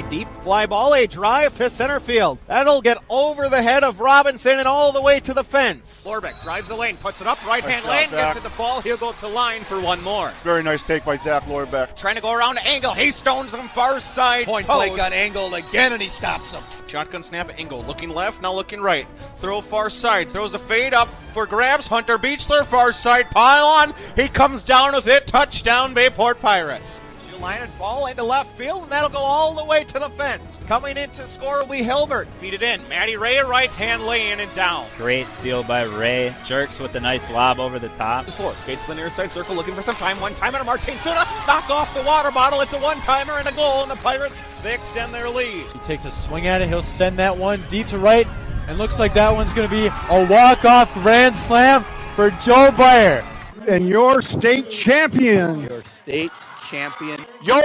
Deep fly ball, a drive to center field. That'll get over the head of Robinson and all the way to the fence. Lorbeck drives the lane, puts it up, right-hand lane, gets it to fall. He'll go to line for one more. Very nice take by Zach Lorbeck. Trying to go around to Engel. He stones him far side. Point blank on Engel again, and he stops him. Shotgun snap, Engel looking left, now looking right. Throw far side, throws a fade up for grabs. Hunter Beechler, far side, pile on. He comes down with it. Touchdown, Bayport Pirates. Line and ball into left field, and that'll go all the way to the fence. Coming in to score will be Hilbert. Feed it in. Matty Ray, a right-hand lane and down. Great steal by Ray. Jerks with a nice lob over the top. Skates to the near side circle, looking for some time. One-timer to Martin Suna. Knock off the water bottle. It's a one-timer and a goal, and the Pirates, they extend their lead. He takes a swing at it. He'll send that one deep to right, and looks like that one's going to be a walk-off grand slam for Joe Byer. And your state champions. Your state champion, your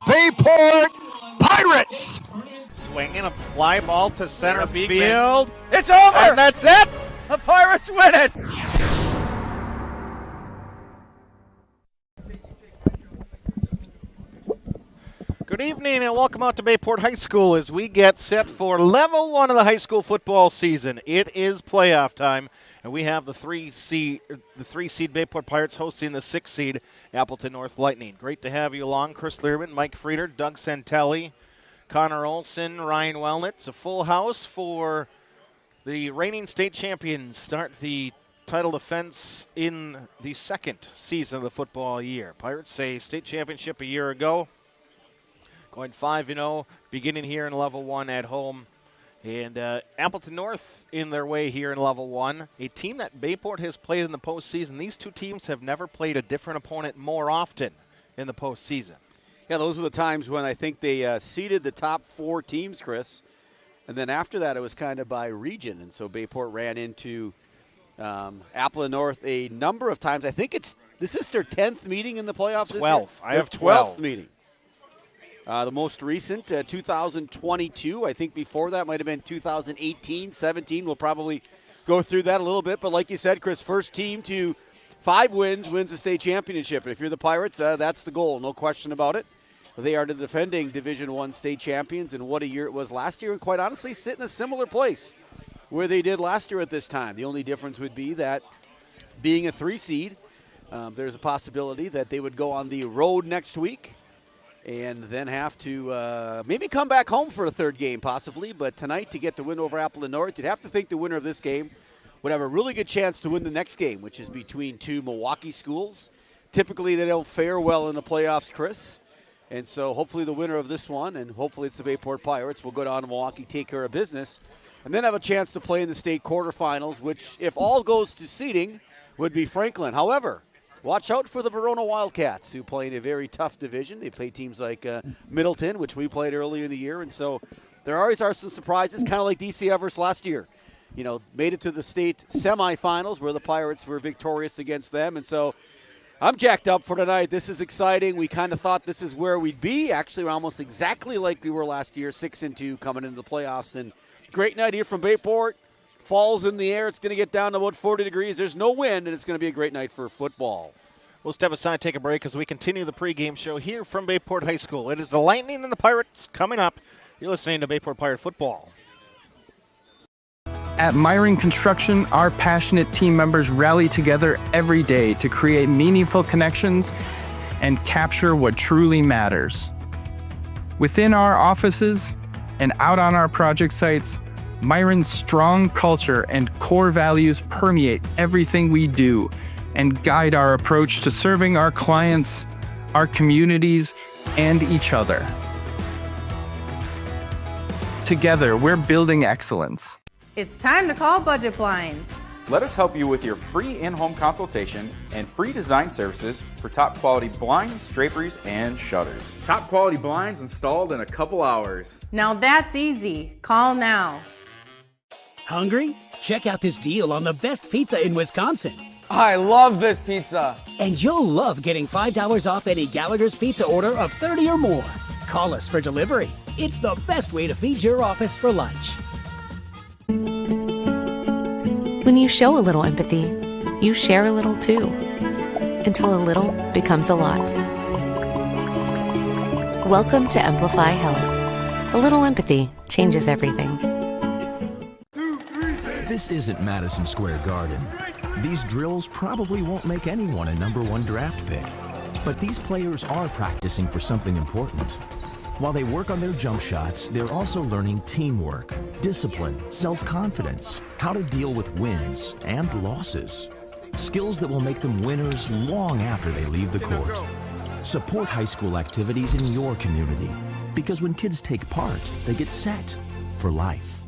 Bayport Pirates. Swinging a fly ball to center field. It's over! And that's it! The Pirates win it! Good evening and welcome out to Bayport High School as we get set for level 1 of the high school football season. It is playoff time, and we have the 3-seed Bayport Pirates hosting the 6-seed Appleton North Lightning. Great to have you along. Chris Learman, Mike Frieder, Doug Santelli, Connor Olson, Ryan Wellnett. It's a full house for the reigning state champions. Start the title defense in the second season of the football year. Pirates say state championship a year ago. Going 5-0, beginning here in level 1 at home. And Appleton North in their way here in level 1. A team that Bayport has played in the postseason. These two teams have never played a different opponent more often in the postseason. Yeah, those were the times when I think they seeded the top 4 teams, Chris. And then after that, it was kind of by region. And so Bayport ran into Appleton North a number of times. I think this is their 10th meeting in the playoffs this 12. year? I have 12. 12th meeting. The most recent, 2022. I think before that might have been 2018, 17. We'll probably go through that a little bit. But like you said, Chris, first team to 5 wins wins the state championship. And if you're the Pirates, that's the goal, no question about it. They are the defending Division I state champions, and what a year it was last year. And quite honestly, sit in a similar place where they did last year at this time. The only difference would be that being a 3-seed, there's a possibility that they would go on the road next week and then have to maybe come back home for a third game possibly. But tonight, to get the win over Appleton North, you'd have to think the winner of this game would have a really good chance to win the next game, which is between 2 Milwaukee schools. Typically, they don't fare well in the playoffs, Chris. And so hopefully the winner of this one, and hopefully it's the Bayport Pirates, will go down to Milwaukee, take care of business, and then have a chance to play in the state quarterfinals, which, if all goes to seeding, would be Franklin. However, watch out for the Verona Wildcats, who play in a very tough division. They play teams like Middleton, which we played earlier in the year. And so there always are some surprises, kind of like DC Everest last year. You know, made it to the state semifinals where the Pirates were victorious against them. And so I'm jacked up for tonight. This is exciting. We kind of thought this is where we'd be. Actually, we're almost exactly like we were last year, 6-2 coming into the playoffs. And great night here from Bayport. Falls in the air. It's going to get down to about 40 degrees. There's no wind, and it's going to be a great night for football. We'll step aside, take a break as we continue the pregame show here from Bayport High School. It is the Lightning and the Pirates coming up. You're listening to Bayport Pirate Football. At Myron Construction, our passionate team members rally together every day to create meaningful connections and capture what truly matters. Within our offices and out on our project sites, Myron's strong culture and core values permeate everything we do and guide our approach to serving our clients, our communities, and each other. Together, we're building excellence. It's time to call Budget Blinds. Let us help you with your free in-home consultation and free design services for top quality blinds, draperies, and shutters. Top quality blinds installed in a couple hours. Now that's easy. Call now. Hungry? Check out this deal on the best pizza in Wisconsin. I love this pizza. And you'll love getting $5 off any Gallagher's Pizza order of 30 or more. Call us for delivery. It's the best way to feed your office for lunch. When you show a little empathy, you share a little too, until a little becomes a lot. Welcome to Amplify Health. A little empathy changes everything. This isn't Madison Square Garden. These drills probably won't make anyone a #1 draft pick. But these players are practicing for something important. While they work on their jump shots, they're also learning teamwork, discipline, self-confidence, how to deal with wins and losses. Skills that will make them winners long after they leave the court. Support high school activities in your community, because when kids take part, they get set for life.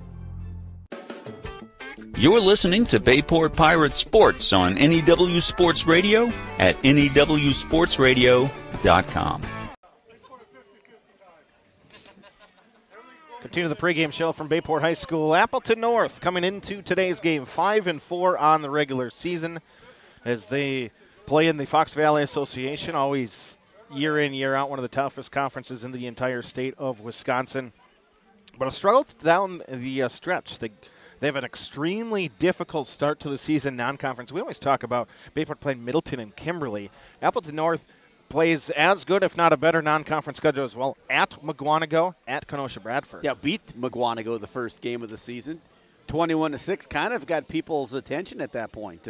You're listening to Bayport Pirates Sports on NEW Sports Radio at newsportsradio.com. Continue the pregame show from Bayport High School. Appleton North coming into today's game 5-4 on the regular season as they play in the Fox Valley Association, always year in, year out, one of the toughest conferences in the entire state of Wisconsin. But a struggle down the stretch. They have an extremely difficult start to the season non-conference. We always talk about Bayport playing Middleton and Kimberly. Appleton North plays as good, if not a better, non-conference schedule as well. At McGuanago, at Kenosha Bradford. Yeah, beat McGuanago the first game of the season. 21-6, kind of got people's attention at that point.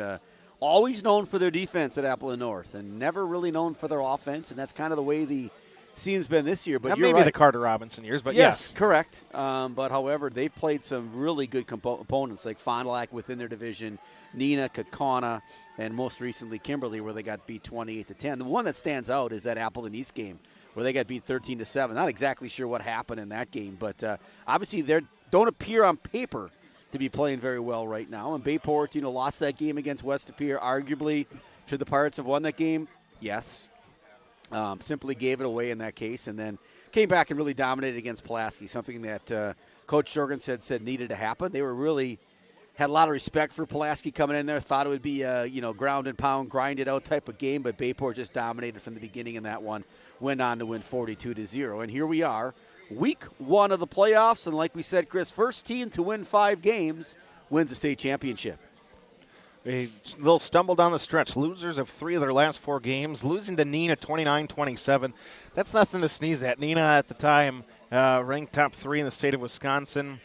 Always known for their defense at Appleton North and never really known for their offense, and that's kind of the way the season's been this year. But that you're may right. be the Carter Robinson years, but yes. Correct. But, however, they've played some really good opponents like Fond du Lac within their division, Neenah, Kaukauna, and most recently Kimberly, where they got beat 28-10. The one that stands out is that Appleton East game where they got beat 13-7. Not exactly sure what happened in that game, but obviously they don't appear on paper to be playing very well right now. And Bayport, lost that game against West De Pere. Arguably, should the Pirates have won that game? Yes. Simply gave it away in that case, and then came back and really dominated against Pulaski, something that Coach Jorgensen said needed to happen. They were really had a lot of respect for Pulaski coming in there, thought it would be a ground and pound, grind it out type of game, but Bayport just dominated from the beginning in that one, went on to win 42-0. And here we are, week 1 of the playoffs, and like we said, Chris, first team to win 5 games wins the state championship. A little stumble down the stretch. Losers of 3 of their last 4 games. Losing to Neenah 29-27. That's nothing to sneeze at. Neenah at the time ranked top 3 in the state of Wisconsin.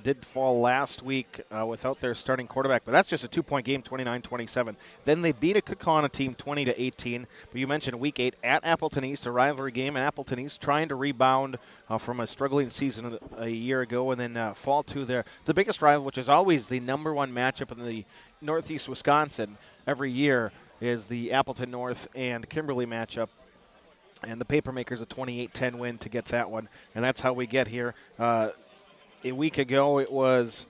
Did fall last week without their starting quarterback, but that's just a 2-point game, 29-27. Then they beat a Kaukauna team 20-18. But you mentioned week 8 at Appleton East, a rivalry game, and Appleton East trying to rebound from a struggling season a year ago, and then fall to the biggest rival, which is always the number 1 matchup in the Northeast Wisconsin every year, is the Appleton North and Kimberly matchup. And the Papermakers a 28-10 win to get that one, and that's how we get here. A week ago, it was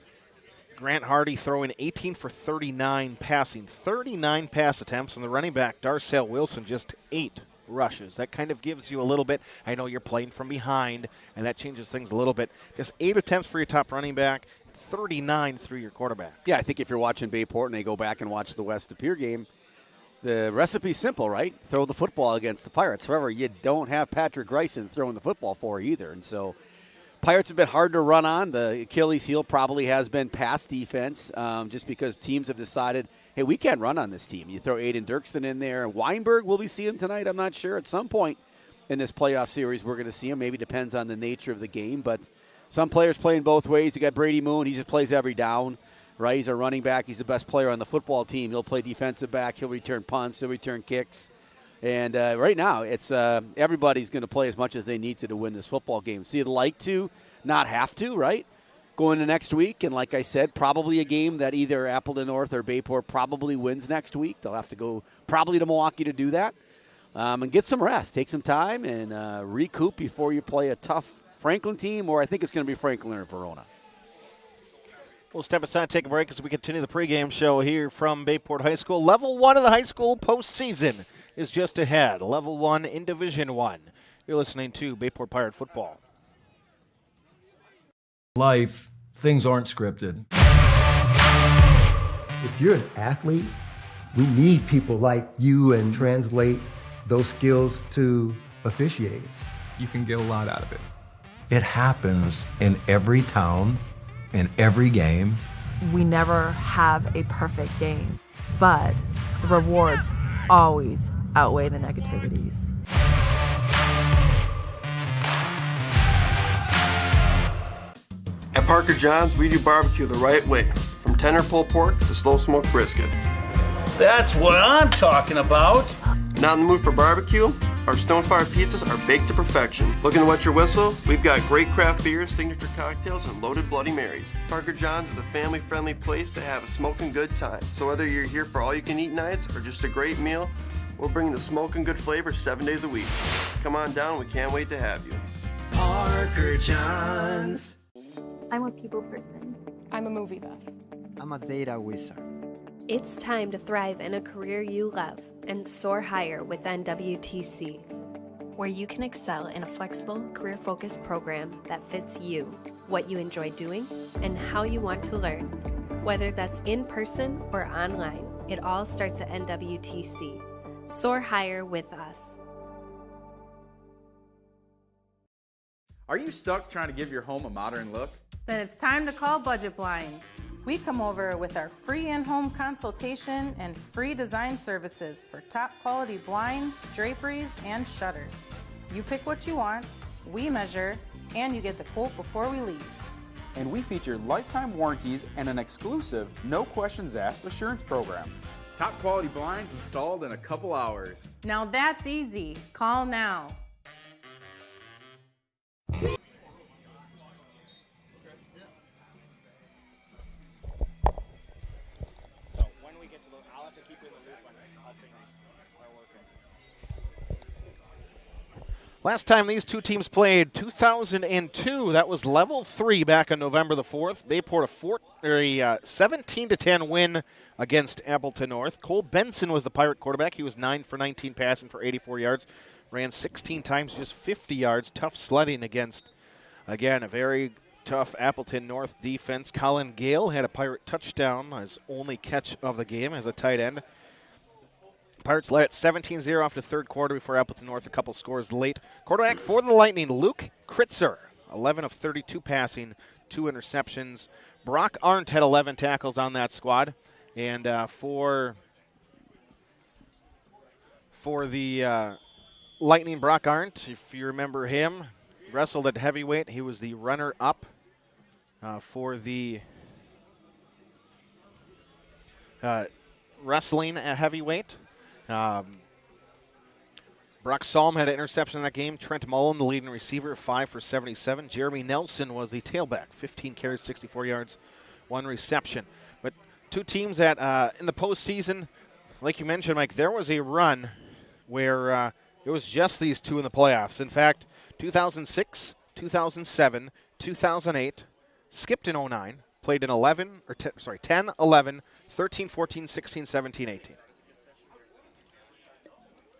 Grant Hardy throwing 18 for 39 passing, 39 pass attempts, and the running back, Darcel Wilson, just 8 rushes. That kind of gives you a little bit. I know you're playing from behind, and that changes things a little bit. Just 8 attempts for your top running back, 39 through your quarterback. Yeah, I think if you're watching Bayport and they go back and watch the West De Pere game, the recipe's simple, right? Throw the football against the Pirates. However, you don't have Patrick Greisen throwing the football for either, and so Pirates have been hard to run on. The Achilles heel probably has been pass defense, just because teams have decided, hey, we can't run on this team. You throw Aiden Dirksen in there. Weinberg, will we see him tonight? I'm not sure. At some point in this playoff series, we're going to see him. Maybe depends on the nature of the game, but some players playing both ways. You got Brady Moon. He just plays every down, right? He's a running back. He's the best player on the football team. He'll play defensive back. He'll return punts. He'll return kicks. And right now, it's everybody's going to play as much as they need to win this football game. So you'd like to, not have to, right? Go into next week, and like I said, probably a game that either Appleton North or Bayport probably wins next week. They'll have to go probably to Milwaukee to do that. And get some rest. Take some time and recoup before you play a tough Franklin team, or I think it's going to be Franklin or Verona. We'll step aside, take a break as we continue the pregame show here from Bayport High School. Level 1 of the high school postseason is just ahead. Level 1 in Division 1. You're listening to Bayport Pirate Football. Life, things aren't scripted. If you're an athlete, we need people like you and translate those skills to officiating. You can get a lot out of it. It happens in every town, in every game. We never have a perfect game, but the rewards always outweigh the negativities. Parker John's, we do barbecue the right way, from tender pulled pork to slow smoked brisket. That's what I'm talking about. Not in the mood for barbecue? Our stone-fired pizzas are baked to perfection. Looking to wet your whistle? We've got great craft beers, signature cocktails, and loaded Bloody Marys. Parker John's is a family-friendly place to have a smoking good time. So whether you're here for all-you-can-eat nights or just a great meal, we're bringing the smoking good flavor 7 days a week. Come on down, we can't wait to have you. Parker John's. I'm a people person. I'm a movie buff. I'm a data wizard. It's time to thrive in a career you love and soar higher with NWTC, where you can excel in a flexible, career-focused program that fits you, what you enjoy doing, and how you want to learn. Whether that's in person or online, it all starts at NWTC. Soar higher with us. Are you stuck trying to give your home a modern look? Then it's time to call Budget Blinds. We come over with our free in-home consultation and free design services for top quality blinds, draperies, and shutters. You pick what you want, we measure, and you get the quote before we leave. And we feature lifetime warranties and an exclusive, no questions asked assurance program. Top quality blinds installed in a couple hours. Now that's easy. Call now. Last time these two teams played, 2002. That was level 3 back on November the 4th. Bayport a 17-10 win against Appleton North. Cole Benson was the Pirate quarterback. He was 9 for 19 passing for 84 yards. Ran 16 times, just 50 yards. Tough sledding against, again, a very tough Appleton North defense. Colin Gale had a Pirate touchdown, his only catch of the game as a tight end. Pirates led at 17-0 after the third quarter before Appleton North a couple scores late. Quarterback for the Lightning, Luke Kritzer, 11 of 32 passing, 2 interceptions. Brock Arndt had 11 tackles on that squad. And for the Lightning, Brock Arndt, if you remember him, wrestled at heavyweight. He was the runner-up for the wrestling at heavyweight. Brock Salm had an interception in that game. Trent Mullen, the leading receiver, 5 for 77. Jeremy Nelson was the tailback, 15 carries, 64 yards, 1 reception. But two teams that in the postseason, like you mentioned, Mike, there was a run where it was just these two in the playoffs. In fact, 2006, 2007, 2008, skipped in 2009, played in 10, 11, 13, 14, 16, 17, 18.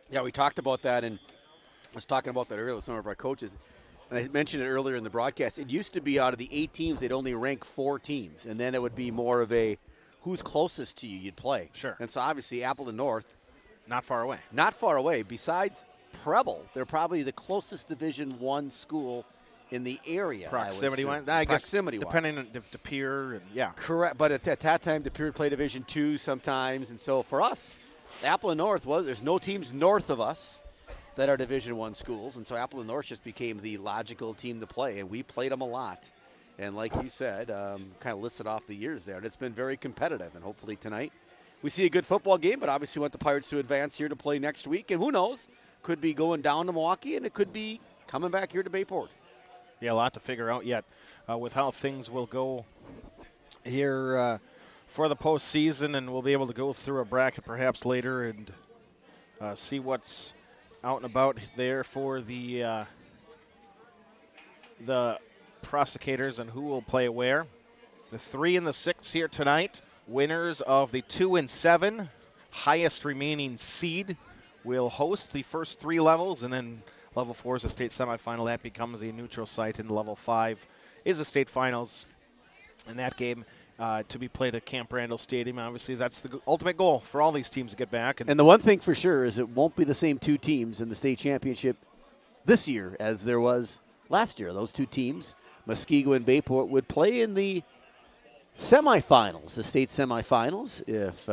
Yeah, we talked about that, and I was talking about that earlier with some of our coaches, and I mentioned it earlier in the broadcast. It used to be out of the 8 teams, they'd only rank 4 teams, and then it would be more of a who's closest to you you'd play. Sure. And so obviously Appleton North. Not far away. Not far away. Besides Preble, they're probably the closest Division I school in the area. Proximity-wise? Proximity-wise. Depending on De Pere, and yeah. Correct, but at that time, De Pere would play Division II sometimes, and so for us, Appleton North there's no teams north of us that are Division I schools, and so Appleton North just became the logical team to play, and we played them a lot. And like you said, kind of listed off the years there, and it's been very competitive, and hopefully tonight we see a good football game, but obviously we want the Pirates to advance here to play next week, and who knows, could be going down to Milwaukee, and it could be coming back here to Bayport. Yeah, a lot to figure out yet with how things will go here for the postseason, and we'll be able to go through a bracket perhaps later and see what's out and about there for the prosecutors and who will play where. The 3 and the 6 here tonight, winners of the 2 and 7, highest remaining seed, will host the first 3 levels, and then level 4 is a state semifinal. That becomes a neutral site, and level 5 is the state finals. And that game to be played at Camp Randall Stadium. Obviously, that's the ultimate goal for all these teams to get back. And the one thing for sure is it won't be the same 2 teams in the state championship this year as there was last year. Those 2 teams, Muskego and Bayport, would play in the semifinals, the state semifinals, if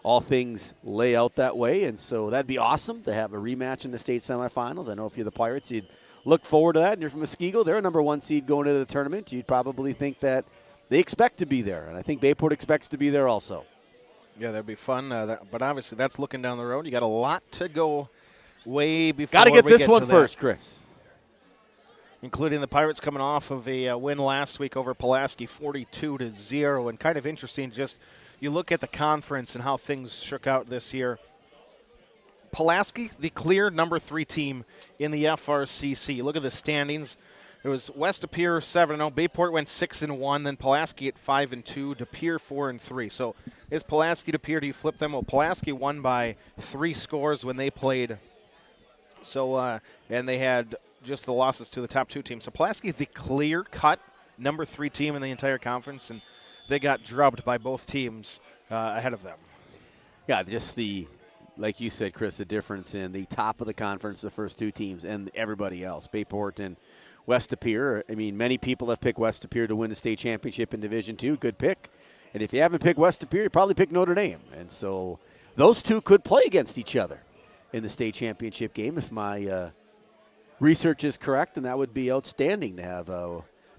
all things lay out that way. And so that'd be awesome to have a rematch in the state semifinals. I know if you're the Pirates, you'd look forward to that. And you're from Muskego, they're a number 1 seed going into the tournament. You'd probably think that they expect to be there. And I think Bayport expects to be there also. Yeah, that'd be fun. But obviously, that's looking down the road. You got a lot to go way before. Got to get this one first, Chris. Including the Pirates coming off of a win last week over Pulaski, 42-0, and kind of interesting. Just you look at the conference and how things shook out this year. Pulaski, the clear number 3 team in the FRCC. Look at the standings. It was West De Pere 7-0. Bayport went 6-1. Then Pulaski at 5-2. De Pere 4-3. So is Pulaski De Pere? Do you flip them? Well, Pulaski won by 3 scores when they played. So and they had just the losses to the top 2 teams. So Pulaski, the clear-cut number 3 team in the entire conference, and they got drubbed by both teams ahead of them. Yeah, just like you said, Chris, the difference in the top of the conference, the first 2 teams, and everybody else, Bayport and West De Pere. I mean, many people have picked West De Pere to win the state championship in Division II. Good pick. And if you haven't picked West De Pere, you probably picked Notre Dame. And so those 2 could play against each other in the state championship game if my research is correct, and that would be outstanding to have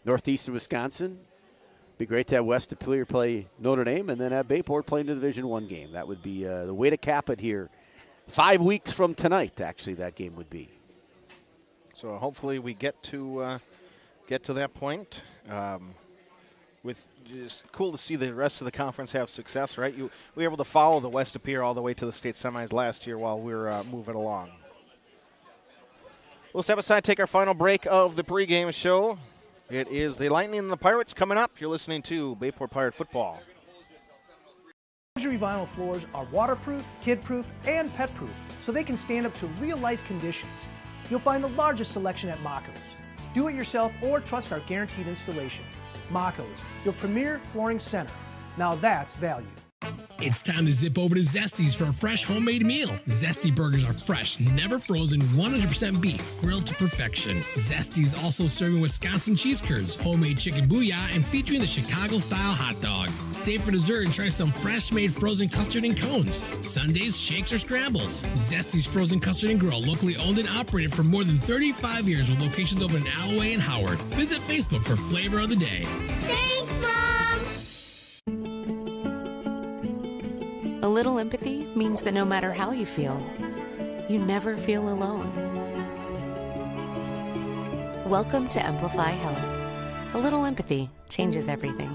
Northeastern Wisconsin. Be great to have West De Pere play Notre Dame and then have Bayport play in the Division I game. That would be the way to cap it here. 5 weeks from tonight, actually, that game would be. So hopefully we get to that point. With just cool to see the rest of the conference have success, right? We were able to follow the West De Pere all the way to the state semis last year while we were moving along. We'll step aside, take our final break of the pregame show. It is the Lightning and the Pirates coming up. You're listening to Bayport Pirate Football. Luxury vinyl floors are waterproof, kid-proof, and pet-proof, so they can stand up to real-life conditions. You'll find the largest selection at Mako's. Do it yourself or trust our guaranteed installation. Mako's, your premier flooring center. Now that's value. It's time to zip over to Zesty's for a fresh homemade meal. Zesty burgers are fresh, never frozen, 100% beef, grilled to perfection. Zesty's also serving Wisconsin cheese curds, homemade chicken booyah, and featuring the Chicago-style hot dog. Stay for dessert and try some fresh-made frozen custard and cones. Sundays, shakes, or scrambles. Zesty's Frozen Custard and Grill, locally owned and operated for more than 35 years with locations open in Alloway and Howard. Visit Facebook for flavor of the day. Thanks, Mom! A little empathy means that no matter how you feel, you never feel alone. Welcome to Amplify Health. A little empathy changes everything.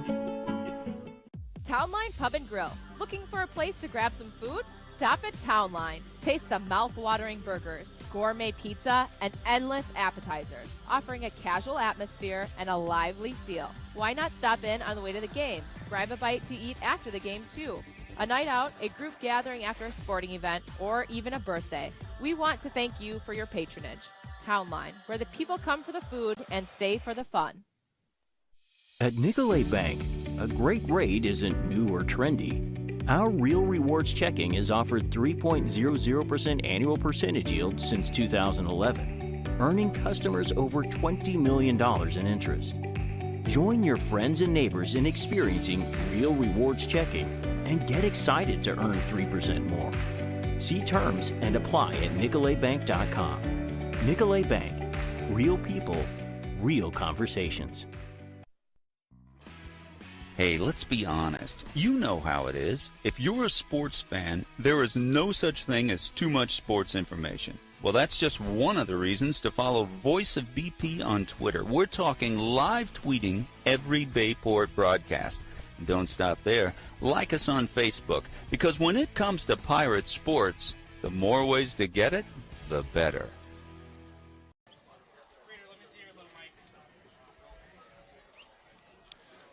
Townline Pub and Grill. Looking for a place to grab some food? Stop at Townline. Taste the mouth-watering burgers, gourmet pizza, and endless appetizers, offering a casual atmosphere and a lively feel. Why not stop in on the way to the game? Grab a bite to eat after the game, too. A night out, a group gathering after a sporting event, or even a birthday. We want to thank you for your patronage. Townline, where the people come for the food and stay for the fun. At Nicolet Bank, a great rate isn't new or trendy. Our Real Rewards checking has offered 3.00% annual percentage yield since 2011, earning customers over $20 million in interest. Join your friends and neighbors in experiencing Real Rewards checking and get excited to earn 3% more. See terms and apply at nicoletbank.com. Nicolet Bank. Real people, real conversations. Hey, let's be honest. You know how it is. If you're a sports fan, there is no such thing as too much sports information. Well, that's just one of the reasons to follow Voice of BP on Twitter. We're talking live tweeting every Bayport broadcast. And don't stop there. Like us on Facebook, because when it comes to Pirate sports, the more ways to get it, the better.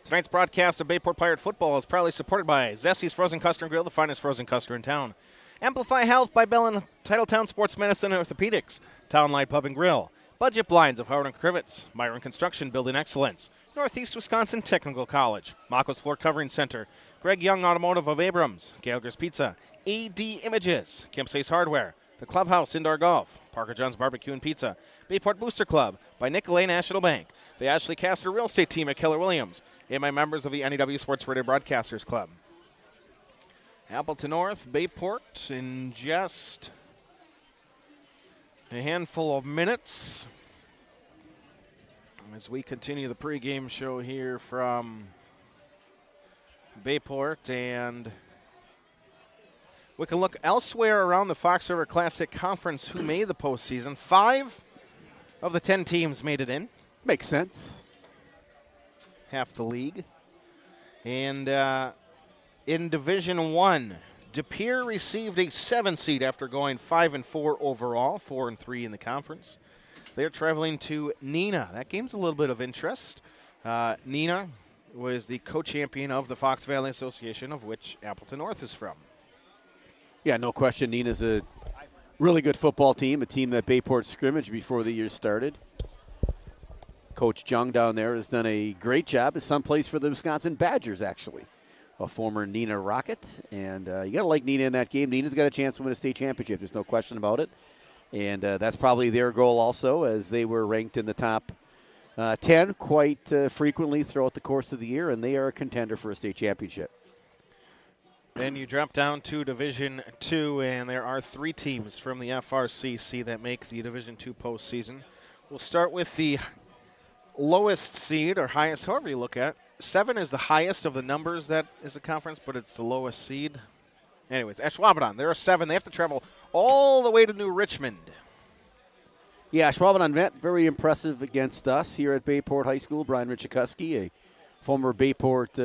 Tonight's broadcast of Bayport Pirate Football is proudly supported by Zesty's Frozen Custard and Grill, the finest frozen custard in town. Amplify Health by Bell and Titletown Sports Medicine and Orthopedics. Townline Pub and Grill. Budget Blinds of Howard and Crivets. Myron Construction Building Excellence. Northeast Wisconsin Technical College. Mako's Floor Covering Center. Greg Young Automotive of Abrams. Gallagher's Pizza. AD Images. Kemp's Hardware. The Clubhouse Indoor Golf. Parker John's Barbecue and Pizza. Bayport Booster Club by Nicolet National Bank. The Ashley Castor Real Estate Team at Keller Williams. And my members of the NEW Sports Radio Broadcasters Club. Appleton North, Bayport in just a handful of minutes as we continue the pregame show here from Bayport, and we can look elsewhere around the Fox River Classic Conference who made the postseason. 5 of the 10 teams made it in. Makes sense. Half the league. And in Division 1, De Pere received a 7 seed after going 5-4 overall, 4-3 in the conference. They're traveling to Neenah. That game's a little bit of interest. Neenah was the co-champion of the Fox Valley Association, of which Appleton North is from. Yeah, no question. Neenah's a really good football team, a team that Bayport scrimmaged before the year started. Coach Jung down there has done a great job. His son plays for the Wisconsin Badgers, actually, a former Neenah Rocket. And you got to like Neenah in that game. Neenah's got a chance to win a state championship. There's no question about it. And that's probably their goal also, as they were ranked in the top 10 quite frequently throughout the course of the year, and they are a contender for a state championship. Then you drop down to Division 2, and there are 3 teams from the FRCC that make the Division 2 postseason. We'll start with the lowest seed, or highest, however you look at. 7 is the highest of the numbers that is a conference, but it's the lowest seed. Anyways, Ashwaubenon, they're a 7. They have to travel all the way to New Richmond. Yeah, Ashwaubenon met very impressive against us here at Bayport High School. Brian Richikoski, a former Bayport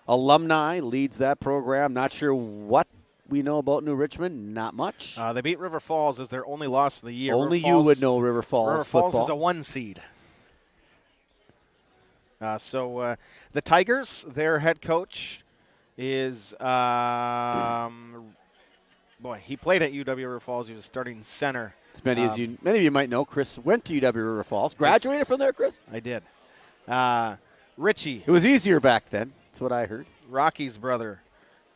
alumni, leads that program. Not sure what we know about New Richmond. Not much. They beat River Falls as their only loss of the year. Only you would know River Falls River football. Falls is a 1 seed. So the Tigers, their head coach is, he played at UW River Falls. He was starting center. As many of you might know, Chris went to UW River Falls. Graduated from there, Chris? I did. Richie. It was easier back then. That's what I heard. Rocky's brother.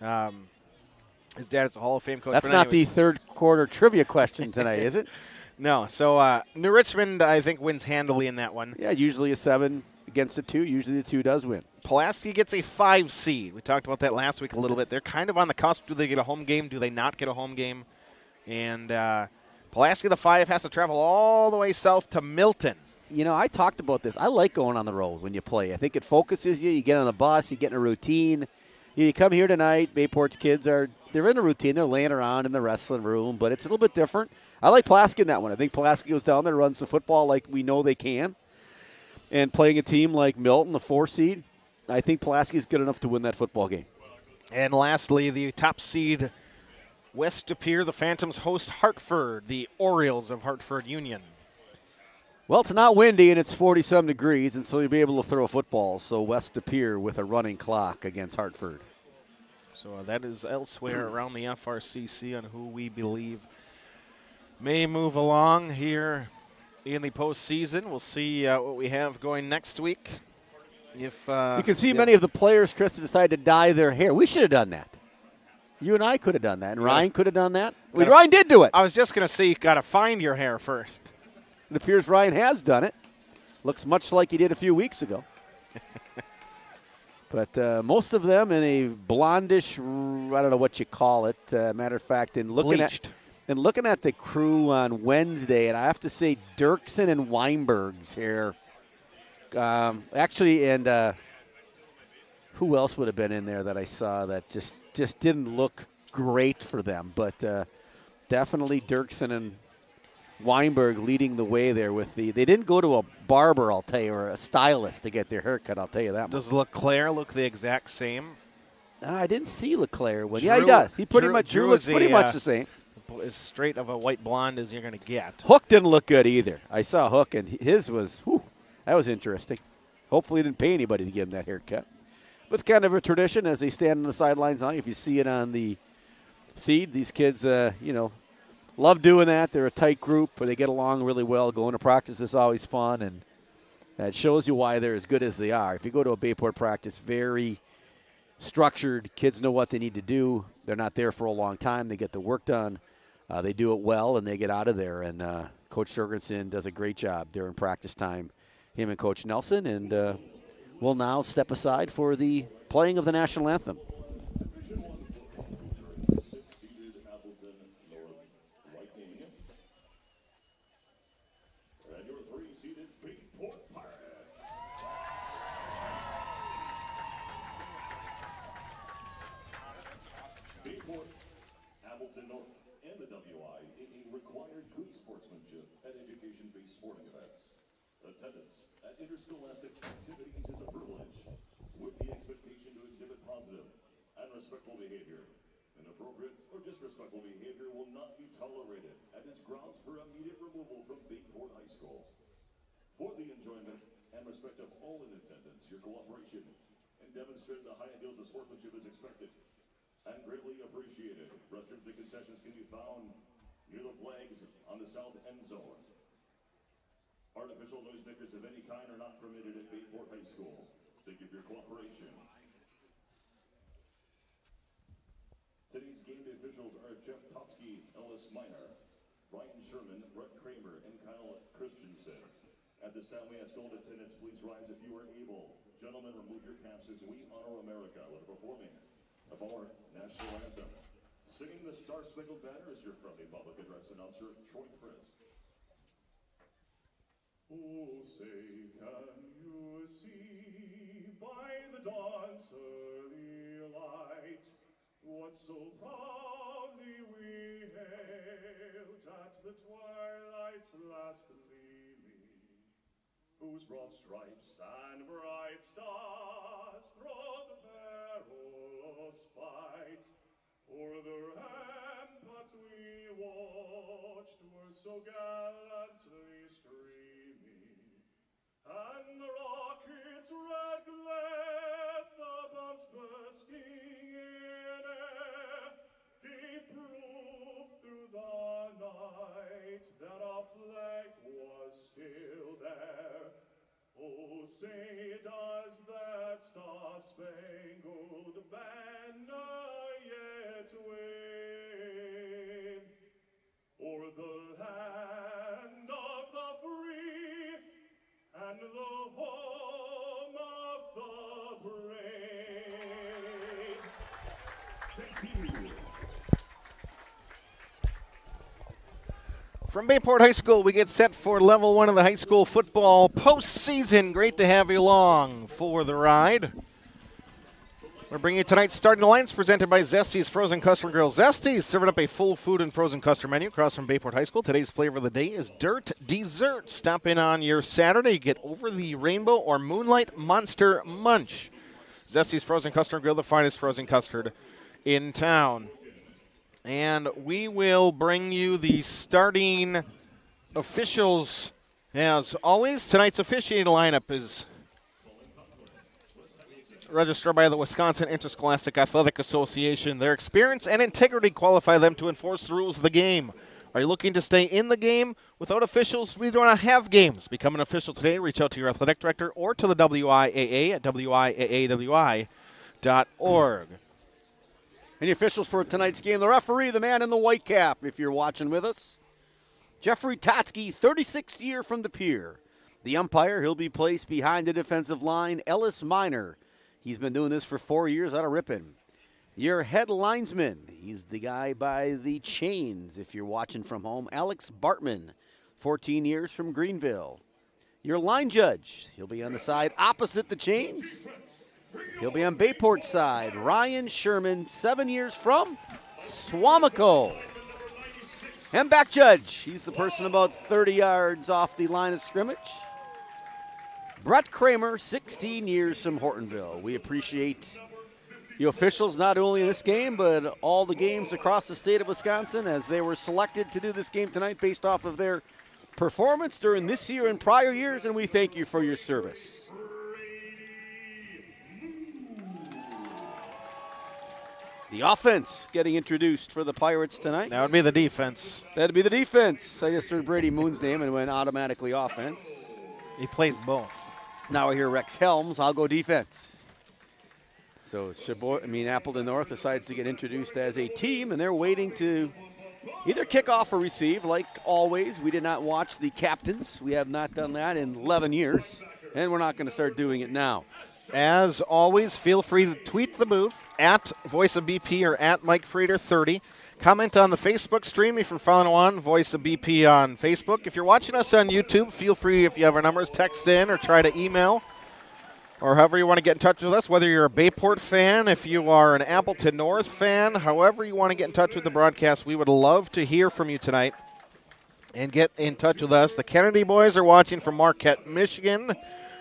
His dad is a Hall of Fame coach. That's not the third quarter trivia question tonight, is it? No. So New Richmond, I think, wins handily in that one. Yeah, usually a 7 against a 2. Usually the 2 does win. Pulaski gets a 5 seed. We talked about that last week a little bit. They're kind of on the cusp. Do they get a home game? Do they not get a home game? And Pulaski, the 5, has to travel all the way south to Milton. You know, I talked about this. I like going on the road when you play. I think it focuses you. You get on the bus. You get in a routine. You come here tonight. Bayport's kids they're in a routine. They're laying around in the wrestling room, but it's a little bit different. I like Pulaski in that one. I think Pulaski goes down there, runs the football like we know they can. And playing a team like Milton, the 4 seed, I think Pulaski is good enough to win that football game. And lastly, the top seed, West De Pere, the Phantoms host Hartford, the Orioles of Hartford Union. Well, it's not windy and it's 40-some degrees, and so you'll be able to throw a football. So West De Pere with a running clock against Hartford. So that is elsewhere around the FRCC on who we believe may move along here in the postseason. We'll see what we have going next week. If you can see many of the players, Chris, decided to dye their hair. We should have done that. You and I could have done that, and Ryan could have done that. Ryan did do it. I was just going to say you got to find your hair first. It appears Ryan has done it. Looks much like he did a few weeks ago. But most of them in a blondish, I don't know what you call it. Matter of fact, in looking at the crew on Wednesday, and I have to say Dirksen and Weinberg's hair. Actually, and who else would have been in there that I saw that just didn't look great for them? But definitely Dirksen and Weinberg leading the way there with they didn't go to a barber, I'll tell you, or a stylist to get their haircut, I'll tell you that. Does LeClaire look the exact same? I didn't see LeClaire. Yeah, he does. He Drew looks pretty much the same. As straight of a white blonde as you're going to get. Hook didn't look good either. I saw Hook, and his was, that was interesting. Hopefully he didn't pay anybody to give him that haircut. But it's kind of a tradition as they stand on the sidelines now. If you see it on the feed, these kids, love doing that. They're a tight group, but they get along really well. Going to practice is always fun, and that shows you why they're as good as they are. If you go to a Bayport practice, very structured. Kids know what they need to do. They're not there for a long time. They get the work done. They do it well, and they get out of there. And Coach Jurgensen does a great job during practice time, him and Coach Nelson. And we'll now step aside for the playing of the national anthem. Interscholastic activities is a privilege, with the expectation to exhibit positive and respectful behavior. Inappropriate or disrespectful behavior will not be tolerated and is grounds for immediate removal from Bayport High School. For the enjoyment and respect of all in attendance, your cooperation in demonstrating the high ideals of sportsmanship is expected and greatly appreciated. Restrooms and concessions can be found near the flags on the south end zone. Artificial noisemakers of any kind are not permitted at Bayport High School. Thank you for your cooperation. Today's game day officials are Jeff Totsky, Ellis Miner, Ryan Sherman, Brett Kramer, and Kyle Christensen. At this time, we ask all attendants, please rise if you are able. Gentlemen, remove your caps as we honor America with performing of our national anthem. Singing the Star-Spangled Banner is your friendly public address announcer, Troy Frisk. Oh, say, can you see by the dawn's early light what so proudly we hailed at the twilight's last gleaming, whose broad stripes and bright stars through the perilous fight o'er the ramparts we watched were so gallantly streaming, and the rocket's red glare, the bombs bursting in air, gave proof through the night that our flag was still there. Oh, say does that star-spangled banner yet wave o'er the land of the free and the home of the brave? Thank you. From Bayport High School, we get set for level 1 of the high school football postseason. Great to have you along for the ride. We're bringing you tonight's starting lines presented by Zesty's Frozen Custard Grill. Zesty's serving up a full food and frozen custard menu across from Bayport High School. Today's flavor of the day is Dirt Dessert. Stop in on your Saturday. Get over the rainbow or moonlight monster munch. Zesty's Frozen Custard Grill, the finest frozen custard in town. And we will bring you the starting officials as always. Tonight's officiating lineup is registered by the Wisconsin Interscholastic Athletic Association. Their experience and integrity qualify them to enforce the rules of the game. Are you looking to stay in the game? Without officials, we do not have games. Become an official today. Reach out to your athletic director or to the WIAA at wiaawi.org. And the officials for tonight's game, the referee, the man in the white cap, if you're watching with us, Jeffrey Totsky, 36th year from the pier. The umpire, he'll be placed behind the defensive line, Ellis Miner. He's been doing this for 4 years out of Ripon. Your head linesman, he's the guy by the chains, if you're watching from home, Alex Bartman, 14 years from Greenville. Your line judge, he'll be on the side opposite the chains. He'll be on Bayport's side. Ryan Sherman, 7 years from Swamico. And back judge, he's the person about 30 yards off the line of scrimmage. Brett Kramer, 16 years from Hortonville. We appreciate the officials not only in this game, but all the games across the state of Wisconsin, as they were selected to do this game tonight based off of their performance during this year and prior years, and we thank you for your service. The offense getting introduced for the Pirates tonight. That would be the defense. That would be the defense. I just heard Brady Moon's name and went automatically offense. He plays both. Now I hear Rex Helms. I'll go defense. So Appleton North decides to get introduced as a team, and they're waiting to either kick off or receive. Like always, we did not watch the captains. We have not done that in 11 years, and we're not going to start doing it now. As always, feel free to tweet the booth at Voice of BP or at Mike Frieder 30. Comment on the Facebook stream if you're following on Voice of BP on Facebook. If you're watching us on YouTube, feel free, if you have our numbers, text in or try to email, or however you want to get in touch with us, whether you're a Bayport fan, if you are an Appleton North fan, however you want to get in touch with the broadcast, we would love to hear from you tonight. and get in touch with us. The Kennedy boys are watching from Marquette, Michigan.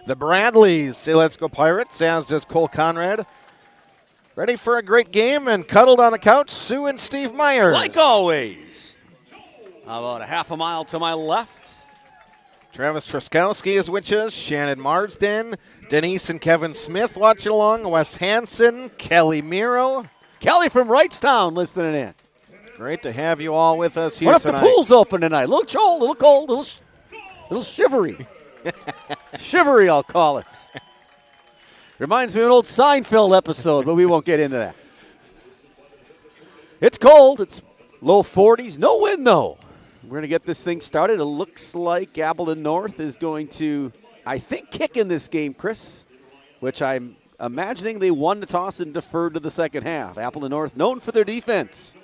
The Bradleys say let's go Pirates, as does Cole Conrad. Ready for a great game and cuddled on the couch, Sue and Steve Myers. Like always. About a half a mile to my left. Travis Truskowski is with us, Shannon Marsden, Denise and Kevin Smith watching along, Wes Hansen, Kelly Miro. Kelly from Wrightstown listening in. Great to have you all with us here What if tonight. the pool's open tonight? A little cold, little shivery. Shivery, I'll call it. Reminds me of an old Seinfeld episode, but we won't get into that. It's cold. It's low 40s. No wind, though. We're going to get this thing started. It looks like Appleton North is going to, I think, kick in this game, Chris, which I'm imagining they won the toss and deferred to the second half. Appleton North known for their defense.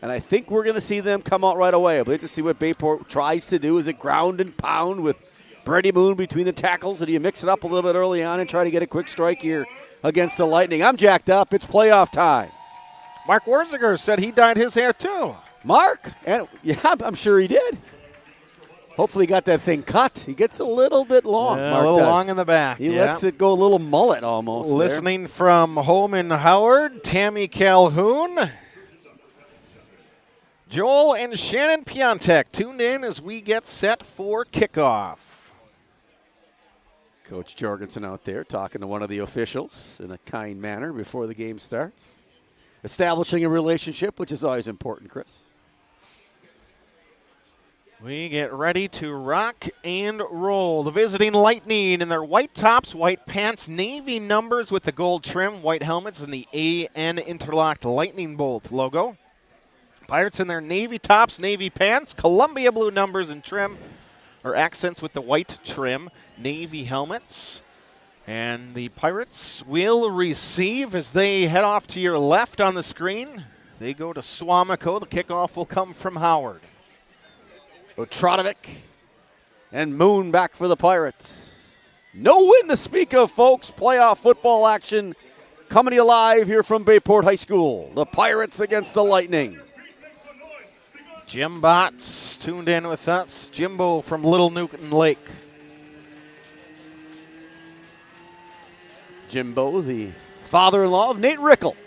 And I think we're going to see them come out right away. I'd like to see what Bayport tries to do. Is it ground and pound with Brady Moon between the tackles? Or do you mix it up a little bit early on and try to get a quick strike here against the Lightning? I'm jacked up. It's playoff time. Mark Werziger said he dyed his hair too. Mark? And yeah, I'm sure he did. Hopefully he got that thing cut. He gets a little bit long. Yeah, Mark a little does. long in the back. He lets it go a little mullet almost. Listening from home in Howard, Tammy Calhoun. Joel and Shannon Piontek tuned in as we get set for kickoff. Coach Jorgensen out there talking to one of the officials in a kind manner before the game starts. Establishing a relationship, which is always important, Chris. We get ready to rock and roll. The visiting Lightning in their white tops, white pants, navy numbers with the gold trim, white helmets, and the AN interlocked lightning bolt logo. Pirates in their navy tops, navy pants, Columbia blue numbers and trim, or accents with the white trim, navy helmets. And the Pirates will receive as they head off to your left on the screen. They go to Swamico. The kickoff will come from Howard. Otradovic and Moon back for the Pirates. No win to speak of, folks. Playoff football action coming to you live here from Bayport High School. The Pirates against the Lightning. Jim Botts tuned in with us. Jimbo from Little Newton Lake. Jimbo, the father-in-law of Nate Rickle.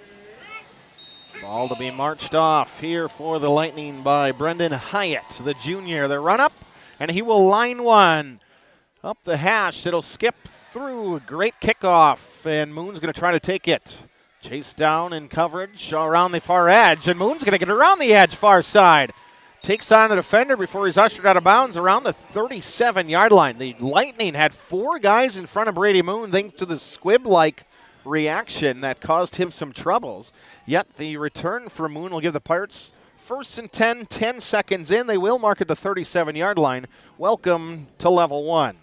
Ball to be marched off here for the Lightning by Brendan Hyatt, the junior. The run-up, and he will line one up the hash. It'll skip through. Great kickoff, and Moon's going to try to take it. Chased down in coverage around the far edge, and Moon's going to get around the edge far side. Takes on a defender before he's ushered out of bounds around the 37-yard line. The Lightning had 4 guys in front of Brady Moon thanks to the squib-like reaction that caused him some troubles. Yet the return for Moon will give the Pirates first and 10 seconds in. They will mark at the 37-yard line. Welcome to level 1.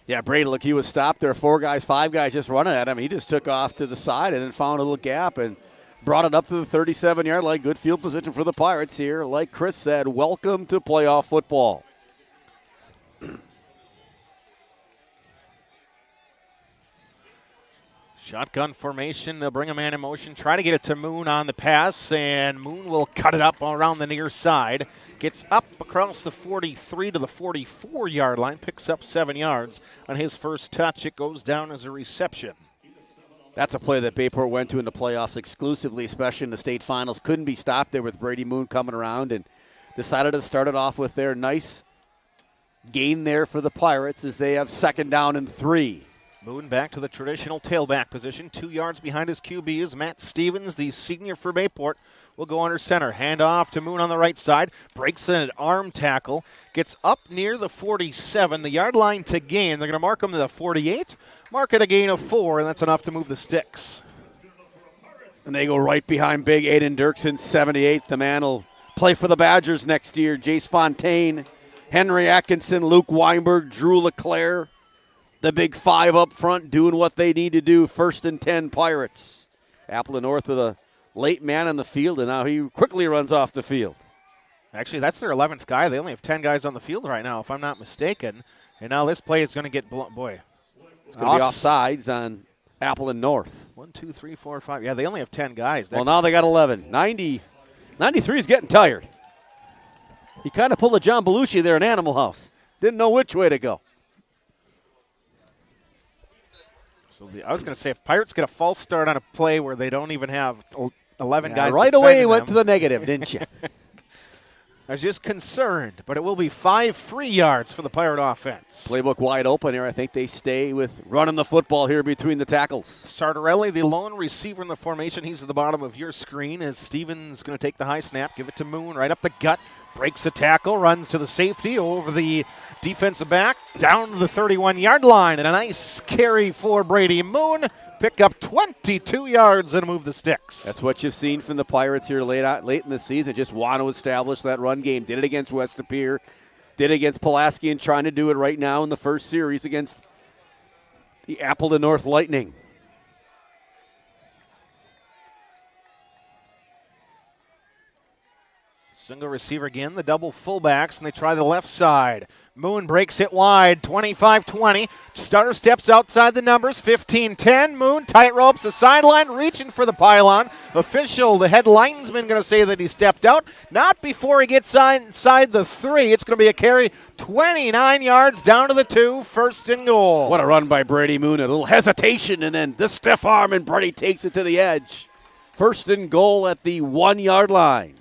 Yeah, Brady, look, he was stopped. There are 4 guys, 5 guys just running at him. He just took off to the side and then found a little gap and brought it up to the 37-yard line. Good field position for the Pirates here. Like Chris said, welcome to playoff football. Shotgun formation. They'll bring a man in motion. Try to get it to Moon on the pass, and Moon will cut it up around the near side. Gets up across the 43 to the 44-yard line. Picks up 7 yards. On his first touch, it goes down as a reception. That's a play that Bayport went to in the playoffs exclusively, especially in the state finals. Couldn't be stopped there with Brady Moon coming around and decided to start it off with their nice gain there for the Pirates as they have 2nd down and 3. Moon back to the traditional tailback position. 2 yards behind his QB is Matt Stevens, the senior for Bayport, will go under center. Hand off to Moon on the right side. Breaks in an arm tackle. Gets up near the 47. The yard line to gain. They're going to mark him to the 48. Mark it a gain of 4, and that's enough to move the sticks. And they go right behind big Aiden Dirksen, 78. The man will play for the Badgers next year. Jace Fontaine, Henry Atkinson, Luke Weinberg, Drew LeClaire. The big 5 up front doing what they need to do. 1st and 10 Pirates. Appleton North with a late man on the field, and now he quickly runs off the field. Actually, that's their 11th guy. They only have 10 guys on the field right now, if I'm not mistaken. And now this play is going to get, boy. It's going to be offsides on Appleton North. 1, 2, 3, 4, 5. Yeah, they only have 10 guys. Well, now they got 11. 93 is getting tired. He kind of pulled a John Belushi there in Animal House. Didn't know which way to go. So I was going to say, if Pirates get a false start on a play where they don't even have 11 guys right away he went them, to the negative, didn't you? I was just concerned, but it will be 5 free yards for the Pirate offense. Playbook wide open here. I think they stay with running the football here between the tackles. Sartorelli, the lone receiver in the formation. He's at the bottom of your screen as Stevens going to take the high snap, give it to Moon right up the gut, breaks a tackle, runs to the safety over the defensive back, down to the 31-yard line, and a nice carry for Brady Moon. Pick up 22 yards and move the sticks. That's what you've seen from the Pirates here late in the season. Just want to establish that run game. Did it against West Lapeer. Did it against Pulaski, and trying to do it right now in the first series against the Appleton North Lightning. Single receiver again, the double fullbacks, and they try the left side. Moon breaks it wide, 25-20. Starter steps outside the numbers, 15-10. Moon tight ropes the sideline, reaching for the pylon. Official, the head linesman, going to say that he stepped out. Not before he gets inside the 3. It's going to be a carry 29 yards down to the 2, first and goal. What a run by Brady Moon. A little hesitation, and then the stiff arm, and Brady takes it to the edge. First and goal at the 1-yard line.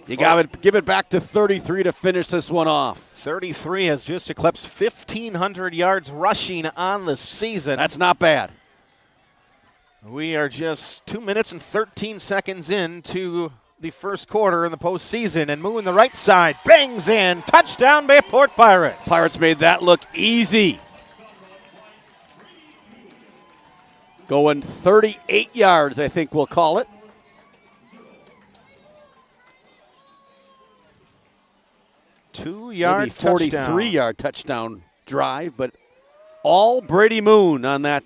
You got to give it back to 33 to finish this one off. 33 has just eclipsed 1,500 yards rushing on the season. That's not bad. We are just 2 minutes and 13 seconds into the first quarter in the postseason, and Moon the right side bangs in. Touchdown, Bayport Pirates. Pirates made that look easy. Going 38 yards, I think we'll call it. 2-yard touchdown. 43-yard touchdown drive, but all Brady Moon on that.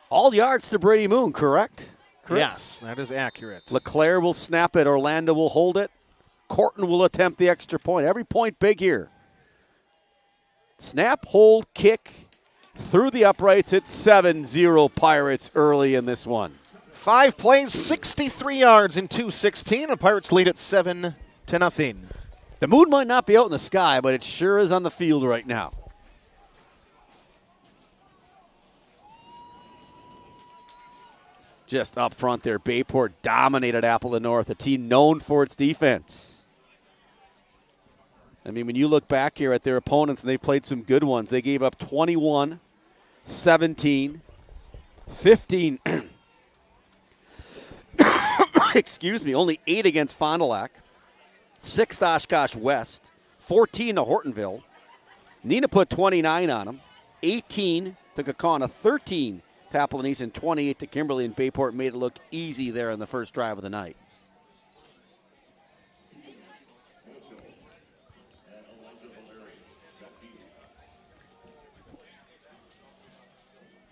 All yards to Brady Moon, correct? Yes, that is accurate. LeClaire will snap it. Orlando will hold it. Corton will attempt the extra point. Every point big here. Snap, hold, kick. Through the uprights, it's 7-0 Pirates early in this one. 5 plays, 63 yards in 2:16. The Pirates lead at 7-0. The moon might not be out in the sky, but it sure is on the field right now. Just up front there, Bayport dominated Appleton North, a team known for its defense. I mean, when you look back here at their opponents, and they played some good ones, they gave up 21, 17, 15, excuse me, only 8 against Fond du Lac, 6 to Oshkosh West, 14 to Hortonville. Nina put 29 on them, 18 to Kaukauna, 13 to Appleton East, and 28 to Kimberly, and Bayport made it look easy there in the first drive of the night.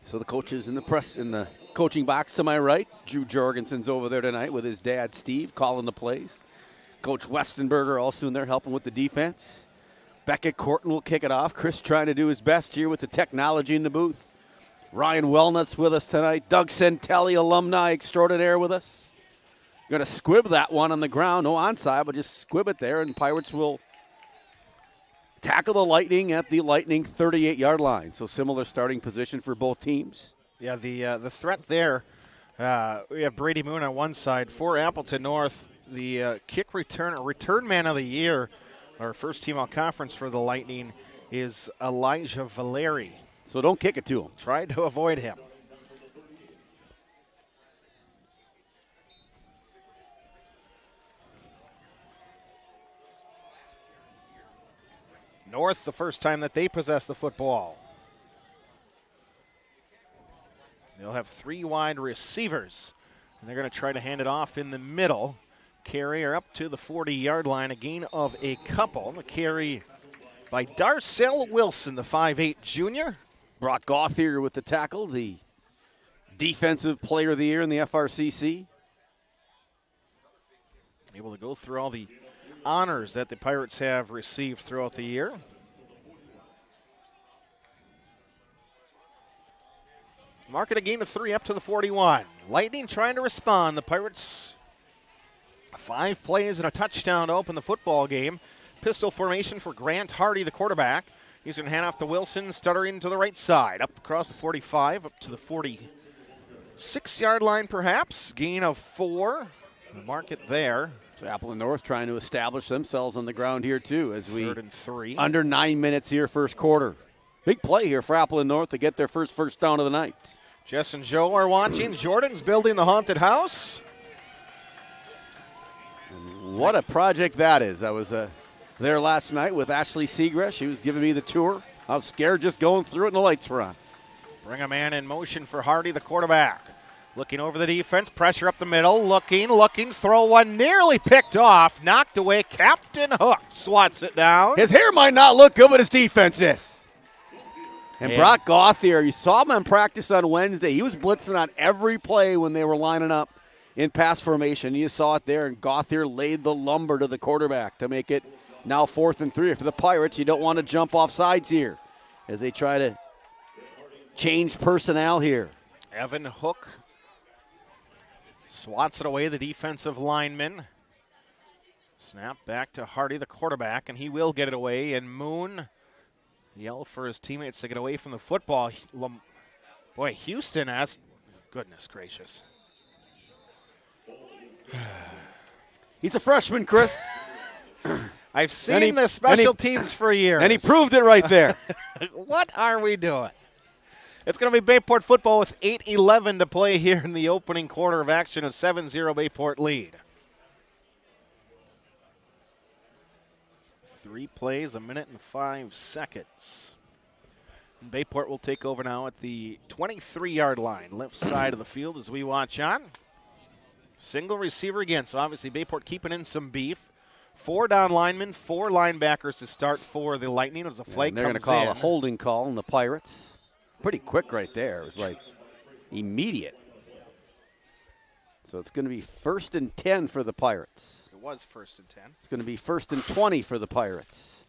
So the coaches in the coaching box to my right. Drew Jorgensen's over there tonight with his dad, Steve, calling the plays. Coach Westenberger also in there helping with the defense. Beckett Corton will kick it off. Chris trying to do his best here with the technology in the booth. Ryan Wellness with us tonight. Doug Centelli, alumni extraordinaire, with us. Going to squib that one on the ground. No onside, but just squib it there, and Pirates will tackle the Lightning at the Lightning 38-yard line. So similar starting position for both teams. Yeah, the threat there, we have Brady Moon on one side. For Appleton North, the return man of the year, our first team all conference for the Lightning, is Elijah Valeri. So don't kick it to him. Try to avoid him. North, the first time that they possess the football. They'll have 3 wide receivers, and they're going to try to hand it off in the middle. Carrier up to the 40-yard line, a gain of a couple. The carry by Darcel Wilson, the 5'8 junior. Brock Goff here with the tackle, the defensive player of the year in the FRCC. Able to go through all the honors that the Pirates have received throughout the year. Mark it a gain of 3 up to the 41. Lightning trying to respond. The Pirates 5 plays and a touchdown to open the football game. Pistol formation for Grant Hardy, the quarterback. He's going to hand off to Wilson, stuttering to the right side. Up across the 45, up to the 46-yard line perhaps. Gain of 4. Mark it there. So Appleton North trying to establish themselves on the ground here too as we 3rd and 3. Under 9 minutes here, first quarter. Big play here for Appleton North to get their first down of the night. Jess and Joe are watching. Jordan's building the haunted house. And what a project that is. I was there last night with Ashley Seagrass. She was giving me the tour. I was scared just going through it and the lights were on. Bring a man in motion for Hardy, the quarterback. Looking over the defense, pressure up the middle, looking, throw one nearly picked off, knocked away. Captain Hook swats it down. His hair might not look good, but his defense is. And Brock Gauthier, you saw him in practice on Wednesday. He was blitzing on every play when they were lining up in pass formation. You saw it there, and Gauthier laid the lumber to the quarterback to make it now 4th and 3. For the Pirates, you don't want to jump off sides here as they try to change personnel here. Evan Hook swats it away, the defensive lineman. Snap back to Hardy, the quarterback, and he will get it away. And Moon yell for his teammates to get away from the football. Boy, Houston has, goodness gracious. He's a freshman, Chris. I've seen the special teams for years. And he proved it right there. What are we doing? It's going to be Bayport football with 8:11 to play here in the opening quarter of action. A 7-0 Bayport lead. 3 plays, 1 minute and 5 seconds. And Bayport will take over now at the 23-yard line, left side of the field as we watch on. Single receiver again, so obviously Bayport keeping in some beef. 4 down linemen, 4 linebackers to start for the Lightning as a flag they're going to call a holding call on the Pirates. Pretty quick right there. It was like immediate. So it's going to be 1st and 10 for the Pirates. It was 1st and 10. It's going to be 1st and 20 for the Pirates.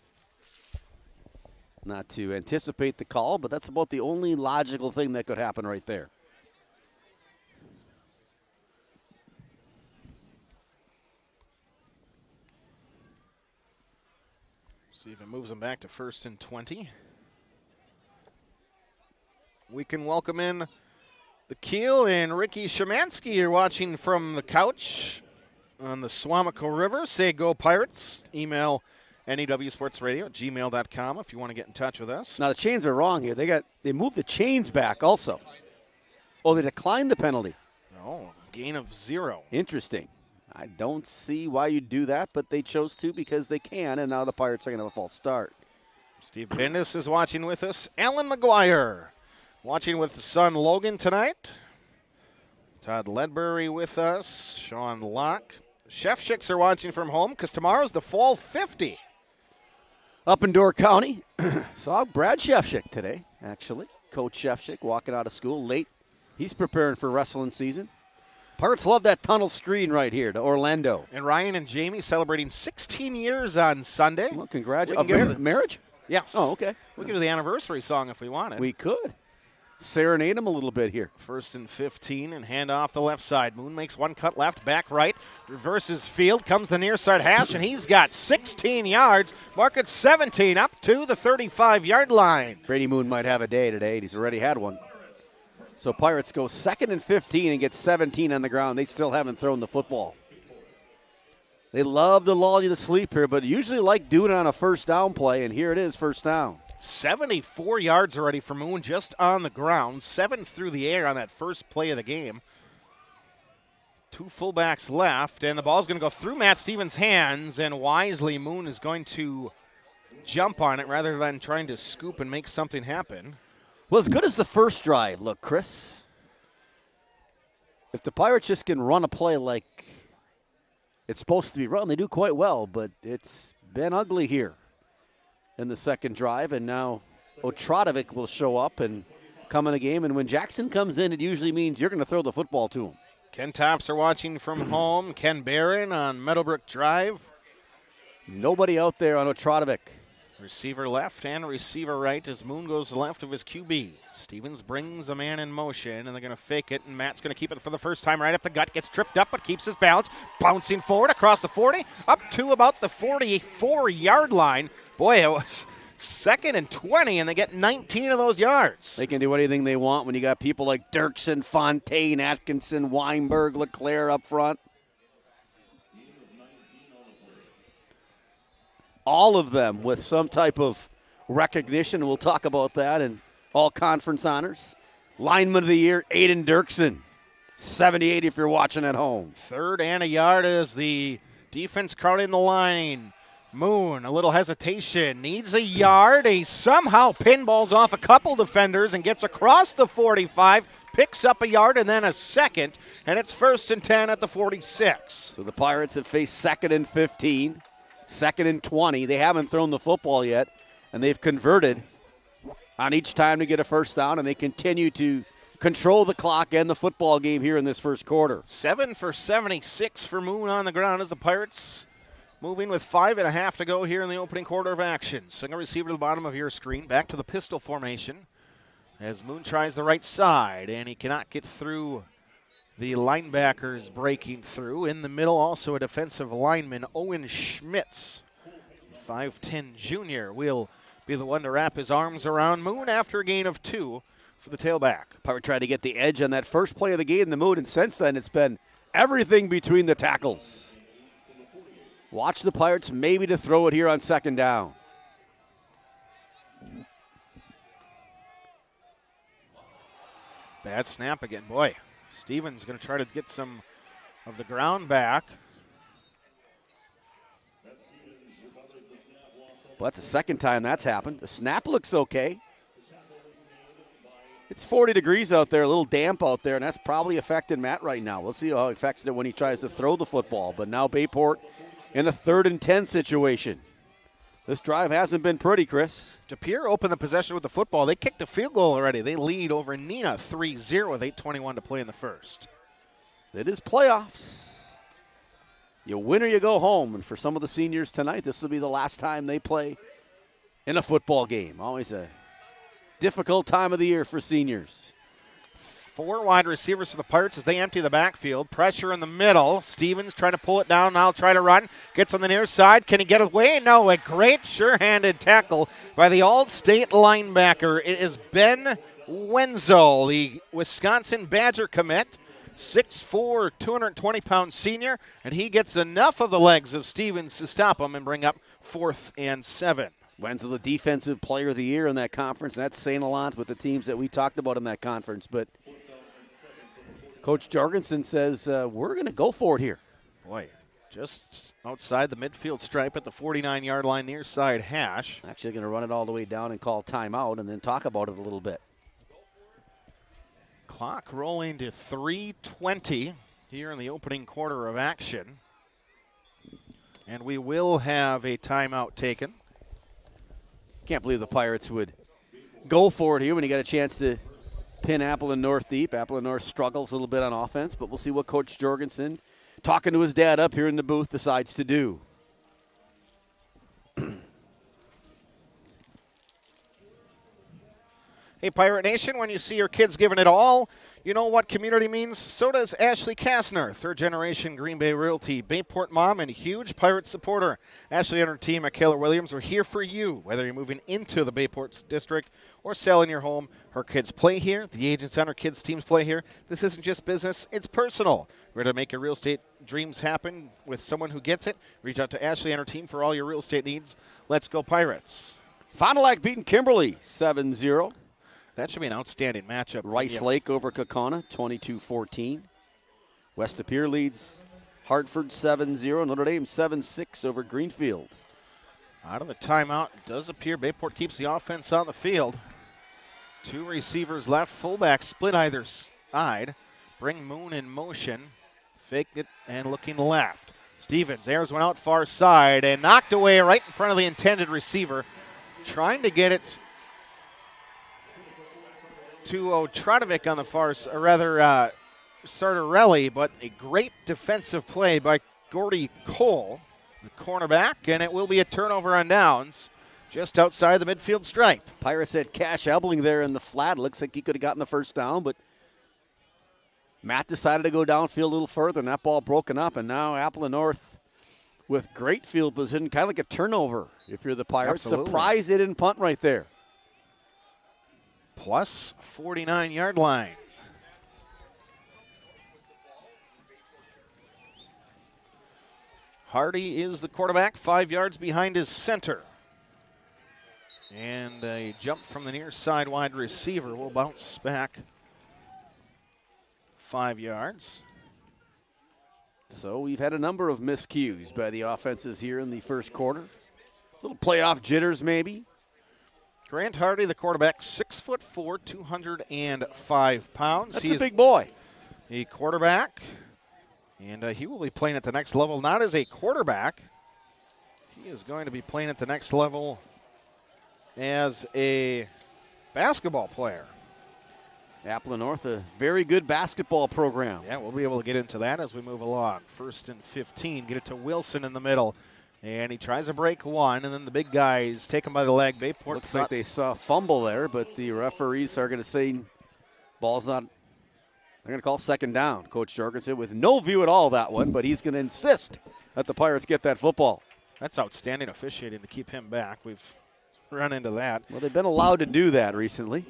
Not to anticipate the call, but that's about the only logical thing that could happen right there. See if it moves them back to 1st and 20. We can welcome in the Keel and Ricky Shemansky. You're watching from the couch on the Swamico River. Say go Pirates. Email newsportsradio@gmail.com if you want to get in touch with us. Now the chains are wrong here. They moved the chains back also. Oh, they declined the penalty. No, gain of 0. Interesting. I don't see why you do that, but they chose to because they can, and now the Pirates are going to have a false start. Steve Bendis is watching with us. Alan McGuire watching with son Logan tonight. Todd Ledbury with us. Sean Locke. Chef Chicks are watching from home because tomorrow's the Fall 50. Up in Door County, saw Brad Shefchick today, actually. Coach Shefchick walking out of school late. He's preparing for wrestling season. Pirates love that tunnel screen right here to Orlando. And Ryan and Jamie celebrating 16 years on Sunday. Well, congratulations. Marriage? Yes. Oh, okay. We could do the anniversary song if we wanted. We could. Serenade him a little bit here. 1st and 15 and hand off the left side. Moon makes one cut left, back right, reverses field, comes the near side hash, and he's got 16 yards. Mark it 17 up to the 35-yard line. Brady Moon might have a day today. He's already had one. So Pirates go 2nd and 15 and get 17 on the ground. They still haven't thrown the football. They love to lull you to sleep here, but usually like doing it on a 1st down play, and here it is, 1st down. 74 yards already for Moon just on the ground. 7 through the air on that first play of the game. 2 fullbacks left, and the ball's going to go through Matt Stevens' hands, and wisely Moon is going to jump on it rather than trying to scoop and make something happen. Well, as good as the first drive, look, Chris, if the Pirates just can run a play like it's supposed to be run, they do quite well, but it's been ugly here in the second drive, and now Otradovic will show up and come in the game, and when Jackson comes in, it usually means you're going to throw the football to him. Ken Tops are watching from home. Ken Barron on Meadowbrook Drive. Nobody out there on Otradovic. Receiver left and receiver right as Moon goes left of his QB. Stevens brings a man in motion, and they're going to fake it, and Matt's going to keep it for the first time right up the gut. Gets tripped up, but keeps his balance. Bouncing forward across the 40, up to about the 44-yard line. Boy, it was 2nd and 20, and they get 19 of those yards. They can do anything they want when you got people like Dirksen, Fontaine, Atkinson, Weinberg, LeClaire up front. All of them with some type of recognition. We'll talk about that and all conference honors. Lineman of the year, Aiden Dirksen. 78 if you're watching at home. 3rd and a yard as the defense crowding the line. Moon, a little hesitation, needs a yard. He somehow pinballs off a couple defenders and gets across the 45, picks up a yard and then a second, and it's 1st and 10 at the 46. So the Pirates have faced 2nd and 15. 2nd and 20. They haven't thrown the football yet, and they've converted on each time to get a first down, and they continue to control the clock and the football game here in this first quarter. 7 for 76 for Moon on the ground as the Pirates moving with 5.5 to go here in the opening quarter of action. Single receiver to the bottom of your screen. Back to the pistol formation as Moon tries the right side, and he cannot get through the linebackers breaking through. In the middle, also a defensive lineman, Owen Schmitz, 5'10 junior, will be the one to wrap his arms around Moon after a gain of 2 for the tailback. Pirate tried to get the edge on that first play of the game in the Moon, and since then it's been everything between the tackles. Watch the Pirates maybe to throw it here on 2nd down. Bad snap again, boy. Stevens going to try to get some of the ground back. Well, that's the second time that's happened. The snap looks okay. It's 40 degrees out there, a little damp out there, and that's probably affecting Matt right now. We'll see how it affects it when he tries to throw the football. But now Bayport in a 3rd and 10 situation. This drive hasn't been pretty, Chris. DePere opened the possession with the football. They kicked a field goal already. They lead over Neenah 3-0 with 8:21 to play in the first. It is playoffs. You win or you go home. And for some of the seniors tonight, this will be the last time they play in a football game. Always a difficult time of the year for seniors. 4 wide receivers for the Pirates as they empty the backfield. Pressure in the middle. Stevens trying to pull it down. Now try to run. Gets on the near side. Can he get away? No. A great sure-handed tackle by the All-State linebacker. It is Ben Wenzel, the Wisconsin Badger commit. 6'4", 220-pound senior. And he gets enough of the legs of Stevens to stop him and bring up 4th and 7. Wenzel, the defensive player of the year in that conference. And that's saying a lot with the teams that we talked about in that conference. But Coach Jorgensen says, we're going to go for it here. Boy, just outside the midfield stripe at the 49-yard line near side hash. Actually going to run it all the way down and call timeout and then talk about it a little bit. Clock rolling to 3:20 here in the opening quarter of action. And we will have a timeout taken. Can't believe the Pirates would go for it here when you got a chance to pin Appleton North deep. Appleton North struggles a little bit on offense, but we'll see what Coach Jorgensen, talking to his dad up here in the booth, decides to do. Hey, Pirate Nation, when you see your kids giving it all, you know what community means? So does Ashley Kastner, third-generation Green Bay Realty, Bayport mom, and huge Pirate supporter. Ashley and her team at Keller Williams are here for you, whether you're moving into the Bayport district or selling your home. Her kids play here. The agents on her kids' teams play here. This isn't just business, it's personal. We're to make your real estate dreams happen with someone who gets it. Reach out to Ashley and her team for all your real estate needs. Let's go Pirates. Fond du Lac beating Kimberly 7-0. That should be an outstanding matchup. Rice Lake over Kaukauna, 22-14. West De Pere leads Hartford 7-0. Notre Dame 7-6 over Greenfield. Out of the timeout, it does appear Bayport keeps the offense on the field. 2 receivers left, fullback split either side. Bring Moon in motion. Faked it and looking left. Stevens airs one out far side and knocked away right in front of the intended receiver. Trying to get it to Otradovic on the far side, or rather Sartorelli, but a great defensive play by Gordy Cole, the cornerback, and it will be a turnover on downs. just outside the midfield stripe. Pirates had Cash Ebling there in the flat. Looks like he could have gotten the first down, but Matt decided to go downfield a little further, and that ball broken up. And now Appleton North with great field position, kind of like a turnover if you're the Pirates. Absolutely. Surprised they didn't punt right there. Plus 49-yard line. Hardy is the quarterback, 5 yards behind his center. And a jump from the near side wide receiver will bounce back 5 yards. So we've had a number of miscues by the offenses here in the first quarter. Little playoff jitters maybe. Grant Hardy, the quarterback, 6'4", 205 pounds. That's a big boy. A quarterback, and he will be playing at the next level, not as a quarterback. He is going to be playing at the next level as a basketball player. Appleton North, a very good basketball program. Yeah, we'll be able to get into that as we move along. 1st and 15, get it to Wilson in the middle. And he tries to break one, and then the big guy is taken by the leg. Bayport Looks like they saw a fumble there, but the referees are going to say ball's not. They're going to call second down. Coach Jorgensen with no view at all that one, but he's going to insist that the Pirates get that football. That's outstanding officiating to keep him back. We've run into that. Well, they've been allowed to do that recently.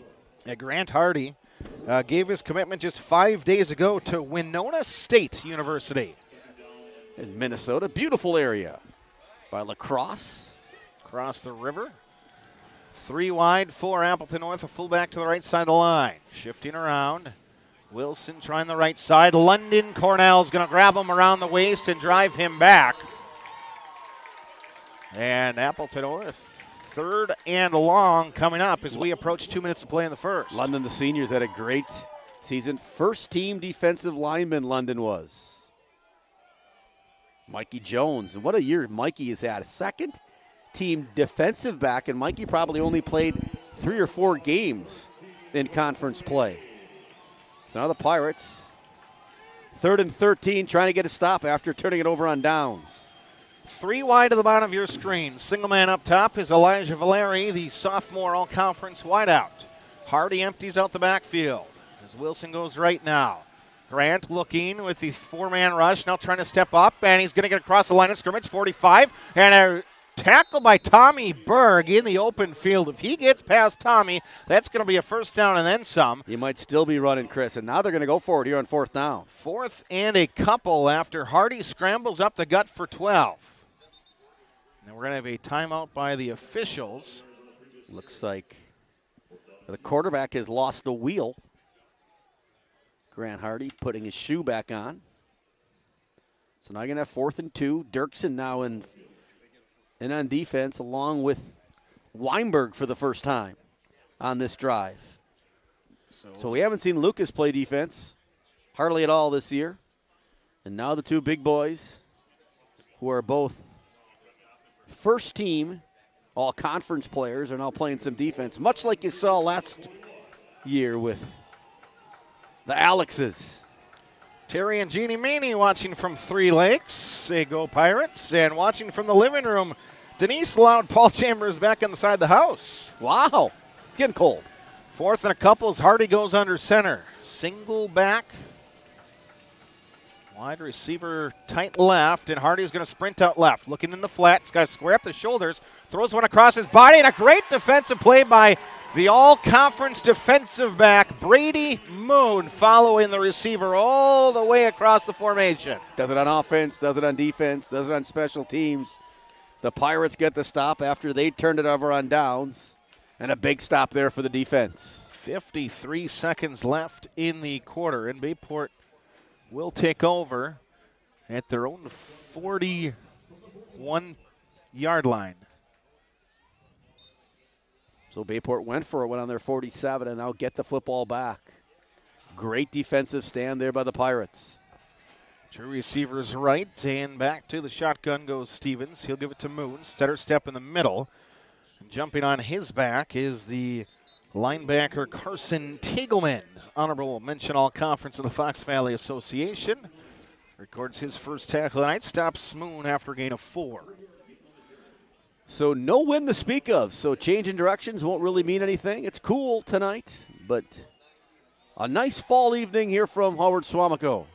Grant Hardy gave his commitment just 5 days ago to Winona State University. In Minnesota, beautiful area. By La Crosse. Across the river. 3 wide for Appleton North, a fullback to the right side of the line. Shifting around. Wilson trying the right side. London Cornell's going to grab him around the waist and drive him back. And Appleton North, 3rd and long coming up as we approach 2 minutes to play in the first. London, the seniors, had a great season. First team defensive lineman London was. Mikey Jones, and what a year Mikey has had. Second team defensive back, and Mikey probably only played 3 or 4 games in conference play. So now the Pirates, 3rd and 13, trying to get a stop after turning it over on downs. 3 wide to the bottom of your screen. Single man up top is Elijah Valeri, the sophomore all-conference wideout. Hardy empties out the backfield as Wilson goes right now. Grant looking with the 4-man rush, now trying to step up, and he's going to get across the line of scrimmage, 45, and a tackle by Tommy Berg in the open field. If he gets past Tommy, that's going to be a first down and then some. He might still be running, Chris, and now they're going to go for it here on 4th down. 4th and a couple after Hardy scrambles up the gut for 12. And we're going to have a timeout by the officials. Looks like the quarterback has lost the wheel. Grant Hardy putting his shoe back on. So now you're going to have 4th and 2. Dirksen now in on defense along with Weinberg for the first time on this drive. So we haven't seen Lucas play defense hardly at all this year. And now the 2 big boys who are both first team all-conference players are now playing some defense, much like you saw last year with the Alexes. Terry and Jeannie Maney watching from 3 Lakes. They go Pirates. And watching from the living room, Denise allowed Paul Chambers back inside the house. Wow. It's getting cold. 4th and a couple as Hardy goes under center. Single back. Wide receiver tight left, and Hardy's going to sprint out left. Looking in the flat. He's got to square up the shoulders. Throws one across his body, and a great defensive play by the all-conference defensive back, Brady Moon, following the receiver all the way across the formation. Does it on offense, does it on defense, does it on special teams. The Pirates get the stop after they turned it over on downs, and a big stop there for the defense. 53 seconds left in the quarter, and Bayport will take over at their own 41-yard line. So Bayport went for it, went on their 47, and now get the football back. Great defensive stand there by the Pirates. 2 receivers right, and back to the shotgun goes Stevens. He'll give it to Moon. Stutter step in the middle. And jumping on his back is the linebacker Carson Tegelman. Honorable mention all-conference of the Fox Valley Association. Records his first tackle tonight. Stops Moon after a gain of 4. So no wind to speak of. So change in directions won't really mean anything. It's cool tonight, but a nice fall evening here from Howard Suamico.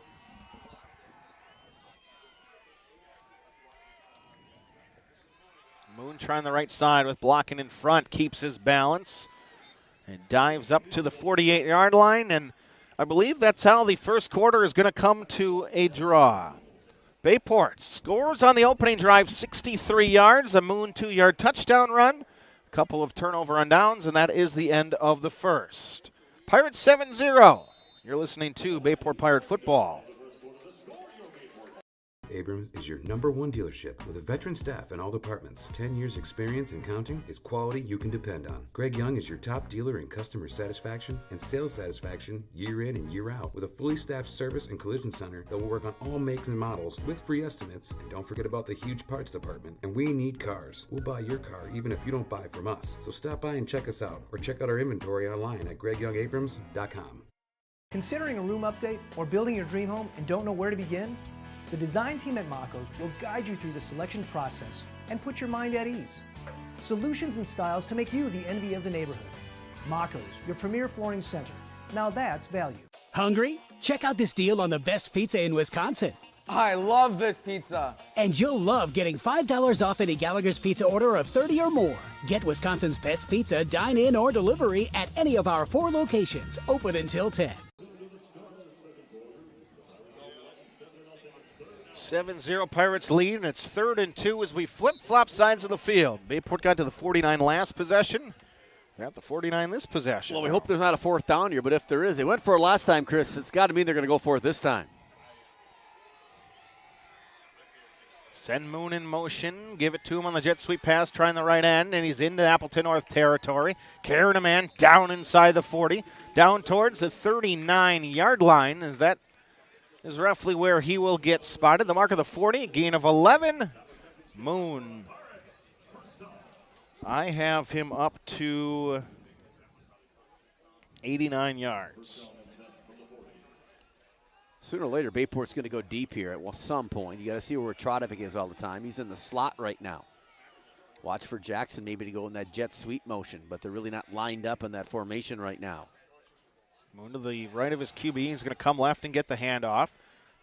Moon trying the right side with blocking in front, keeps his balance, and dives up to the 48-yard line. And I believe that's how the first quarter is going to come to a draw. Bayport scores on the opening drive, 63 yards, a Moon 2-yard touchdown run, a couple of turnover on downs, and that is the end of the first. Pirates 7-0. You're listening to Bayport Pirate Football. Abrams is your #1 dealership with a veteran staff in all departments. 10 years experience and counting is quality you can depend on. Greg Young is your top dealer in customer satisfaction and sales satisfaction year in and year out with a fully staffed service and collision center that will work on all makes and models with free estimates. And don't forget about the huge parts department. And we need cars. We'll buy your car even if you don't buy from us. So stop by and check us out or check out our inventory online at GregYoungAbrams.com. Considering a room update or building your dream home and don't know where to begin? The design team at Mako's will guide you through the selection process and put your mind at ease. Solutions and styles to make you the envy of the neighborhood. Mako's, your premier flooring center. Now that's value. Hungry? Check out this deal on the best pizza in Wisconsin. I love this pizza. And you'll love getting $5 off any Gallagher's Pizza order of 30 or more. Get Wisconsin's best pizza, dine in or delivery at any of our 4 locations, open until 10. 7-0 Pirates lead, and it's 3rd and 2 as we flip-flop sides of the field. Bayport got to the 49 last possession. They're at the 49 this possession. Well, we hope there's not a 4th down here, but if there is, they went for it last time, Chris. It's got to mean they're going to go for it this time. Send Moon in motion. Give it to him on the jet sweep pass, trying the right end, and he's into Appleton North territory. Carrying a man down inside the 40, down towards the 39-yard line. That is roughly where he will get spotted. The mark of the 40, gain of 11. Moon. I have him up to 89 yards. Sooner or later, Bayport's going to go deep here at some point. You got to see where Trodovic is all the time. He's in the slot right now. Watch for Jackson maybe to go in that jet sweep motion, but they're really not lined up in that formation right now. Moon to the right of his QB. He's going to come left and get the handoff.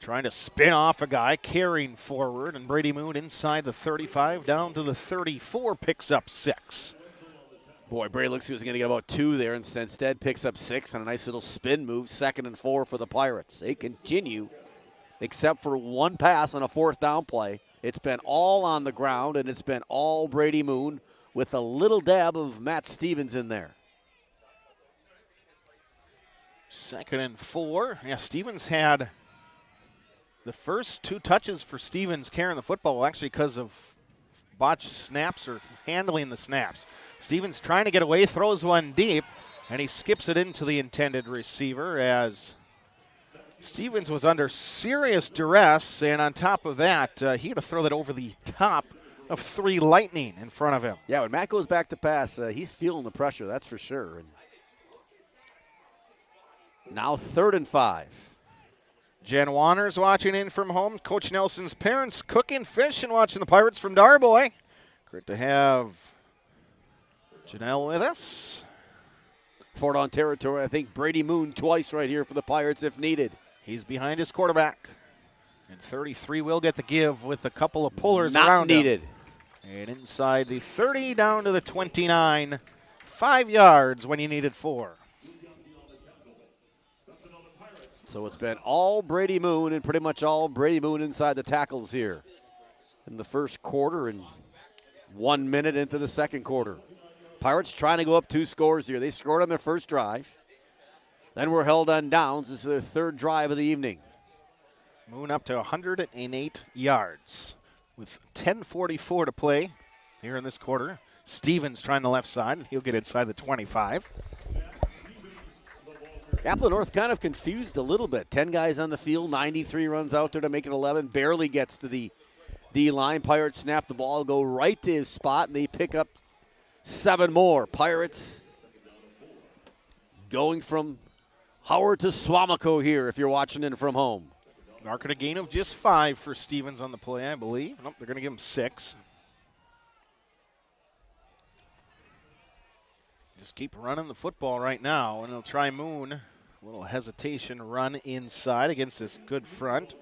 Trying to spin off a guy, carrying forward, and Brady Moon inside the 35, down to the 34, picks up 6. Boy, Brady looks like he was going to get about 2 there. Instead, picks up 6 on a nice little spin move, 2nd and 4 for the Pirates. They continue, except for one pass on a 4th down play. It's been all on the ground, and it's been all Brady Moon with a little dab of Matt Stevens in there. 2nd and 4. Yeah, Stevens had the first 2 touches for Stevens carrying the football, actually because of botched snaps or handling the snaps. Stevens trying to get away, throws one deep, and he skips it into the intended receiver as Stevens was under serious duress, and on top of that, he had to throw that over the top of 3 Lightning in front of him. Yeah, when Matt goes back to pass, he's feeling the pressure, that's for sure. And now 3rd and 5. Jen Wanner's watching in from home. Coach Nelson's parents cooking fish and watching the Pirates from Darboy. Great to have Janelle with us. Fort on territory, I think Brady Moon twice right here for the Pirates if needed. He's behind his quarterback. And 33 will get the give with a couple of pullers Not around needed. him. And inside the 30 down to the 29. 5 yards when you needed 4. So it's been all Brady Moon and pretty much all Brady Moon inside the tackles here in the first quarter and 1 minute into the second quarter. Pirates trying to go up 2 scores here. They scored on their first drive. Then we're held on downs. This is their 3rd drive of the evening. Moon up to 108 yards with 10:44 to play here in this quarter. Stevens trying the left side. He'll get inside the 25. Appleton North kind of confused a little bit. 10 guys on the field, 93 runs out there to make it 11. Barely gets to the D-line. Pirates snap the ball, go right to his spot, and they pick up 7 more. Pirates going from Howard to Suamico here if you're watching in from home. Marking a gain of just 5 for Stevens on the play, I believe. Nope, they're going to give him 6. Just keep running the football right now, and they'll try Moon. A little hesitation run inside against this good front.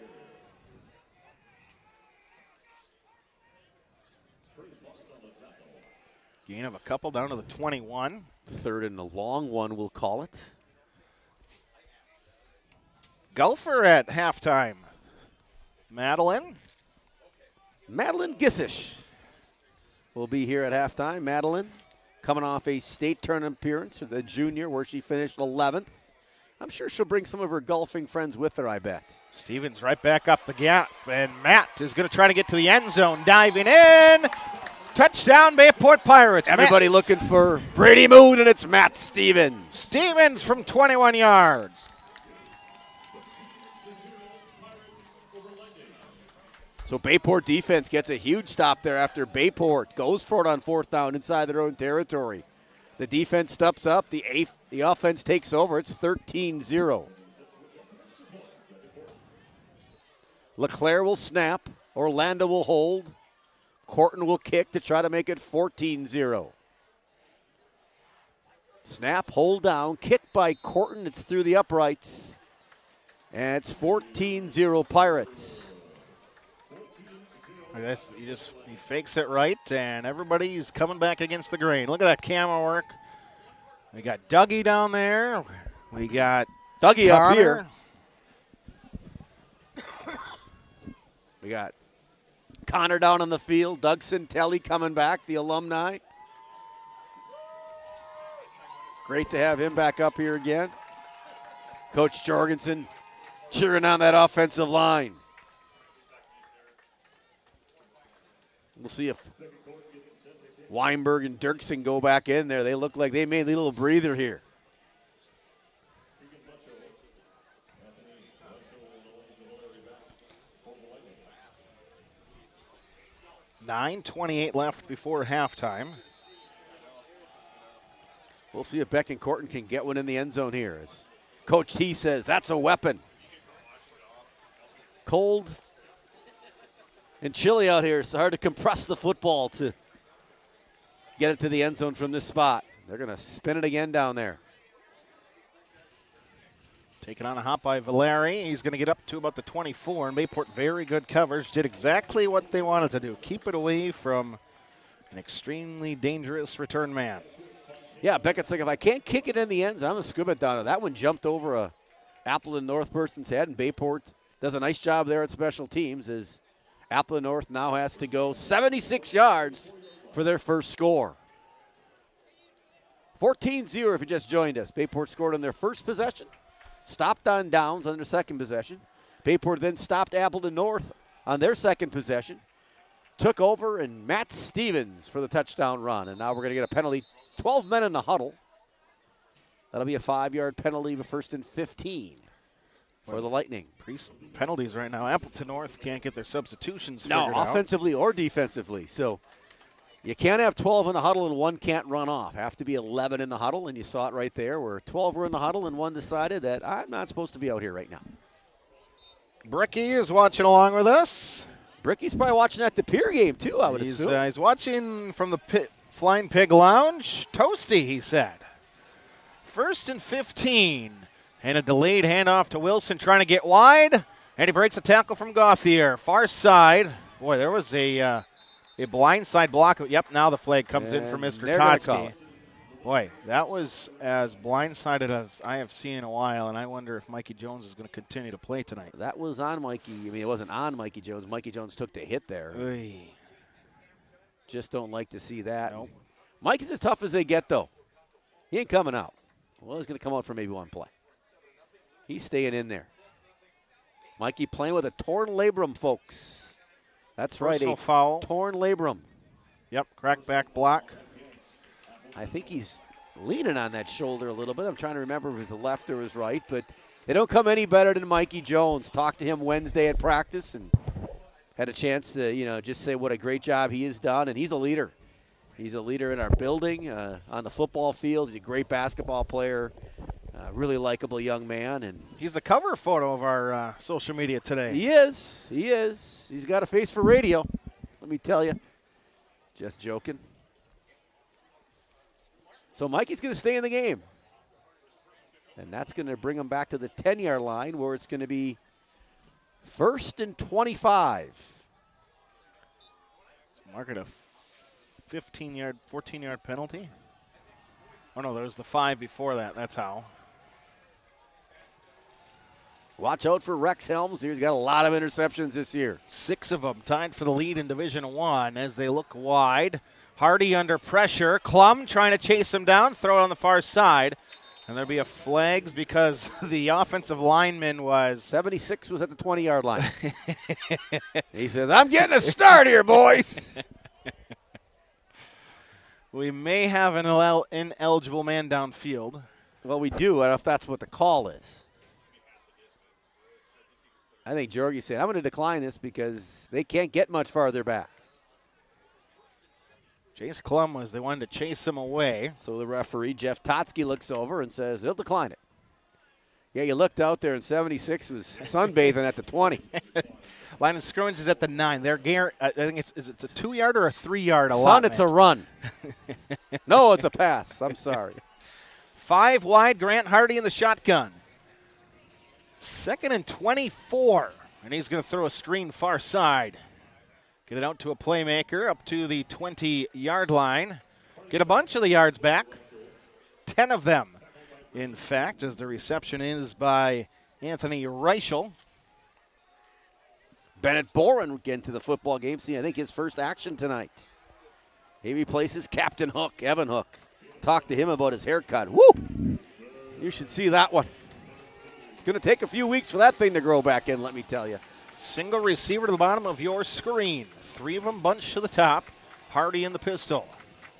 Gain of a couple down to the 21. Third and a long one, we'll call it. Gulfer at halftime. Madeline Gissish will be here at halftime. Madeline coming off a state tournament appearance with the junior where she finished 11th. I'm sure she'll bring some of her golfing friends with her, I bet. Stevens right back up the gap, and Matt is going to try to get to the end zone, diving in. Touchdown, Bayport Pirates. Everybody Matt looking for Brady Moon, and it's Matt Stevens. Stevens from 21 yards. So Bayport defense gets a huge stop there after Bayport goes for it on 4th down inside their own territory. The defense steps up. The offense takes over. It's 13-0. LeClaire will snap. Orlando will hold. Corton will kick to try to make it 14-0. Snap, hold down, kick by Corton. It's through the uprights. And it's 14-0 Pirates. He fakes it right, and everybody's coming back against the grain. Look at that camera work. We got Dougie down there. We got Dougie Connor up here. We got Connor down on the field. Doug Santelli coming back, the alumni. Great to have him back up here again. Coach Jorgensen cheering on that offensive line. We'll see if Weinberg and Dirksen go back in there. They look like they made a little breather here. $9:28 left before halftime. We'll see if Beck and Corton can get one in the end zone here. As Coach T says, that's a weapon. Cold and chilly out here. It's hard to compress the football to get it to the end zone from this spot. They're going to spin it again down there. Taking on a hop by Valeri. He's going to get up to about the 24. And Bayport, very good coverage. Did exactly what they wanted to do. Keep it away from an extremely dangerous return man. Yeah, Beckett's like, if I can't kick it in the end zone, I'm going to scoop it down. That one jumped over a Appleton North person's head, and Bayport does a nice job there at special teams as Appleton North now has to go 76 yards for their first score. 14-0 if you just joined us. Bayport scored on their first possession, stopped on downs on their second possession. Bayport then stopped Appleton North on their second possession, took over, and Matt Stevens for the touchdown run. And now we're going to get a penalty. 12 men in the huddle. That'll be a 5-yard penalty, but 1st and 15 for the Lightning. Penalties right now. Appleton North can't get their substitutions figured out. No, offensively or defensively. So you can't have 12 in the huddle and one can't run off. Have to be 11 in the huddle, and you saw it right there where 12 were in the huddle and one decided that I'm not supposed to be out here right now. Bricky is watching along with us. Bricky's probably watching at the Pier game too, I would assume. He's watching from the Flying Pig Lounge. Toasty, he said. 1st and 15. And a delayed handoff to Wilson trying to get wide. And he breaks a tackle from Gauthier. Far side. Boy, there was a blindside block. Yep, now the flag comes in for Mr. Totsky. Boy, that was as blindsided as I have seen in a while, and I wonder if Mikey Jones is going to continue to play tonight. That was on Mikey. I mean, it wasn't on Mikey Jones. Mikey Jones took the hit there. Oy. Just don't like to see that. Nope. Mike is as tough as they get, though. He ain't coming out. Well, he's going to come out for maybe one play. He's staying in there. Mikey playing with a torn labrum, folks. That's Personal right, a foul. Torn labrum. Yep, crackback block. I think he's leaning on that shoulder a little bit. I'm trying to remember if it was the left or his right, but they don't come any better than Mikey Jones. Talked to him Wednesday at practice and had a chance to, just say what a great job he has done, and he's a leader. He's a leader in our building, on the football field. He's a great basketball player, really likable young man. And he's the cover photo of our social media today. He is. He's got a face for radio, let me tell you. Just joking. So Mikey's going to stay in the game. And that's going to bring him back to the 10-yard line where it's going to be 1st and 25. Mark it a 15-yard, 14-yard penalty. Oh, no, there was the 5 before that. That's how. Watch out for Rex Helms. He's got a lot of interceptions this year. 6 of them tied for the lead in Division I as they look wide. Hardy under pressure. Klum trying to chase him down, throw it on the far side. And there'll be a flags because the offensive lineman was... 76 was at the 20-yard line. He says, I'm getting a start here, boys. We may have an ineligible man downfield. Well, we do. I don't know if that's what the call is. I think Jorgie said, I'm going to decline this because they can't get much farther back. Jace Klum they wanted to chase him away. So the referee, Jeff Totsky, looks over and says, he'll decline it. Yeah, you looked out there and 76 was sunbathing at the 20. Line of scrimmage is at the 9. I think it's a 2-yard or a 3-yard allotment. Son, it's a run. No, it's a pass. I'm sorry. 5 wide, Grant Hardy in the shotgun. 2nd and 24. And he's going to throw a screen far side. Get it out to a playmaker up to the 20-yard line. Get a bunch of the yards back. 10 of them, in fact, as the reception is by Anthony Reichel. Bennett Boren getting to the football game scene. I think his first action tonight. He replaces Captain Hook, Evan Hook. Talk to him about his haircut. Woo! You should see that one. It's going to take a few weeks for that thing to grow back in, let me tell you. Single receiver to the bottom of your screen. 3 of them bunched to the top. Hardy in the pistol.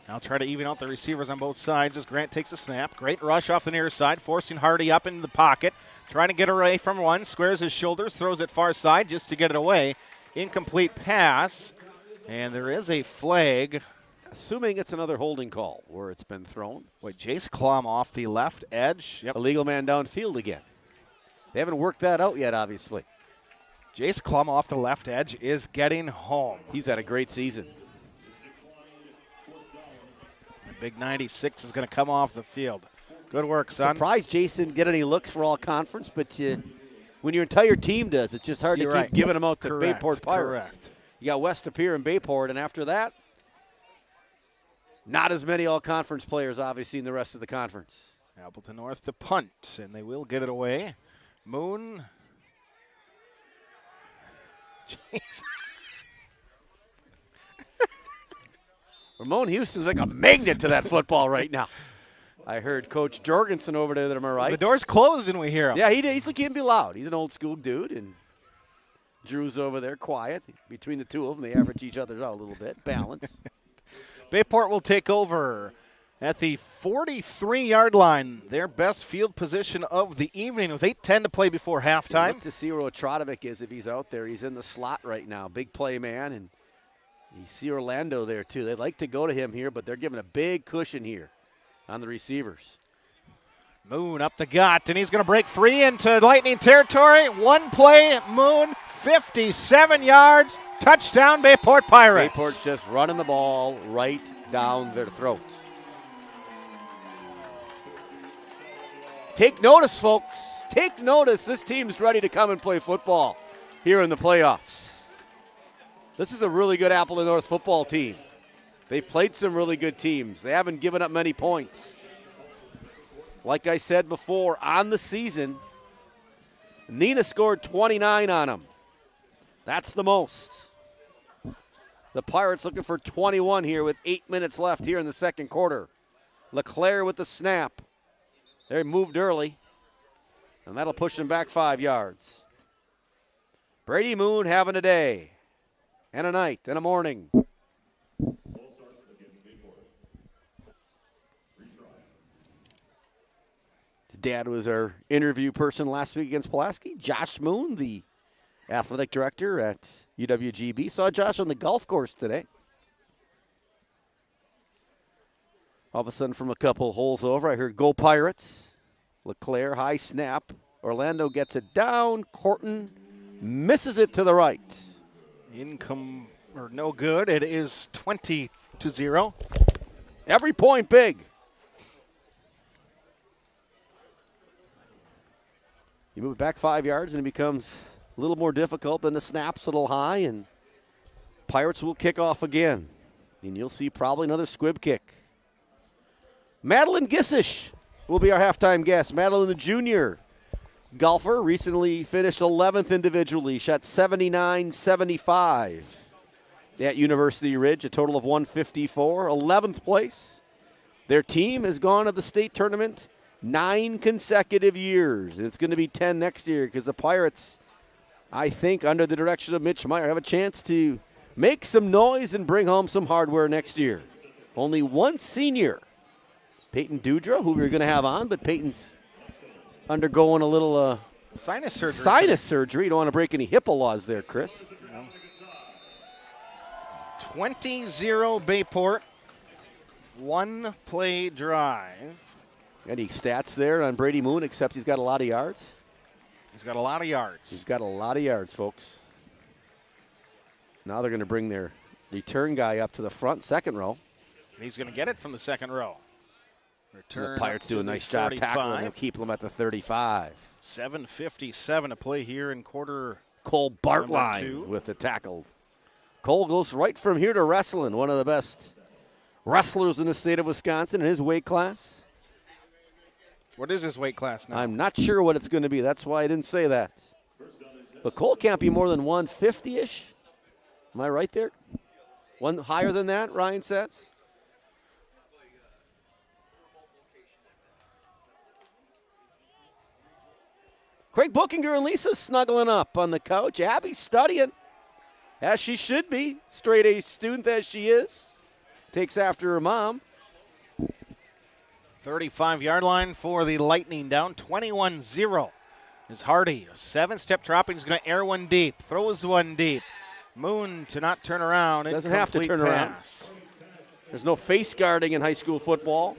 Now try to even out the receivers on both sides as Grant takes a snap. Great rush off the near side, forcing Hardy up into the pocket. Trying to get away from one. Squares his shoulders, throws it far side just to get it away. Incomplete pass. And there is a flag. Assuming it's another holding call where it's been thrown. Wait, Jace Klum off the left edge. Yep. Illegal man downfield again. They haven't worked that out yet, obviously. Jace Klum off the left edge is getting home. He's had a great season. The big 96 is going to come off the field. Good work, son. Surprised Jason didn't get any looks for all conference, but when your entire team does, it's just hard to keep giving them out to Bayport Pirates. Correct. You got West Appear and Bayport, and after that, not as many all-conference players, obviously, in the rest of the conference. Appleton North to punt, and they will get it away. Moon. Jeez. Ramon Houston's like a magnet to that football right now. I heard Coach Jorgensen over there, am I right? The door's closed and we hear him. Yeah, he's like, he can be loud. He's an old school dude, and Drew's over there quiet. Between the two of them, they average each other out a little bit. Balance. Bayport will take over at the 43-yard line, their best field position of the evening with 8:10 to play before halftime. Look to see where Otradovic is if he's out there. He's in the slot right now. Big play man, and you see Orlando there too. They'd like to go to him here, but they're giving a big cushion here on the receivers. Moon up the gut, and he's going to break free into Lightning territory. One play, Moon, 57 yards, touchdown Bayport Pirates. Bayport's just running the ball right down their throats. Take notice, folks. Take notice. This team's ready to come and play football here in the playoffs. This is a really good Appleton North football team. They've played some really good teams. They haven't given up many points. Like I said before, on the season, Nina scored 29 on them. That's the most. The Pirates looking for 21 here with 8 minutes left here in the second quarter. LeClaire with the snap. They moved early, and that'll push them back 5 yards. Brady Moon having a day, and a night, and a morning. His dad was our interview person last week against Pulaski. Josh Moon, the athletic director at UWGB. Saw Josh on the golf course today. All of a sudden, from a couple holes over, I heard "Go Pirates." LeClaire, high snap. Orlando gets it down. Corton misses it to the right. No good. It is 20-0. Every point big. You move back 5 yards and it becomes a little more difficult. Then the snap's a little high, and Pirates will kick off again. And you'll see probably another squib kick. Madeline Gissish will be our halftime guest. Madeline, the junior golfer, recently finished 11th individually, shot 79-75 at University Ridge, a total of 154, 11th place. Their team has gone to the state tournament 9 consecutive years, and it's going to be 10 next year because the Pirates, I think, under the direction of Mitch Meyer, have a chance to make some noise and bring home some hardware next year. Only one senior, Peyton Dudra, who we were going to have on, but Peyton's undergoing a little sinus surgery. Sinus surgery. You don't want to break any HIPAA laws there, Chris. 20-0 Bayport. 1 play drive. Any stats there on Brady Moon, except he's got a lot of yards? He's got a lot of yards. He's got a lot of yards, folks. Now they're going to bring their return guy up to the front, second row. And he's going to get it from the second row. Return. The Pirates do a nice job tackling him, keep him at the 35. 7:57 to play here in quarter. Cole Bartline with the tackle. Cole goes right from here to wrestling, one of the best wrestlers in the state of Wisconsin in his weight class. What is his weight class now? I'm not sure what it's going to be. That's why I didn't say that. But Cole can't be more than 150-ish. Am I right there? One higher than that, Ryan says. Craig Bookinger and Lisa snuggling up on the couch. Abby's studying, as she should be. Straight A student as she is. Takes after her mom. 35-yard line for the Lightning, down 21-0 is Hardy. 7-step dropping. He's going to air one deep. Throws one deep. Moon to not turn around. Doesn't have to turn around. There's no face guarding in high school football.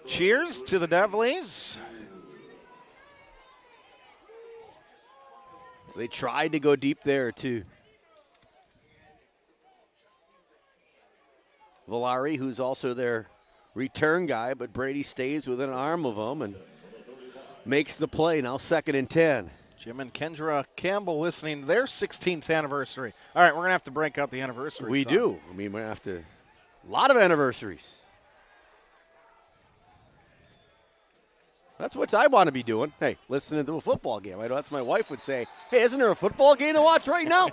Cheers to the Devilies. They tried to go deep there, too. Valari, who's also their return guy, but Brady stays within an arm of him and makes the play. Now 2nd and 10. Jim and Kendra Campbell listening to their 16th anniversary. All right, we're going to have to break out the anniversary We song. do. I mean, we have to. A lot of anniversaries. That's what I want to be doing. Hey, listening to a football game. I know that's my wife would say. Hey, isn't there a football game to watch right now?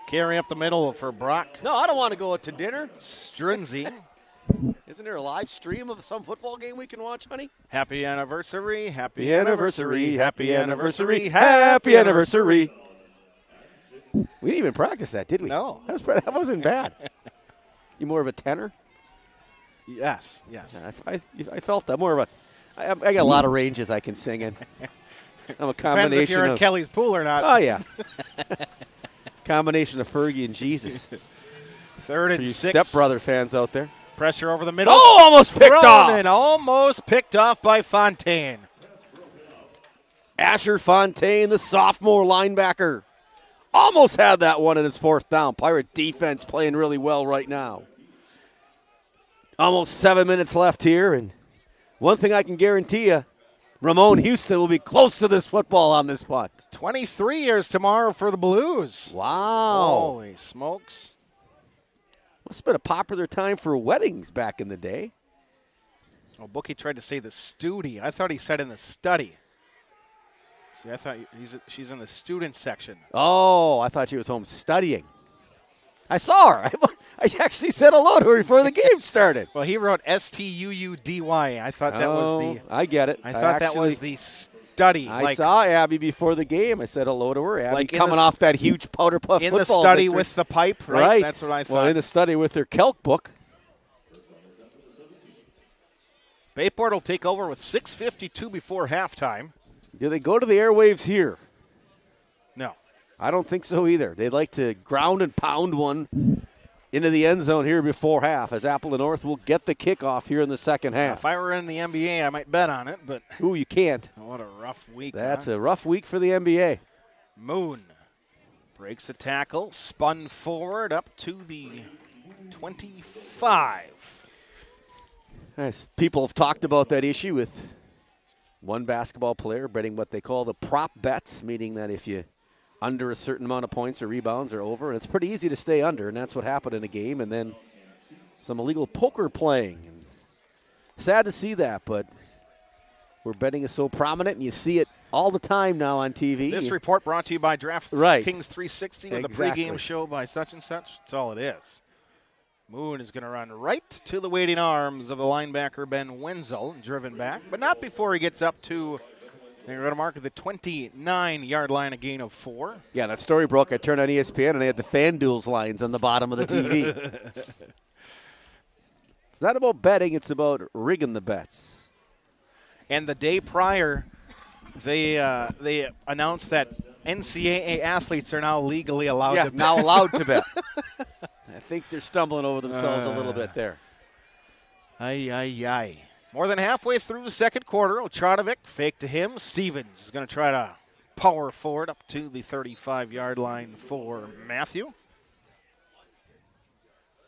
Carry up the middle for Brock. No, I don't want to go to dinner. Strinzy. Isn't there a live stream of some football game we can watch, honey? Happy anniversary. Happy anniversary. Happy anniversary. Happy anniversary. We didn't even practice that, did we? No. That wasn't bad. You more of a tenor? Yes. I felt that more of a. I got a lot of ranges I can sing in. I'm a combination Depends if you're in of Kelly's pool or not. Oh yeah. Combination of Fergie and Jesus. 3rd and For you 6. stepbrother fans out there. Pressure over the middle. Oh, almost picked off. And almost picked off by Fontaine. Asher Fontaine, the sophomore linebacker, almost had that one in his 4th down. Pirate defense playing really well right now. Almost 7 minutes left here, and one thing I can guarantee you, Ramon Houston will be close to this football on this punt. 23 years tomorrow for the Blues. Wow. Holy smokes. Must have been a popular time for weddings back in the day. Oh, Bookie tried to say the studi. I thought he said in the study. See, I thought she's in the student section. Oh, I thought she was home studying. I saw her. I actually said hello to her before the game started. Well, he wrote S-T-U-U-D-Y. I thought that was the. I get it. I thought that was the study. I saw Abby before the game. I said hello to her. Abby like coming off that huge powder puff in football the study victory. with the pipe, right? That's what I thought. Well, in the study with her calc book. Bayport will take over with 6:52 before halftime. Do they go to the airwaves here? No. I don't think so either. They'd like to ground and pound one into the end zone here before half, as Appleton North will get the kickoff here in the second half. If I were in the NBA, I might bet on it, but. Ooh, you can't. What a rough week. That's a rough week for the NBA. Moon breaks a tackle, spun forward up to the 25. As people have talked about that issue with one basketball player betting what they call the prop bets, meaning that if you under a certain amount of points or rebounds or over, and it's pretty easy to stay under, and that's what happened in a game. And then some illegal poker playing. And sad to see that, but where betting is so prominent, and you see it all the time now on TV. This report brought to you by DraftKings 360 with Exactly. a pregame show by such and such. That's all it is. Moon is going to run right to the waiting arms of the linebacker Ben Wenzel, driven back, but not before he gets up to, they're going to mark at the 29-yard line, a gain of 4. Yeah, that story broke. I turned on ESPN, and they had the FanDuel's lines on the bottom of the TV. It's not about betting. It's about rigging the bets. And the day prior, they announced that NCAA athletes are now legally allowed to bet. now allowed to bet. I think they're stumbling over themselves a little bit there. Ay. More than halfway through the second quarter, Ochadovic fake to him. Stevens is going to try to power forward up to the 35-yard line for Matthew.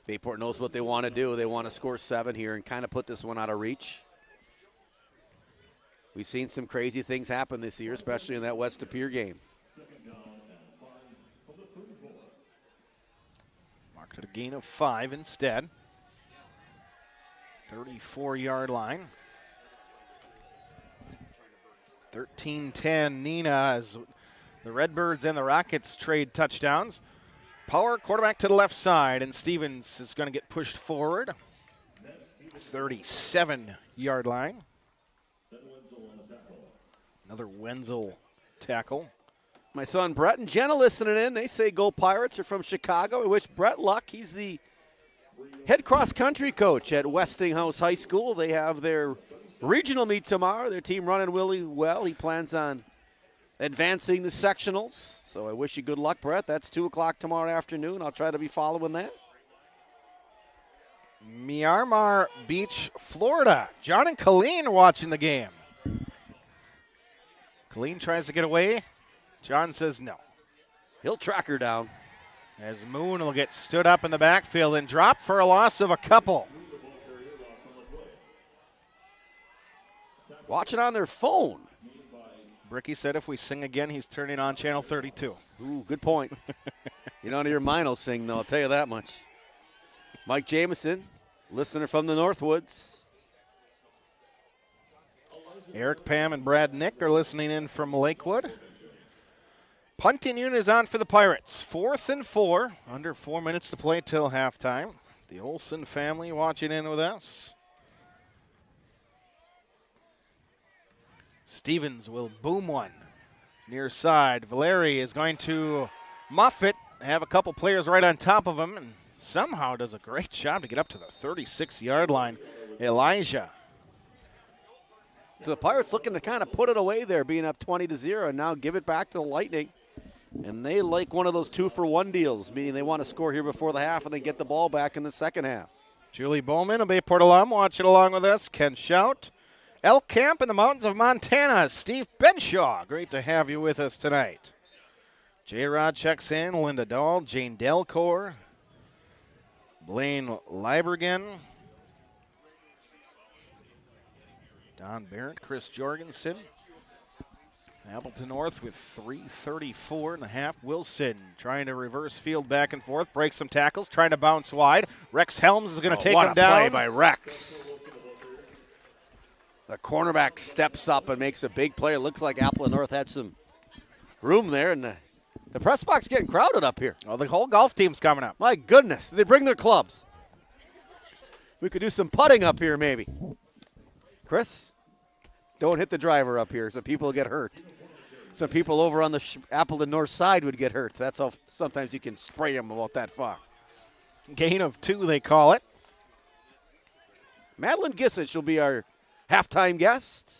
Bayport knows what they want to do. They want to score 7 here and kind of put this one out of reach. We've seen some crazy things happen this year, especially in that West De Pere game. Marked at a gain of 5 instead. 34-yard line. 13-10 Nina as the Redbirds and the Rockets trade touchdowns. Power quarterback to the left side, and Stevens is going to get pushed forward. 37-yard line. Another Wenzel tackle. My son Brett and Jenna listening in. They say go Pirates. Are from Chicago. I wish Brett luck. He's the head cross-country coach at Westinghouse High School. They have their regional meet tomorrow. Their team running really well. He plans on advancing the sectionals. So I wish you good luck, Brett. That's 2 o'clock tomorrow afternoon. I'll try to be following that. Miramar Beach, Florida. John and Colleen watching the game. Colleen tries to get away. John says no. He'll track her down. As Moon will get stood up in the backfield and drop for a loss of a couple. Watching on their phone. Bricky said if we sing again, he's turning on channel 32. Ooh, good point. You don't hear mine will sing, though, I'll tell you that much. Mike Jamison, listener from the Northwoods. Eric, Pam, and Brad Nick are listening in from Lakewood. Punting unit is on for the Pirates. 4th and 4. Under 4 minutes to play till halftime. The Olsen family watching in with us. Stevens will boom one. Near side. Valeri is going to muff it. Have a couple players right on top of him. And somehow does a great job to get up to the 36-yard line. Elijah. So the Pirates looking to kind of put it away there, being up 20-0, and now give it back to the Lightning. And they like one of those 2-for-1 deals, meaning they want to score here before the half and then get the ball back in the second half. Julie Bowman, a Bayport alum, watching along with us. Ken Shout. Elk Camp in the mountains of Montana. Steve Benshaw, great to have you with us tonight. J-Rod checks in. Linda Dahl, Jane Delcor, Blaine Leibergen, Don Barrett, Chris Jorgensen. Appleton North with 3:34 and a half. Wilson trying to reverse field back and forth, break some tackles, trying to bounce wide. Rex Helms is going to take him down. What a play by Rex. The cornerback steps up and makes a big play. It looks like Appleton North had some room there, and the press box getting crowded up here. Well, the whole golf team's coming up. My goodness, they bring their clubs. We could do some putting up here maybe. Chris, don't hit the driver up here so people get hurt. Some people over on the Appleton North side would get hurt. That's how sometimes you can spray them about that far. Gain of 2, they call it. Madeline Gissich will be our halftime guest.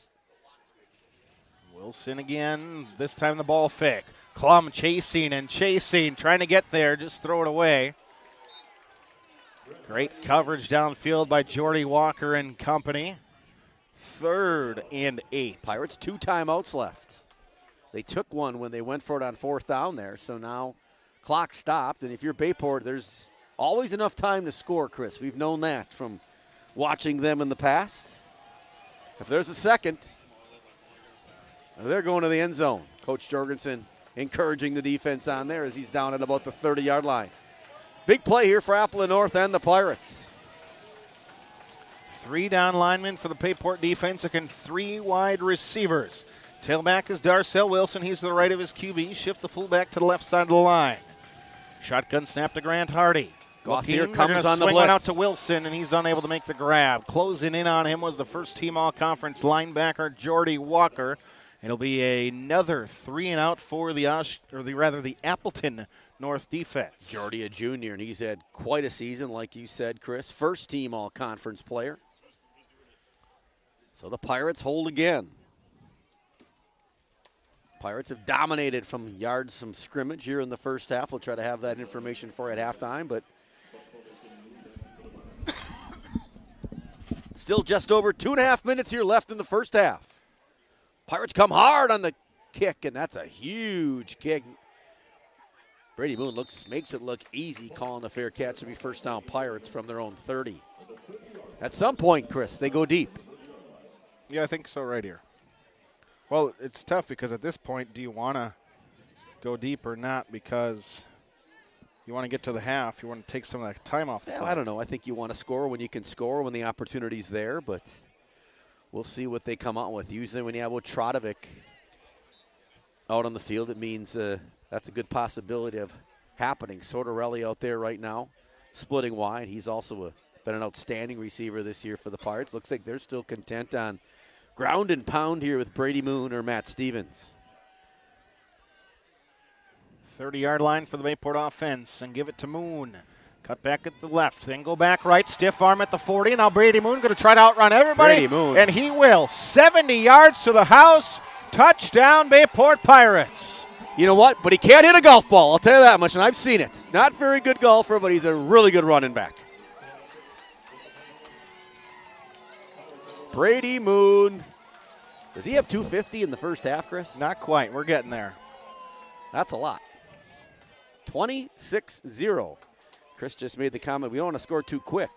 Wilson again, this time the ball fake. Klum chasing and chasing, trying to get there, just throw it away. Great coverage downfield by Jordy Walker and company. 3rd and 8. Pirates 2 timeouts left. They took one when they went for it on 4th down there, so now clock stopped. And if you're Bayport, there's always enough time to score, Chris. We've known that from watching them in the past. If there's a second, They're going to the end zone. Coach Jorgensen encouraging the defense on there as he's down at about the 30-yard line. Big play here for Appleton North and the Pirates. 3 down linemen for the Bayport defense and 3 wide receivers. Tailback is Darcel Wilson. He's to the right of his QB. Shift the fullback to the left side of the line. Shotgun snap to Grant Hardy. Gauthier comes on the swing blitz. one out to Wilson, and he's unable to make the grab. Closing in on him was the first-team all-conference linebacker Jordy Walker. It'll be another 3 and out for the Appleton North defense. Jordy, a junior, and he's had quite a season, like you said, Chris. First-team all-conference player. So the Pirates hold again. Pirates have dominated from yards from scrimmage here in the first half. We'll try to have that information for you at halftime, but still just over 2.5 minutes here left in the first half. Pirates come hard on the kick, and that's a huge kick. Brady Moon makes it look easy, calling a fair catch to be first down Pirates from their own 30. At some point, Chris, they go deep. Yeah, I think so right here. Well, it's tough because at this point, do you want to go deep or not? Because you want to get to the half. You want to take some of that time off the clock. I don't know. I think you want to score when you can score, when the opportunity's there, but we'll see what they come out with. Usually when you have Trotovic out on the field, it means that's a good possibility of happening. Sortorelli out there right now, splitting wide. He's also been an outstanding receiver this year for the Pirates. Looks like they're still content on ground and pound here with Brady Moon or Matt Stevens. 30-yard line for the Bayport offense, and give it to Moon. Cut back at the left, then go back right, stiff arm at the 40. Now Brady Moon going to try to outrun everybody. Brady Moon. And he will. 70 yards to the house. Touchdown, Bayport Pirates. You know what? But he can't hit a golf ball, I'll tell you that much, and I've seen it. Not very good golfer, but he's a really good running back. Brady Moon. Does he have 250 in the first half, Chris? Not quite. We're getting there. That's a lot. 26-0. Chris just made the comment, we don't want to score too quick.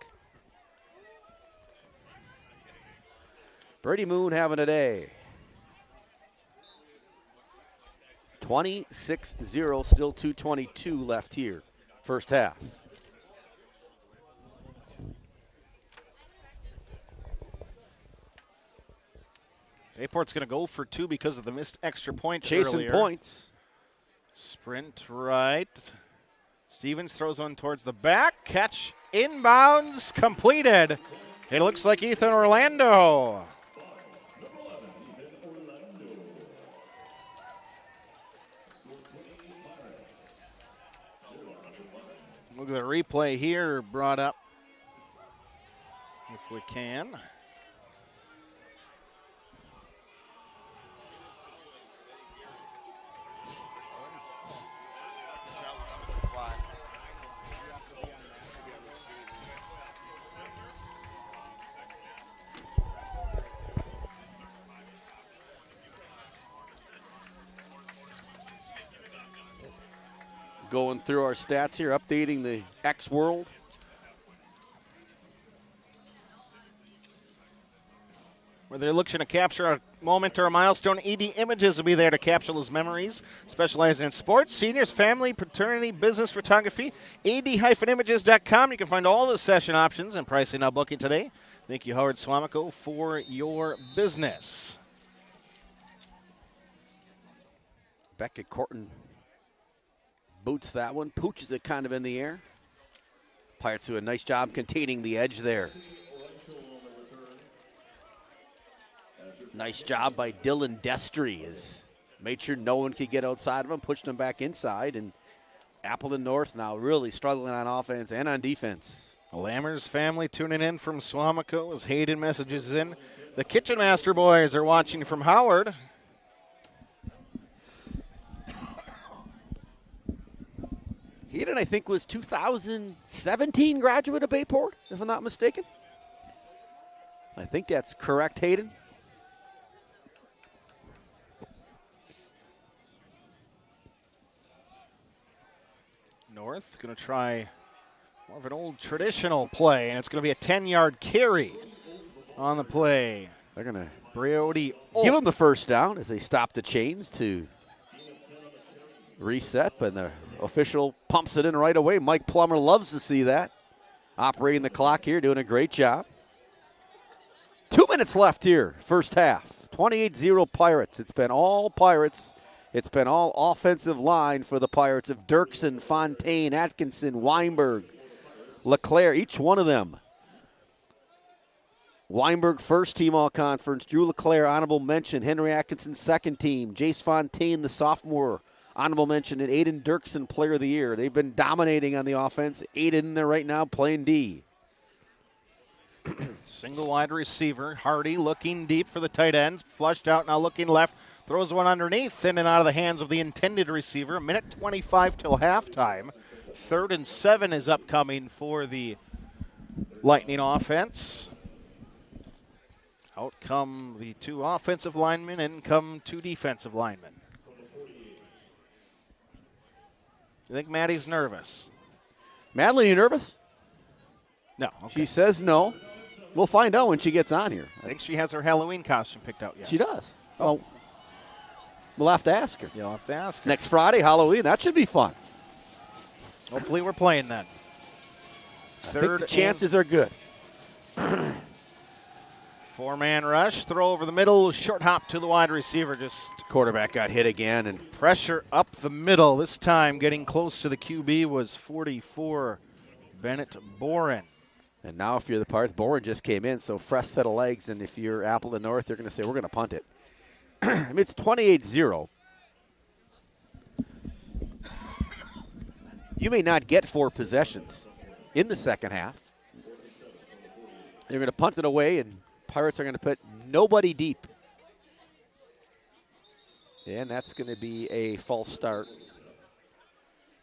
Brady Moon having a day. 26-0, still 2:22 left here, first half. Bayport's going to go for 2 because of the missed extra point Chasing earlier. points. Sprint right. Stevens throws one towards the back. Catch inbounds, completed. It looks like Ethan Orlando. Look at the replay here brought up, if we can. Going through our stats here, updating the X world. Where they're looking to capture a moment or a milestone, ED Images will be there to capture those memories. Specializing in sports, seniors, family, paternity, business photography. AD-images.com. You can find all the session options and pricing now booking today. Thank you, Howard Swamico, for your business. Becca Corton boots that one, pooches it kind of in the air. Pirates do a nice job containing the edge there. Nice job by Dylan Destry. Has made sure no one could get outside of him, pushed him back inside, and Appleton North now really struggling on offense and on defense. The Lammers family tuning in from Swamico as Hayden messages in. The Kitchen Master boys are watching from Howard. Hayden, I think, was 2017 graduate of Bayport, if I'm not mistaken. I think that's correct, Hayden. North going to try more of an old traditional play, and it's going to be a 10-yard carry on the play. They're going to Brody give them the first down as they stop the chains to reset, but the official pumps it in right away. Mike Plummer loves to see that. Operating the clock here, doing a great job. 2 minutes left here, first half. 28-0 Pirates. It's been all Pirates. It's been all offensive line for the Pirates of Dirksen, Fontaine, Atkinson, Weinberg, LeClaire, each one of them. Weinberg, first team all-conference. Drew LeClaire, honorable mention. Henry Atkinson, second team. Jace Fontaine, the sophomore, honorable mention. And Aiden Dirksen, player of the year. They've been dominating on the offense. Aiden in there right now playing D. Single wide receiver. Hardy looking deep for the tight end. Flushed out, now looking left. Throws one underneath, in and out of the hands of the intended receiver. A minute 25 till halftime. 3rd and 7 is upcoming for the Lightning offense. Out come the 2 offensive linemen, in come 2 defensive linemen. You think Maddie's nervous? Madeline, you nervous? No. Okay. She says no. We'll find out when she gets on here. I think she has her Halloween costume picked out yet. She does. Oh. We'll have to ask her. You'll have to ask her. Next Friday, Halloween. That should be fun. Hopefully we're playing then. I think the chances are good. 4-man rush, throw over the middle, short hop to the wide receiver. Just quarterback got hit again, and pressure up the middle. This time getting close to the QB was 44, Bennett Boren. And now if you're the Pirates, Boren just came in, so fresh set of legs, and if you're Appleton North, they're going to say, we're going to punt it. I mean, it's 28-0. You may not get 4 possessions in the second half. They're going to punt it away, and Pirates are going to put nobody deep. And that's going to be a false start.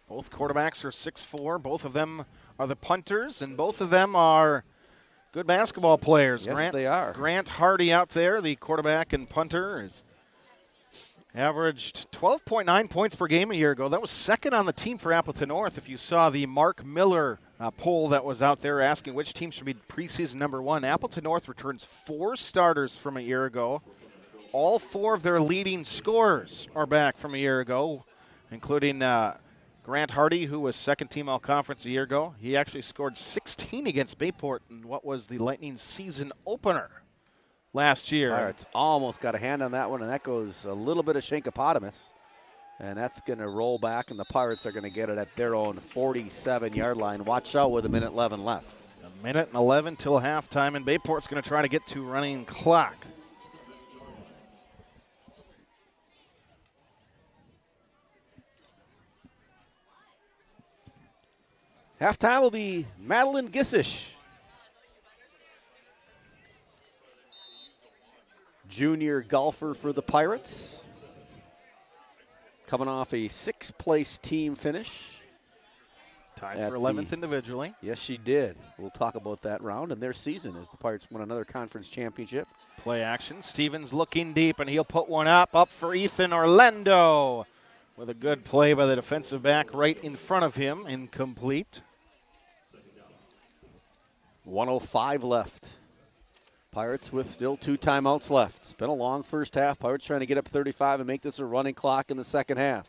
Both quarterbacks are 6'4". Both of them are the punters, and both of them are good basketball players. Yes, they are. Grant Hardy out there, the quarterback and punter, is averaged 12.9 points per game a year ago. That was second on the team for Appleton North. If you saw the Mark Miller poll that was out there asking which team should be preseason number 1, Appleton North returns 4 starters from a year ago. All 4 of their leading scorers are back from a year ago, including Grant Hardy, who was second team all-conference a year ago. He actually scored 16 against Bayport in what was the Lightning season opener last year. Pirates almost got a hand on that one, and that goes a little bit of Shankopotamus. And that's going to roll back, and the Pirates are going to get it at their own 47-yard line. Watch out with 1:11 left. 1:11 till halftime, and Bayport's going to try to get to running clock. Halftime will be Madeline Gissish. Junior golfer for the Pirates. Coming off a 6th-place team finish. Tied for 11th individually. Yes, she did. We'll talk about that round and their season as the Pirates won another conference championship. Play action. Stevens looking deep, and he'll put one up for Ethan Orlando. With a good play by the defensive back right in front of him. Incomplete. 1:05 left. Pirates with still 2 timeouts left. It's been a long first half. Pirates trying to get up 35 and make this a running clock in the second half.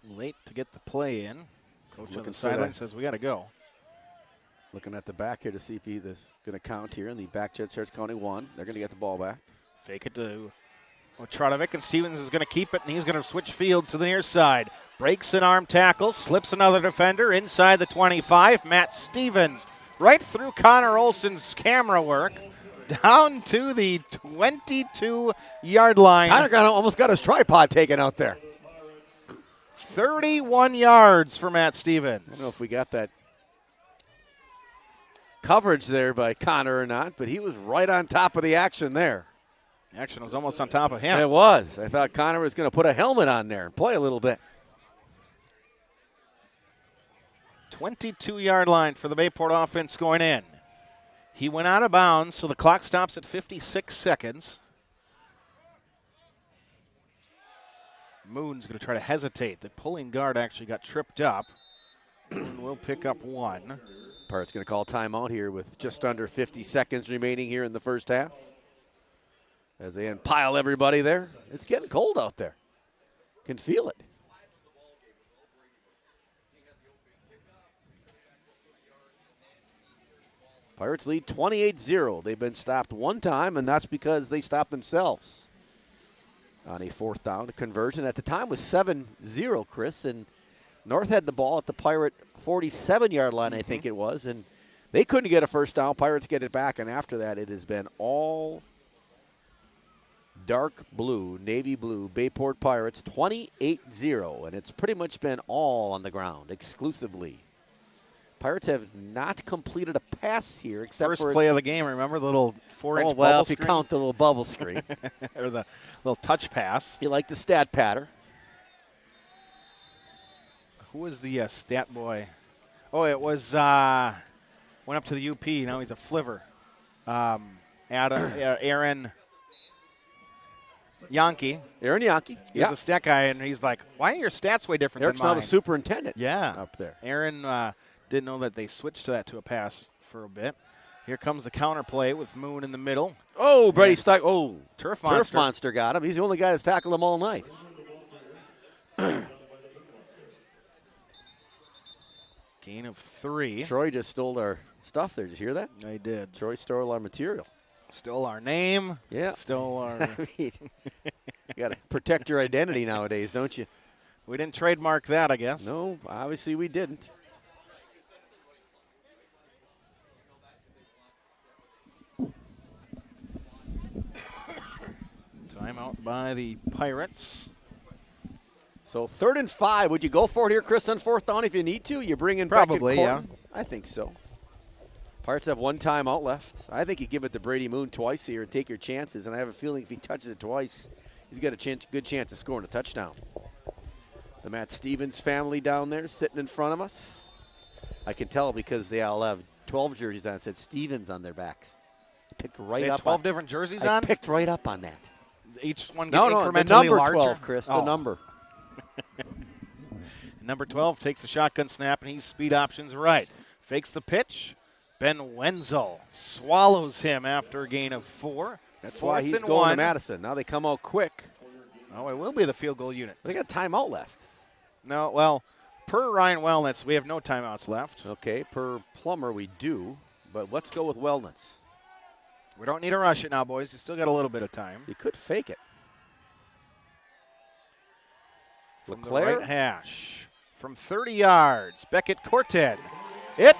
Late to get the play in. Coach on the sideline says we got to go. Looking at the back here to see if he is going to count here, and the back jet starts counting 1. They're going to get the ball back. Fake it to Otradovic, and Stevens is going to keep it, and he's going to switch fields to the near side. Breaks an arm tackle, slips another defender inside the 25. Matt Stevens right through Connor Olson's camera work down to the 22-yard line. Connor almost got his tripod taken out there. 31 yards for Matt Stevens. I don't know if we got that coverage there by Connor or not, but he was right on top of the action there. The action was almost on top of him. It was. I thought Connor was going to put a helmet on there and play a little bit. 22-yard line for the Bayport offense going in. He went out of bounds, so the clock stops at 56 seconds. Moon's going to try to hesitate. The pulling guard actually got tripped up. Moon will pick up one. Pirates going to call timeout here with just under 50 seconds remaining here in the first half. As they pile everybody there. It's getting cold out there. Can feel it. Pirates lead 28-0. They've been stopped one time, and that's because they stopped themselves on a fourth down. A conversion at the time was 7-0, Chris, and North had the ball at the Pirate 47-yard line, I think it was, and they couldn't get a first down. Pirates get it back, and after that it has been all dark blue, navy blue, Bayport Pirates 28-0, and it's pretty much been all on the ground exclusively. Pirates have not completed a pass here except First for play of the game, remember the little 4-inch bubble well, if screen? you count the little bubble screen. Or the little touch pass. You like the stat patter. Who was the stat boy? Oh, it was, went up to the UP. Now he's a flivver. Aaron Yankee. Aaron Yankee. He's a stat guy, and he's like, why are your stats way different Eric's than mine? now the superintendent up there. Aaron didn't know that they switched to that to a pass for a bit. Here comes the counter play with Moon in the middle. Oh, Brady stuck. Oh, Turf Monster got him. He's the only guy that's tackled him all night. Gain of 3. Troy just stole our stuff there. Did you hear that? I did. Troy stole our material. Stole our name. Yeah. Stole our. You got to protect your identity nowadays, don't you? We didn't trademark that, I guess. No, obviously we didn't. Timeout by the Pirates. So 3rd and 5. Would you go for it here, Chris, on fourth down if you need to? You bring in Probably, Beckett Corton? I think so. Pirates have one timeout left. I think you give it to Brady Moon twice here and take your chances, and I have a feeling if he touches it twice, he's got a good chance of scoring a touchdown. The Matt Stevens family down there sitting in front of us. I can tell because they all have 12 jerseys on. It said Stevens on their backs. I picked right they had up 12 on, different jerseys I on? picked right up on that. Each one getting incrementally the number larger? 12, Chris, the number. Number 12 takes the shotgun snap, and he's speed options right. Fakes the pitch. Ben Wenzel swallows him after a gain of 4. That's why he's going to Madison. Now they come out quick. Oh, it will be the field goal unit. They got timeout left. No, well, per Ryan Wellnitz, we have no timeouts left. Okay, per Plummer we do, but let's go with Wellnitz. We don't need to rush it now, boys. You still got a little bit of time. You could fake it. From LeClaire. the right hash. From 30 yards, Beckett Corted. It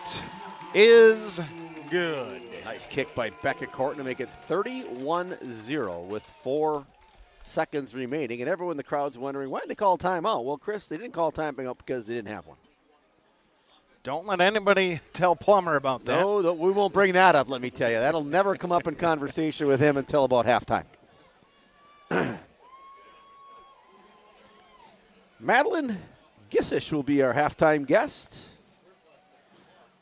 is good. Nice kick by Beckett Corton to make it 31-0 with 4 seconds remaining. And everyone in the crowd's wondering, why did they call timeout? Well, Chris, they didn't call timeout because they didn't have one. Don't let anybody tell Plummer about that. No, we won't bring that up, let me tell you. That'll never come up in conversation with him until about halftime. Madeline Gissish will be our halftime guest.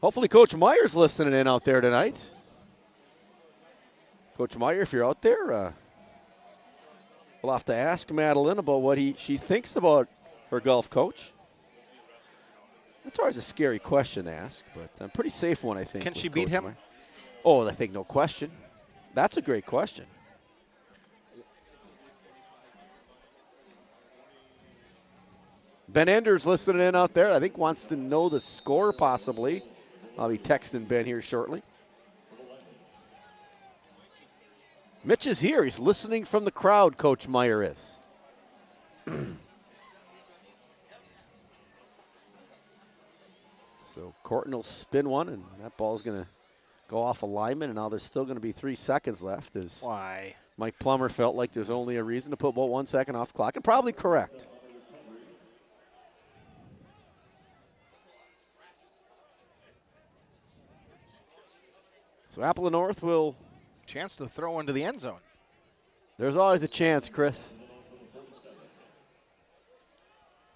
Hopefully Coach Meyer's listening in out there tonight. Coach Meyer, if you're out there, we'll have to ask Madeline about what she thinks about her golf coach. That's always a scary question to ask, but a pretty safe one, I think. Can she beat him? Meyer. Oh, I think no question. That's a great question. Ben Enders listening in out there. I think wants to know the score possibly. I'll be texting Ben here shortly. Mitch is here. He's listening from the crowd, Coach Meyer is. So Corton will spin one, and that ball's going to go off alignment, and now there's still going to be 3 seconds left. Why? Mike Plummer felt like there's only a reason to put about 1 second off the clock, and probably correct. So Appleton North will... Chance to throw into the end zone. There's always a chance, Chris.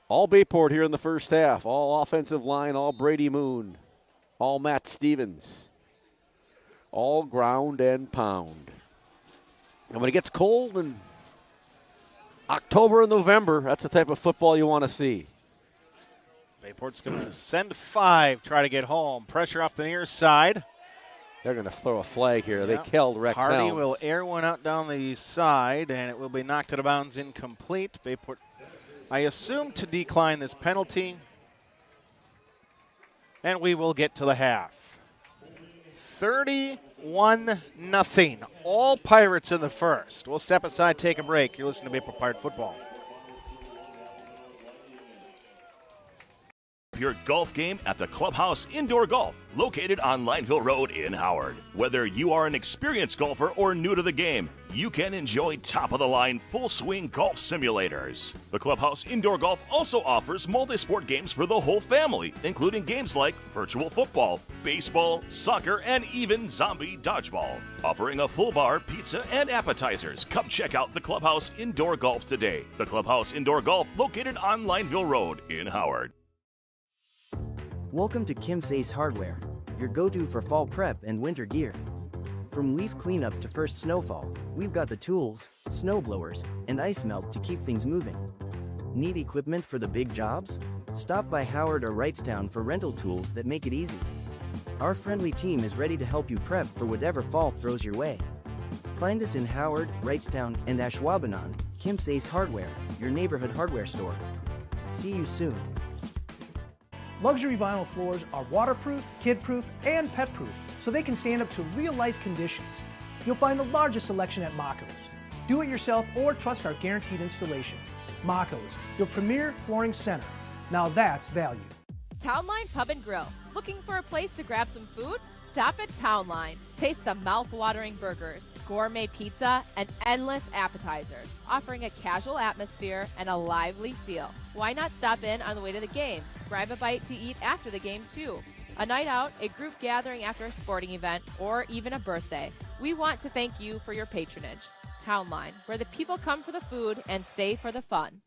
All Bayport here in the first half. All offensive line, all Brady Moon, all Matt Stevens. all ground and pound. And when it gets cold in October and November, that's the type of football you want to see. Bayport's going to send 5, try to get home. Pressure off the near side. They're going to throw a flag here. Yeah. They killed Rex Hardy Helms. will air one out down the side, and it will be knocked out of bounds, incomplete. Bayport, I assume, to decline this penalty. And we will get to the half. 31-0. All Pirates in the first. We'll step aside, take a break. You're listening to Bayport Pirate Football. Your golf game at the Clubhouse Indoor Golf, located on Lineville Road in Howard. Whether you are an experienced golfer or new to the game, you can enjoy top-of-the-line full-swing golf simulators. The Clubhouse Indoor Golf also offers multi-sport games for the whole family, including games like virtual football, baseball, soccer, and even zombie dodgeball. Offering a full bar, pizza, and appetizers. Come check out the Clubhouse Indoor Golf today. The Clubhouse Indoor Golf, located on Lineville Road in Howard. Welcome to Kim's Ace Hardware, your go-to for fall prep and winter gear. From leaf cleanup to first snowfall, we've got the tools, snow blowers, and ice melt to keep things moving. Need equipment for the big jobs? Stop by Howard or Wrightstown for rental tools that make it easy. Our friendly team is ready to help you prep for whatever fall throws your way. Find us in Howard, Wrightstown, and Ashwaubenon. Kim's Ace Hardware, your neighborhood hardware store. See you soon. Luxury vinyl floors are waterproof, kid-proof, and pet-proof, so they can stand up to real-life conditions. You'll find the largest selection at Mako's. Do it yourself or trust our guaranteed installation. Mako's, your premier flooring center. Now that's value. Townline Pub and Grill. Looking for a place to grab some food? Stop at Townline. Taste the mouth-watering burgers, gourmet pizza, and endless appetizers, offering a casual atmosphere and a lively feel. Why not stop in on the way to the game? Grab a bite to eat after the game, too. A night out, a group gathering after a sporting event, or even a birthday. We want to thank you for your patronage. Townline, where the people come for the food and stay for the fun.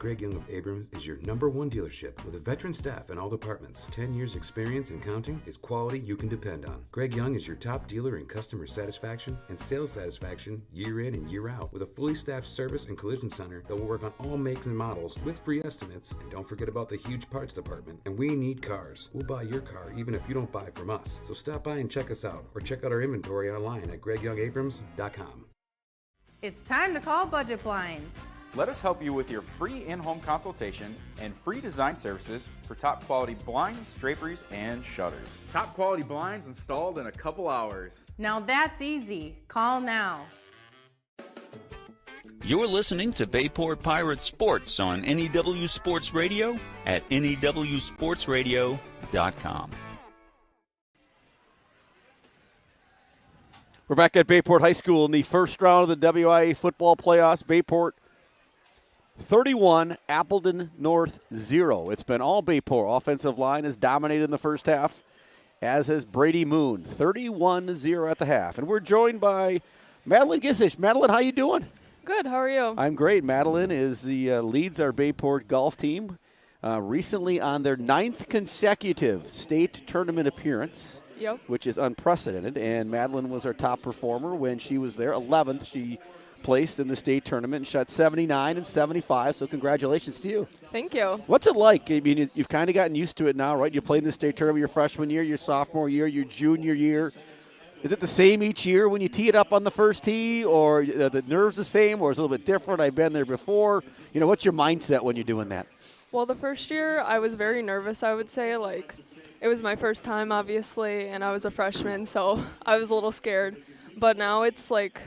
Greg Young of Abrams is your #1 dealership with a veteran staff in all departments. 10 years experience and counting is quality you can depend on. Greg Young is your top dealer in customer satisfaction and sales satisfaction year in and year out with a fully staffed service and collision center that will work on all makes and models with free estimates. And don't forget about the huge parts department. And we need cars. We'll buy your car even if you don't buy from us. So stop by and check us out or check out our inventory online at GregYoungAbrams.com. It's time to call Budget Blinds. Let us help you with your free in-home consultation and free design services for top quality blinds, draperies, and shutters. Top quality blinds installed in a couple hours. Now that's easy. Call now. You're listening to Bayport Pirate Sports on NEW Sports Radio at newsportsradio.com. We're back at Bayport High School in the first round of the WIAA football playoffs. Bayport 31, Appleton North 0. It's been all Bayport. Offensive line has dominated in the first half, as has Brady Moon. 31-0 at the half. And we're joined by Madeline Gisish. Madeline, how you doing? Good. How are you? I'm great. Madeline is leads our Bayport golf team. Recently on their 9th consecutive state tournament appearance, which is unprecedented. And Madeline was our top performer when she was there. 11th. She placed in the state tournament and shot 79 and 75, so congratulations to you. Thank you. What's it like? I mean, you've kind of gotten used to it now, right? You played in the state tournament your freshman year, your sophomore year, your junior year. Is it the same each year when you tee it up on the first tee, or the nerves the same, or is it a little bit different? I've been there before. You know, what's your mindset when you're doing that? Well, the first year I was very nervous, I would say. Like, it was my first time, obviously, and I was a freshman, so I was a little scared. But now it's like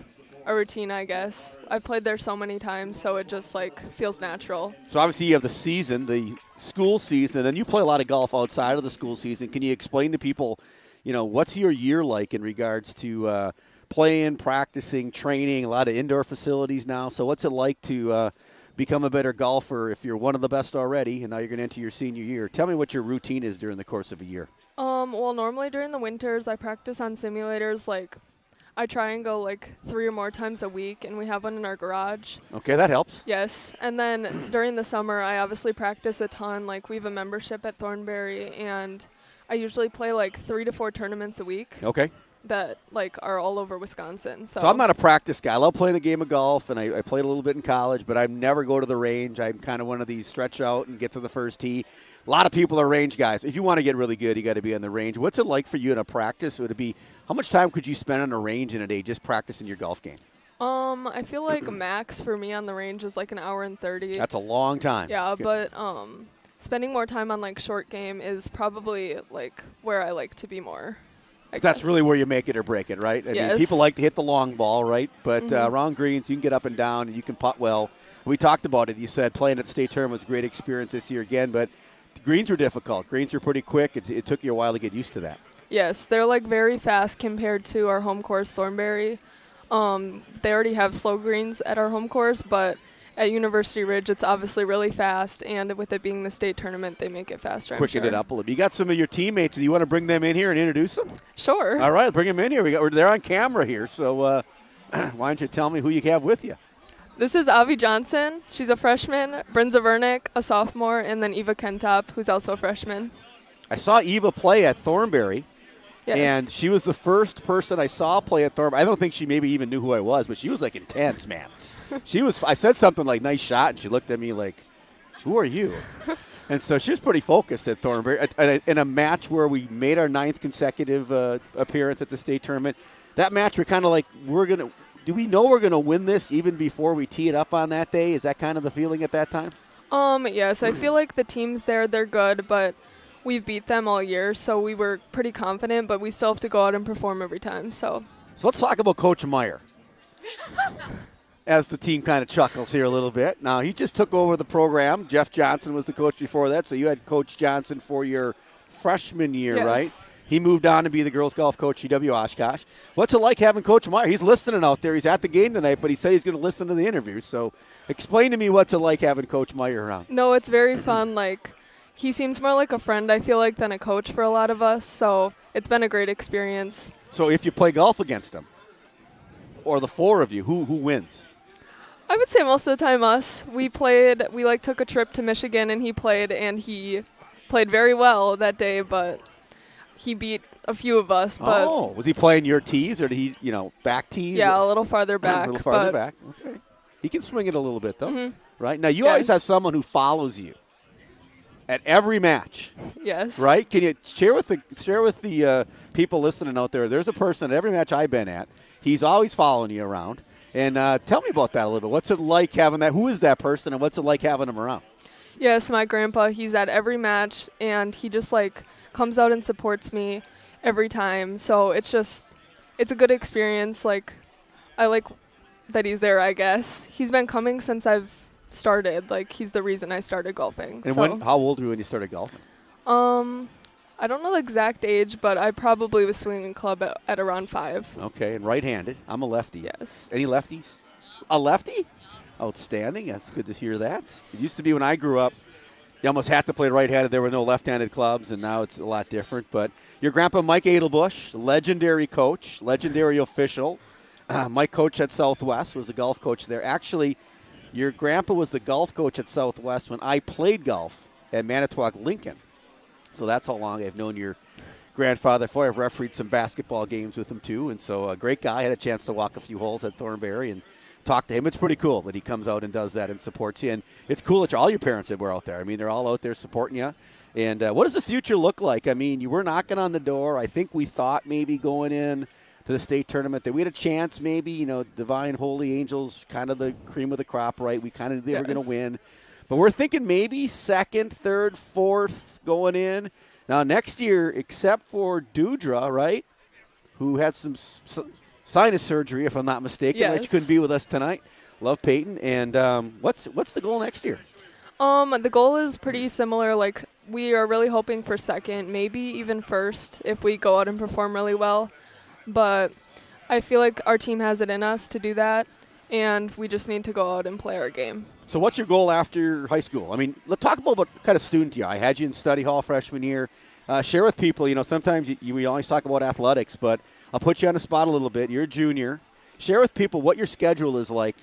a routine, I guess. I've played there so many times, so it just feels natural. So obviously you have the season, the school season, and you play a lot of golf outside of the school season. Can you explain to people, what's your year like in regards to playing, practicing, training, a lot of indoor facilities now? So what's it like to become a better golfer if you're one of the best already and now you're going to enter your senior year? Tell me what your routine is during the course of a year. Well, normally during the winters I practice on simulators. I try and go 3 or more times a week, and we have one in our garage. Okay, that helps. Yes, and then during the summer, I obviously practice a ton. We have a membership at Thornberry, and I usually play like 3 to 4 tournaments a week. Okay. That like are all over Wisconsin. So I'm not a practice guy. I love playing a game of golf, and I played a little bit in college, but I never go to the range. I'm kind of one of these stretch out and get to the first tee. A lot of people are range guys. If you want to get really good, you got to be on the range. What's it like for you in a practice? Would it be how much time could you spend on a range in a day just practicing your golf game? I feel like max for me on the range is like an hour and 30. That's a long time. Yeah, but spending more time on like short game is probably like where I like to be more. That's really where you make it or break it, right? I mean, people like to hit the long ball, right? But around greens, you can get up and down, and you can putt well. We talked about it. You said playing at the state tournament was a great experience this year again, but the greens were difficult. Greens were pretty quick. It took you a while to get used to that. Yes, they're like very fast compared to our home course, Thornberry. They already have slow greens at our home course, but at University Ridge, it's obviously really fast, and with it being the state tournament, they make it faster. Quicken it up a little bit. You got some of your teammates. Do you want to bring them in here and introduce them? Sure. All right, bring them in here. They're on camera here, so why don't you tell me who you have with you? This is Avi Johnson. She's a freshman. Brynza Vernick, a sophomore, and then Eva Kentop, who's also a freshman. I saw Eva play at Thornberry. Yes. And she was the first person I saw play at Thornberry. I don't think she maybe even knew who I was, but she was like intense, man. I said something like, nice shot, and she looked at me like, who are you? And so she was pretty focused at Thornberry. In a match where we made our 9th consecutive appearance at the state tournament, that match we're kind of like, do we know we're going to win this even before we tee it up on that day? Is that kind of the feeling at that time? Yes, I feel like the teams there, they're good, but we've beat them all year, so we were pretty confident, but we still have to go out and perform every time. So let's talk about Coach Meyer. As the team kind of chuckles here a little bit. Now, he just took over the program. Jeff Johnson was the coach before that, so you had Coach Johnson for your freshman year, yes. Right? He moved on to be the girls golf coach, EW Oshkosh. What's it like having Coach Meyer? He's listening out there. He's at the game tonight, but he said he's going to listen to the interview. So explain to me what's it like having Coach Meyer around. No, it's very fun. Like, he seems more like a friend, I feel like, than a coach for a lot of us. So it's been a great experience. So if you play golf against him, or the four of you, who wins? I would say most of the time us. We took a trip to Michigan, and he played very well that day, but he beat a few of us. But was he playing your tees, or did he, back tees? Yeah, a little farther back. A little farther back. Okay. He can swing it a little bit, though, right? Now, you always have someone who follows you at every match. Yes. Right? Can you share with the people listening out there? There's a person at every match I've been at. He's always following you around. And tell me about that a little bit. What's it like having that? Who is that person, and what's it like having him around? Yes, my grandpa. He's at every match, and he just comes out and supports me every time. So it's a good experience. Like, I like that he's there, I guess. He's been coming since I've started. Like, he's the reason I started golfing. And how old were you when you started golfing? I don't know the exact age, but I probably was swinging club at around 5. Okay, and right-handed. I'm a lefty. Yes. Any lefties? A lefty? Outstanding. That's good to hear that. It used to be when I grew up, you almost had to play right-handed. There were no left-handed clubs, and now it's a lot different. But your grandpa, Mike Adelbush, legendary coach, legendary official. Mike coached at Southwest, was the golf coach there. Actually, your grandpa was the golf coach at Southwest when I played golf at Manitowoc Lincoln. So that's how long I've known your grandfather for. I've refereed some basketball games with him, too. And so a great guy. I had a chance to walk a few holes at Thornberry and talk to him. It's pretty cool that he comes out and does that and supports you. And it's cool that all your parents that were out there. I mean, they're all out there supporting you. And what does the future look like? I mean, you were knocking on the door. I think we thought maybe going in to the state tournament that we had a chance maybe, Divine Holy Angels, kind of the cream of the crop, right? We kind of knew they were going to win. But we're thinking maybe 2nd, 3rd, 4th going in. Now, next year, except for Dudra, right, who had some sinus surgery, if I'm not mistaken, yes. Which couldn't be with us tonight. Love Peyton. And what's the goal next year? The goal is pretty similar. Like, we are really hoping for 2nd, maybe even 1st if we go out and perform really well. But I feel like our team has it in us to do that, and we just need to go out and play our game. So what's your goal after high school? I mean, let's talk about what kind of student you are. I had you in study hall freshman year. Share with people, sometimes we always talk about athletics, but I'll put you on the spot a little bit. You're a junior. Share with people what your schedule is like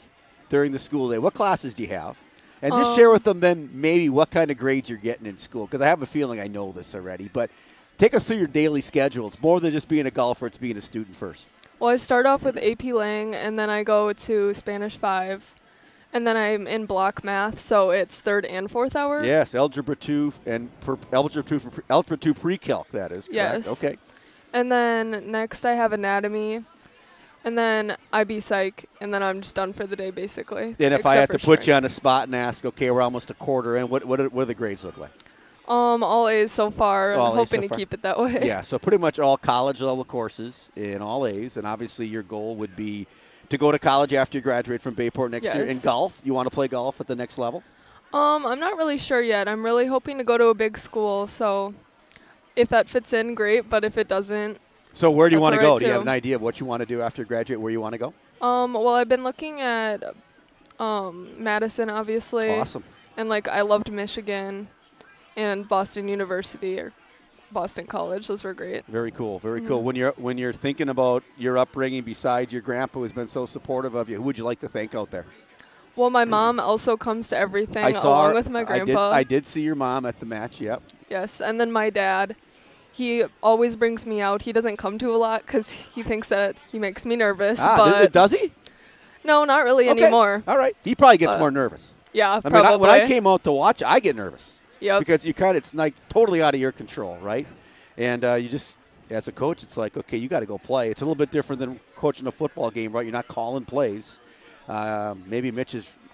during the school day. What classes do you have? And just share with them then maybe what kind of grades you're getting in school, because I have a feeling I know this already. But Take us through your daily schedule. It's more than just being a golfer. It's being a student first. Well, I start off with AP Lang, and then I go to Spanish 5, and then I'm in block math, so it's 3rd and 4th hour. Yes, Algebra 2 and Algebra 2 pre-calc, that is correct. Yes. Okay. And then next I have anatomy, and then IB Psych, and then I'm just done for the day, basically. And if I had to put you on the spot and ask, okay, we're almost a quarter in, what do the grades look like? All A's so far. I'm hoping to keep it that way. Yeah, so pretty much all college level courses in all A's, and obviously your goal would be to go to college after you graduate from Bayport next year. In golf, you want to play golf at the next level? I'm not really sure yet. I'm really hoping to go to a big school, so if that fits in, great, but if it doesn't, so where do you want to go? Too. Do you have an idea of what you want to do after you graduate, where you want to go? Well, I've been looking at Madison, obviously. Awesome. And, I loved Michigan and Boston University or Boston College. Those were great. Very cool. Very cool. When you're thinking about your upbringing, besides your grandpa who's been so supportive of you, who would you like to thank out there? Well, my mom also comes to everything along with my grandpa. I did see your mom at the match, yep. Yes, and then my dad. He always brings me out. He doesn't come to a lot because he thinks that he makes me nervous. But does he? No, not really anymore. All right. He probably gets more nervous. Yeah, I probably. mean, when I came out to watch, I get nervous. Yep. Because it's totally out of your control, right? And you just, as a coach, it's like, okay, you got to go play. It's a little bit different than coaching a football game, right? You're not calling plays. Maybe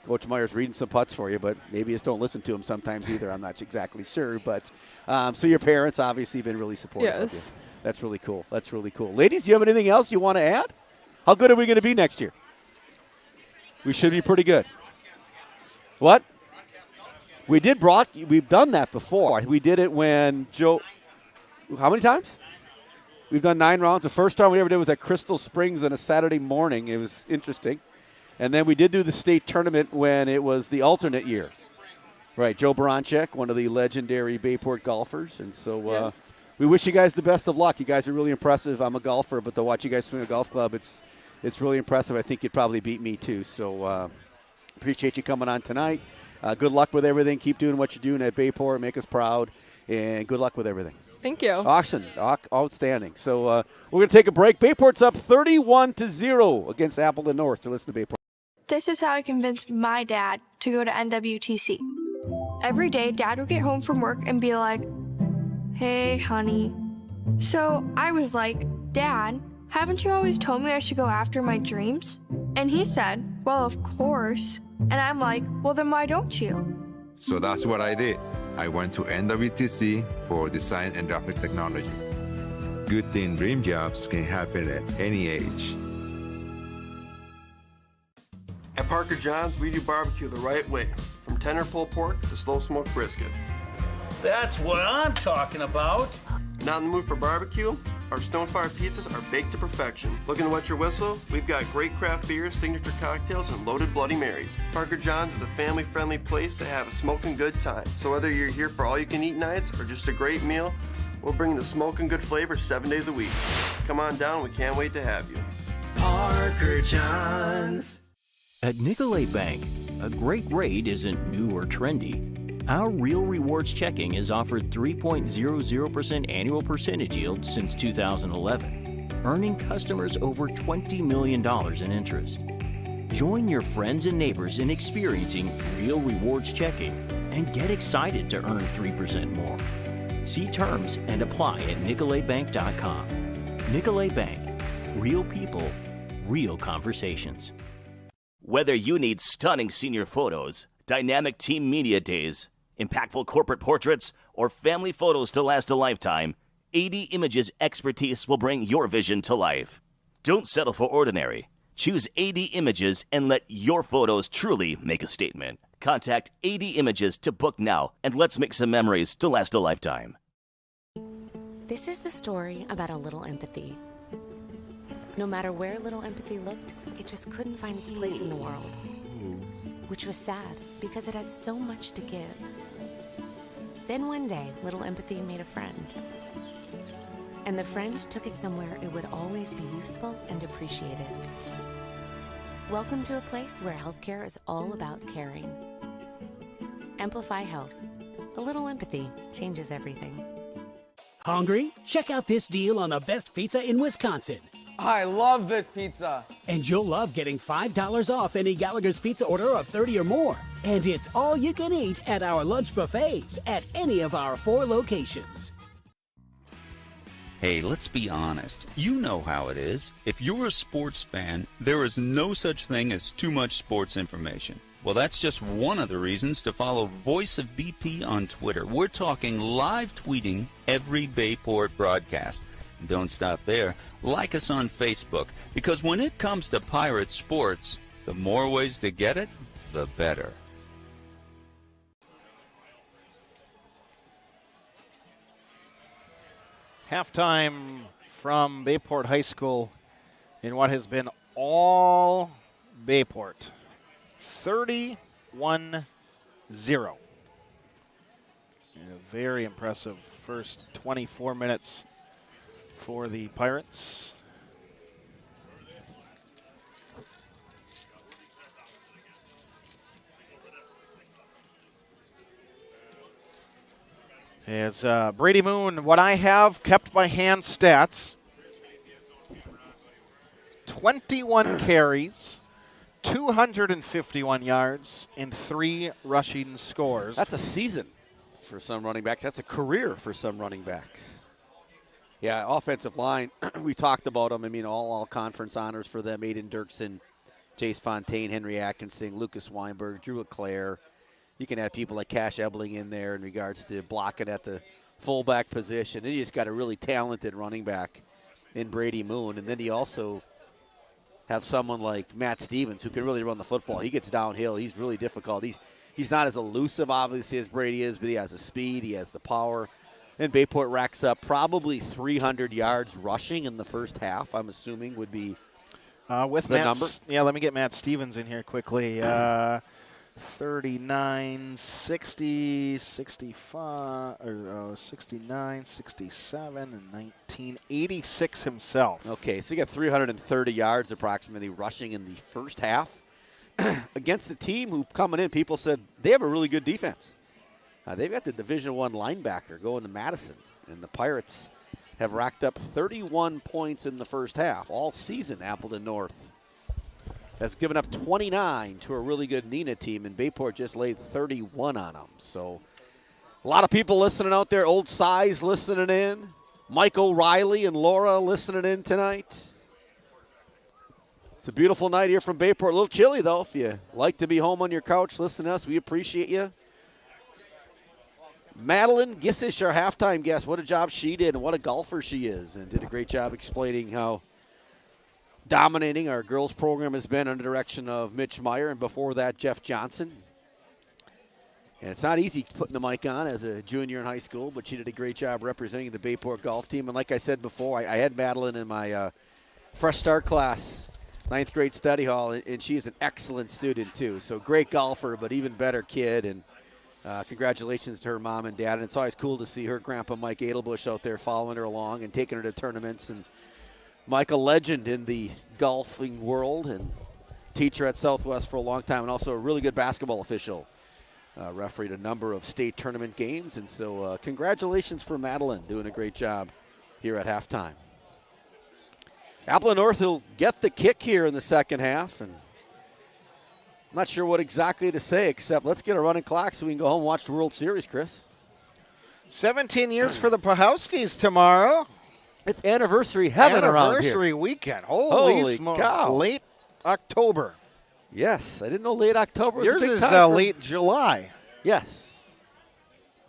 Coach Meyer's reading some putts for you, but maybe you just don't listen to him sometimes either. I'm not exactly sure. But so your parents obviously been really supportive of you. That's really cool. That's really cool. Ladies, do you have anything else you want to add? How good are we going to be next year? We should be pretty good. What? We've done that before. We did it when Joe. How many times? We've done 9 rounds. The first time we ever did was at Crystal Springs on a Saturday morning. It was interesting. And then we did do the state tournament when it was the alternate year. Right, Joe Baranchek, one of the legendary Bayport golfers. And so we wish you guys the best of luck. You guys are really impressive. I'm a golfer, but to watch you guys swing a golf club, it's really impressive. I think you'd probably beat me too. So appreciate you coming on tonight. Good luck with everything. Keep doing what you're doing at Bayport. Make us proud. And good luck with everything. Thank you. Awesome. Outstanding. So we're going to take a break. Bayport's up 31-0 against Appleton North. To listen to Bayport. This is how I convinced my dad to go to NWTC. Every day, Dad would get home from work and be like, "Hey, honey." So I was like, "Dad, haven't you always told me I should go after my dreams?" And he said, "Well, of course." And I'm like, "Well, then why don't you?" So that's what I did. I went to NWTC for Design and Graphic Technology. Good thing dream jobs can happen at any age. At Parker John's, we do barbecue the right way, from tender pulled pork to slow smoked brisket. That's what I'm talking about. Not in the mood for barbecue? Our Stonefire pizzas are baked to perfection. Looking to wet your whistle? We've got great craft beers, signature cocktails, and loaded Bloody Marys. Parker John's is a family-friendly place to have a smoking good time. So whether you're here for all-you-can-eat nights or just a great meal, we're bringing the smoking good flavor 7 days a week. Come on down, we can't wait to have you. Parker John's. At Nicolay Bank, a great rate isn't new or trendy. Our Real Rewards checking has offered 3.00% annual percentage yield since 2011, earning customers over $20 million in interest. Join your friends and neighbors in experiencing Real Rewards checking and get excited to earn 3% more. See terms and apply at nicolaybank.com. Nicolay Bank. Real people, real conversations. Whether you need stunning senior photos, dynamic team media days, impactful corporate portraits, or family photos to last a lifetime, AD Images expertise will bring your vision to life. Don't settle for ordinary. Choose AD Images and let your photos truly make a statement. Contact AD Images to book now, and let's make some memories to last a lifetime. This is the story about a little empathy. No matter where little empathy looked, it just couldn't find its place in the world. Which was sad, because it had so much to give. Then one day, little empathy made a friend. And the friend took it somewhere it would always be useful and appreciated. Welcome to a place where healthcare is all about caring. Amplify Health. A little empathy changes everything. Hungry? Check out this deal on the best pizza in Wisconsin. I love this pizza. And you'll love getting $5 off any Gallagher's Pizza order of 30 or more. And it's all you can eat at our lunch buffets at any of our 4 locations. Hey, let's be honest. You know how it is. If you're a sports fan, there is no such thing as too much sports information. Well, that's just one of the reasons to follow Voice of BP on Twitter. We're talking live tweeting every Bayport broadcast. And don't stop there. Like us on Facebook, because when it comes to Pirate sports, the more ways to get it, the better. Halftime from Bayport High School in what has been all Bayport. 31-0. A very impressive first 24 minutes for the Pirates. As Brady Moon, what I have kept by hand stats, 21 carries, 251 yards, and 3 rushing scores. That's a season for some running backs. That's a career for some running backs. Yeah, offensive line, we talked about them. I mean, all conference honors for them. Aiden Dirksen, Jace Fontaine, Henry Atkinson, Lucas Weinberg, Drew LeClaire. You can add people like Cash Ebling in there in regards to blocking at the fullback position. And you just got a really talented running back in Brady Moon. And then you also have someone like Matt Stevens who can really run the football. He gets downhill. He's really difficult. He's not as elusive, obviously, as Brady is, but he has the speed. He has the power. And Bayport racks up probably 300 yards rushing in the first half, I'm assuming would be with the Matt, number. Yeah, let me get Matt Stevens in here quickly. 39, 60, 65, or 69, 67, and 19, 86 himself. Okay, so you got 330 yards approximately rushing in the first half against a team who coming in, people said they have a really good defense. They've got the Division I linebacker going to Madison, and the Pirates have racked up 31 points in the first half all season. Appleton North has given up 29 to a really good Neenah team, and Bayport just laid 31 on them. So a lot of people listening out there. Old Size listening in. Mike O'Reilly and Laura listening in tonight. It's a beautiful night here from Bayport. A little chilly, though. If you like to be home on your couch listening to us, we appreciate you. Madeline Gissish, our halftime guest, what a job she did and what a golfer she is, and did a great job explaining how dominating our girls program has been under the direction of Mitch Meyer, and before that, Jeff Johnson. And it's not easy putting the mic on as a junior in high school, but she did a great job representing the Bayport golf team. And like I said before, I had Madeline in my fresh start class, 9th grade study hall, and she is an excellent student too. So great golfer, but even better kid. And congratulations to her mom and dad. And it's always cool to see her grandpa Mike Adelbush out there following her along and taking her to tournaments. And Mike, a legend in the golfing world and teacher at Southwest for a long time, and also a really good basketball official. Refereed a number of state tournament games. And so congratulations for Madeline, doing a great job here at halftime. Appleton North will get the kick here in the second half, and I'm not sure what exactly to say except let's get a running clock so we can go home and watch the World Series, Chris. 17 years for the Pahowskis tomorrow. It's anniversary heaven around here. Anniversary weekend. Holy cow. Late October. Yes, I didn't know late October was Yours a big is time for late July. Yes.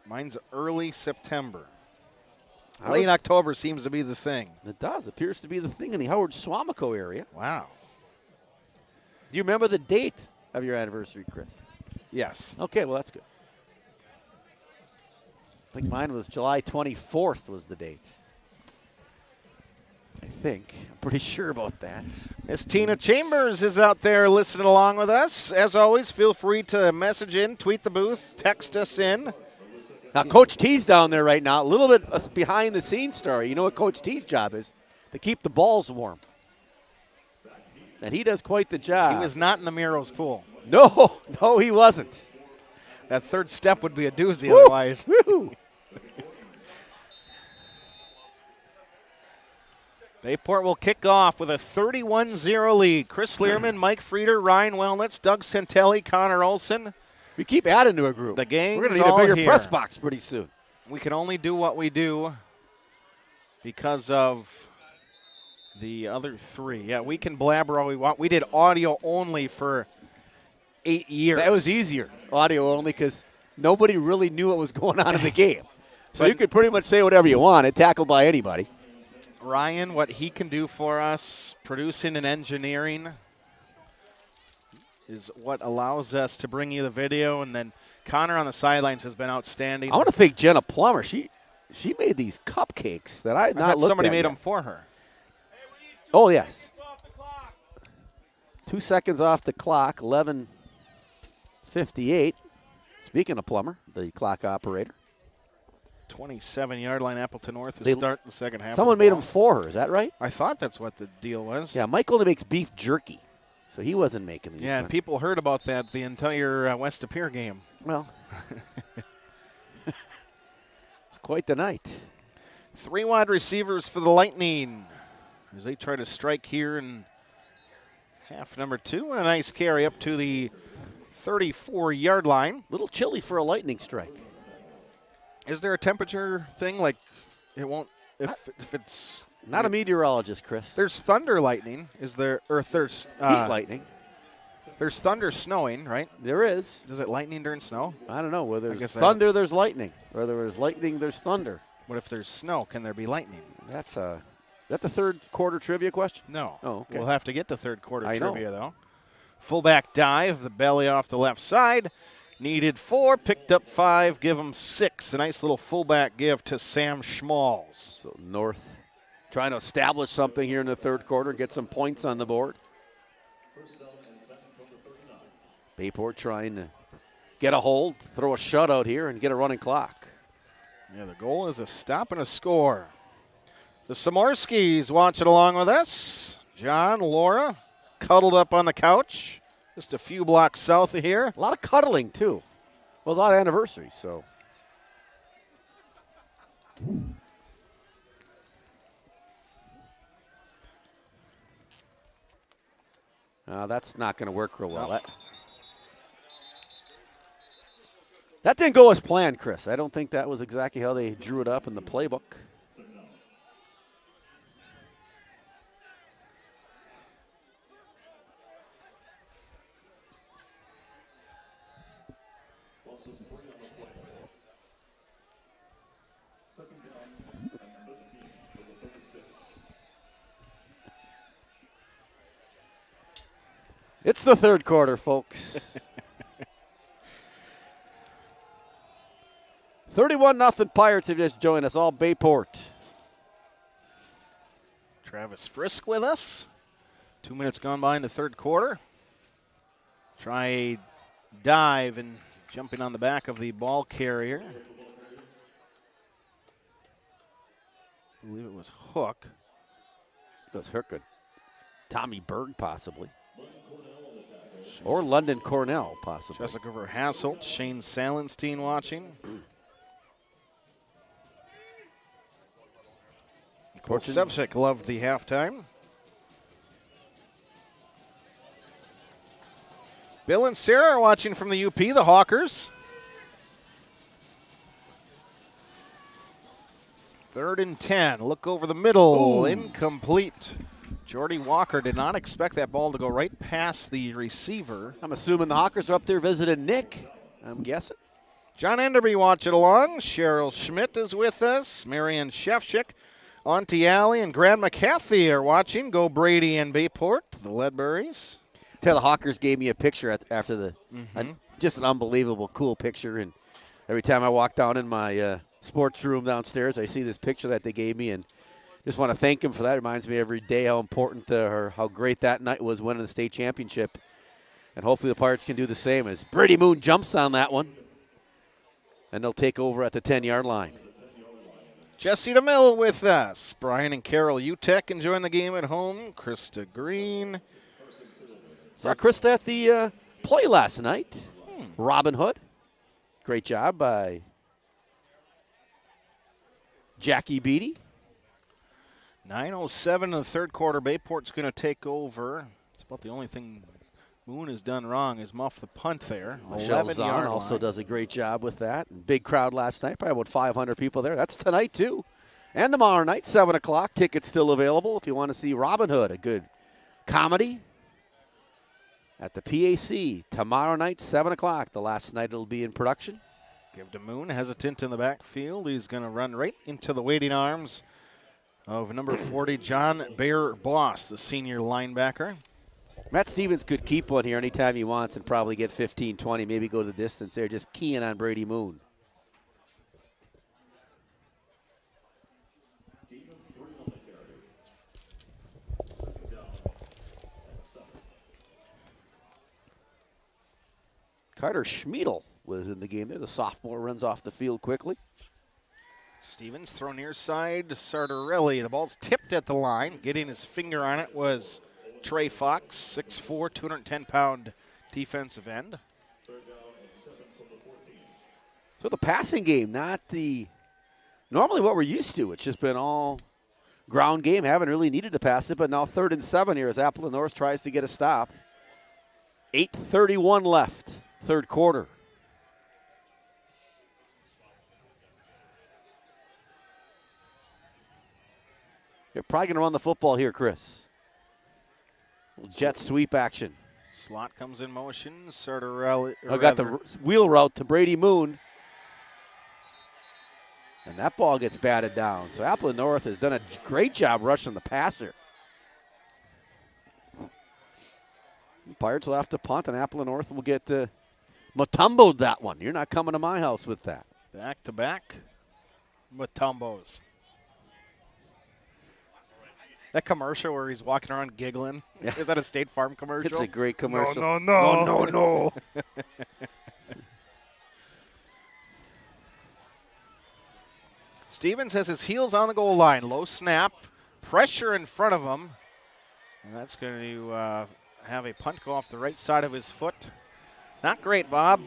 Mine's early September. Late October seems to be the thing. It does. Appears to be the thing in the Howard Swamico area. Wow. Do you remember the date of your anniversary, Chris? Yes. Okay, well, that's good. I think mine was July 24th was the date. I think. I'm pretty sure about that. Miss Tina Chambers is out there listening along with us. As always, feel free to message in, tweet the booth, text us in. Now, Coach T's down there right now. A little bit behind-the-scenes story. You know what Coach T's job is? To keep the balls warm. And he does quite the job. He was not in the Miros pool. No, he wasn't. That third step would be a doozy otherwise. Woo. Bayport will kick off with a 31-0 lead. Chris Learman, Mike Frieder, Ryan Wellnitz, Doug Santelli, Connor Olson. We keep adding to a group. The gang's We're going to need a bigger here. press box pretty soon. We can only do what we do because of the other three. Yeah, we can blabber all we want. We did audio only for 8 years. That was easier, audio only, because nobody really knew what was going on in the game. So you could pretty much say whatever you want. It tackled by anybody. Ryan, what he can do for us, producing and engineering, is what allows us to bring you the video. And then Connor on the sidelines has been outstanding. I want to thank Jenna Plummer. She made these cupcakes that I had not looked at. Somebody made yet. them for her. Oh, yes. 2 seconds off the clock, 11:58. Speaking of Plummer, the clock operator. 27-yard line, Appleton North to start the second half. Someone made them for her. Is that right? I thought that's what the deal was. Yeah, Mike only makes beef jerky, so he wasn't making these. Yeah, and people heard about that the entire West of Pier game. Well, it's quite the night. 3 wide receivers for the Lightning as they try to strike here in half number 2. And a nice carry up to the 34-yard line. Little chilly for a lightning strike. Is there a temperature thing? Like it won't if it's not a meteorologist, Chris. There's thunder lightning. Is there or there's heat lightning? There's thunder snowing, right? There is. Is it lightning during snow? I don't know. Whether there's thunder, there's lightning. Whether there's lightning, there's thunder. What if there's snow? Can there be lightning? That's that the third quarter trivia question? No. Oh, okay. We'll have to get the third quarter I trivia, know. though. Fullback dive, the belly off the left side. Needed 4, picked up 5, give him 6. A nice little fullback give to Sam Schmalls. So North trying to establish something here in the third quarter and get some points on the board. Bayport trying to get a hold, throw a shutout here, and get a running clock. Yeah, the goal is a stop and a score. The Samorskis watching along with us. John, Laura, cuddled up on the couch. Just a few blocks south of here. A lot of cuddling, too. Well, a lot of anniversaries, so. That's not going to work real well. That didn't go as planned, Chris. I don't think that was exactly how they drew it up in the playbook. It's the third quarter, folks. 31-0 Pirates have just joined us, all Bayport. Travis Frisk with us. 2 minutes gone by in the third quarter. Try a dive and jumping on the back of the ball carrier. I believe it was Hook. It was Hook. Tommy Berg, possibly. Or London Cornell, possibly. Jessica Verhasselt, Shane Salenstein watching. Coach Sepsic loved the halftime. Bill and Sarah are watching from the UP, the Hawkers. 3rd and 10. Look over the middle. Ooh. Incomplete. Jordy Walker did not expect that ball to go right past the receiver. I'm assuming the Hawkers are up there visiting Nick. I'm guessing. John Enderby watching along. Cheryl Schmidt is with us. Marianne Shefchik, Auntie Allie, and Grandma Kathy are watching. Go Brady and Bayport, the Ledburys. The Hawkers gave me a picture after the just an unbelievable, cool picture. And every time I walk down in my sports room downstairs, I see this picture that they gave me, and just want to thank them for that. It reminds me every day how important or how great that night was winning the state championship. And hopefully the Pirates can do the same as Brady Moon jumps on that one. And they'll take over at the 10-yard line. Jesse DeMille with us. Brian and Carol Utek enjoying the game at home. Krista Green. Saw Krista at the play last night. Robin Hood. Great job by Jackie Beatty. 9:07 in the third quarter. Bayport's going to take over. It's about the only thing Moon has done wrong is muff the punt there. Michelle Zahn also does a great job with that. Big crowd last night, probably about 500 people there. That's tonight, too. And tomorrow night, 7 o'clock. Tickets still available if you want to see Robin Hood, a good comedy at the PAC. Tomorrow night, 7 o'clock. The last night it'll be in production. Give to Moon, hesitant in the backfield. He's going to run right into the waiting arms of number 40, John Bear-Bloss, the senior linebacker. Matt Stevens could keep one here anytime he wants and probably get 15, 20, maybe go the distance there, just keying on Brady Moon. Carter Schmiedel was in the game there. The sophomore runs off the field quickly. Stevens throw near side to Sartorelli. The ball's tipped at the line. Getting his finger on it was Trey Fox, 6'4", 210-pound defensive end. So the passing game, not the normally what we're used to. It's just been all ground game. Haven't really needed to pass it, but now 3rd and 7 here as Appleton North tries to get a stop. 8:31 left, third quarter. They're probably going to run the football here, Chris. Jet sweep action. Slot comes in motion. Sartorelli. I got the wheel route to Brady Moon. And that ball gets batted down. So Appleton North has done a great job rushing the passer. The Pirates will have to punt, and Appleton North will get Mutombo'd that one. You're not coming to my house with that. Back-to-back Mutombos. That commercial where he's walking around giggling, is that a State Farm commercial? It's a great commercial. No. Stevens has his heels on the goal line. Low snap, pressure in front of him. And that's going to have a punt go off the right side of his foot. Not great, Bob.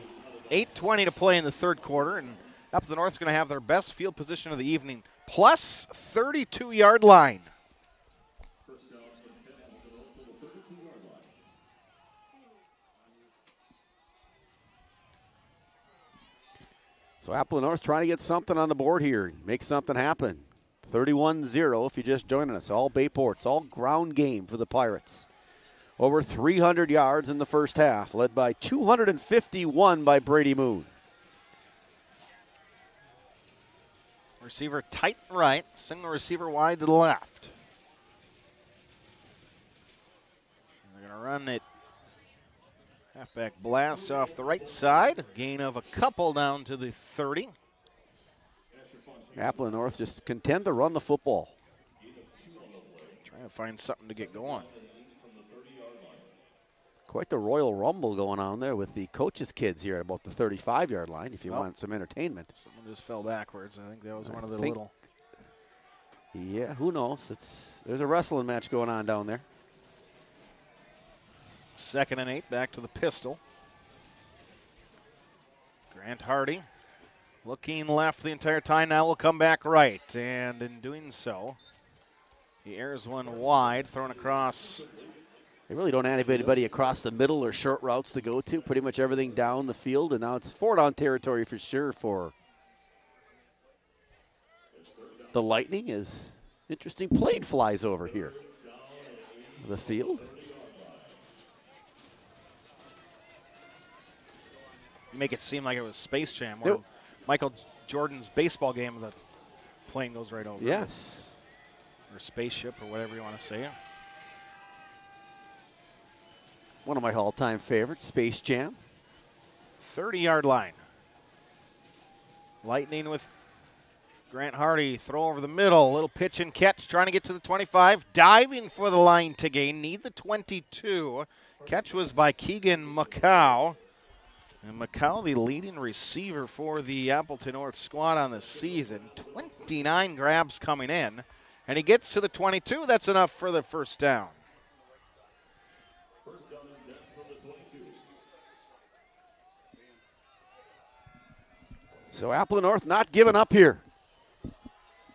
8:20 to play in the third quarter, and up the North's going to have their best field position of the evening, plus 32-yard line. So Appleton North trying to get something on the board here, make something happen. 31-0 if you're just joining us. All Bayport. It's all ground game for the Pirates. Over 300 yards in the first half, led by 251 by Brady Moon. Receiver tight right, single receiver wide to the left. And they're going to run it. Halfback blast off the right side. Gain of a couple down to the 30. Appleton North just content to run the football. Trying to find something to get going. Quite the Royal Rumble going on there with the coaches' kids here at about the 35-yard line if you want some entertainment. Someone just fell backwards. I think that was one of the little. Yeah, who knows? There's a wrestling match going on down there. 2nd and 8, back to the pistol. Grant Hardy looking left the entire time, now will come back right. And in doing so, he airs one wide, thrown across. They really don't have anybody across the middle or short routes to go to. Pretty much everything down the field, and now it's 4-down territory for sure for the Lightning as interesting plane flies over here. The field. Make it seem like it was Space Jam, or Michael Jordan's baseball game, the plane goes right over. Yes. Or spaceship, or whatever you want to say. One of my all-time favorites, Space Jam. 30-yard line. Lightning with Grant Hardy, throw over the middle, little pitch and catch, trying to get to the 25, diving for the line to gain, need the 22. Catch was by Keegan McCow. And McCow, the leading receiver for the Appleton North squad on the season. 29 grabs coming in. And he gets to the 22. That's enough for the first down. So Appleton North not giving up here.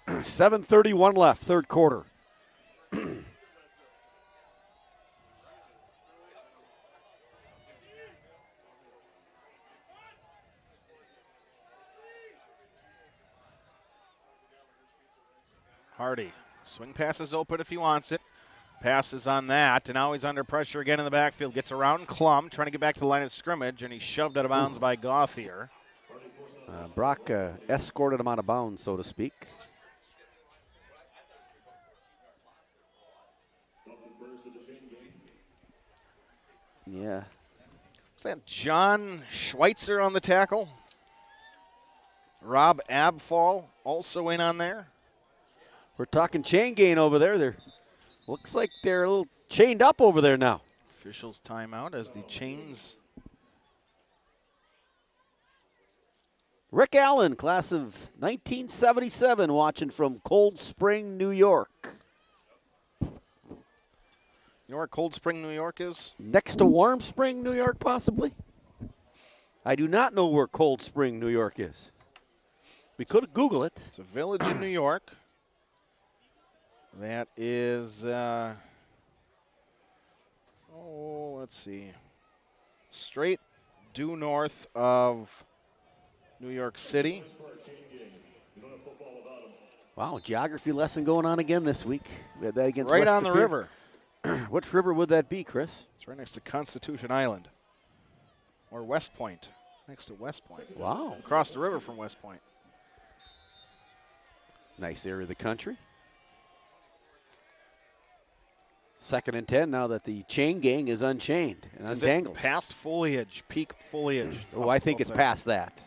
7:31 left, third quarter. Hardy. Swing pass is open if he wants it. Passes on that, and now he's under pressure again in the backfield. Gets around Klum, trying to get back to the line of scrimmage, and he's shoved out of bounds by Gauthier. Brock escorted him out of bounds, so to speak. Yeah. Is that John Schweitzer on the tackle? Rob Abfall also in on there. We're talking chain gain over there. Looks like they're a little chained up over there now. Officials timeout as the chains. Rick Allen, class of 1977, watching from Cold Spring, New York. You know where Cold Spring, New York is? Next to Warm Spring, New York, possibly? I do not know where Cold Spring, New York is. We could Google it. It's a village in New York. That is, let's see. Straight due north of New York City. Wow, geography lesson going on again this week. We had that against right West on the Superior. river. Which river would that be, Chris? It's right next to Constitution Island. Or West Point. Next to West Point. Wow. Across the river from West Point. Nice area of the country. 2nd and 10 now that the chain gang is unchained and untangled. Past foliage, peak foliage. Oh, I think it's past that.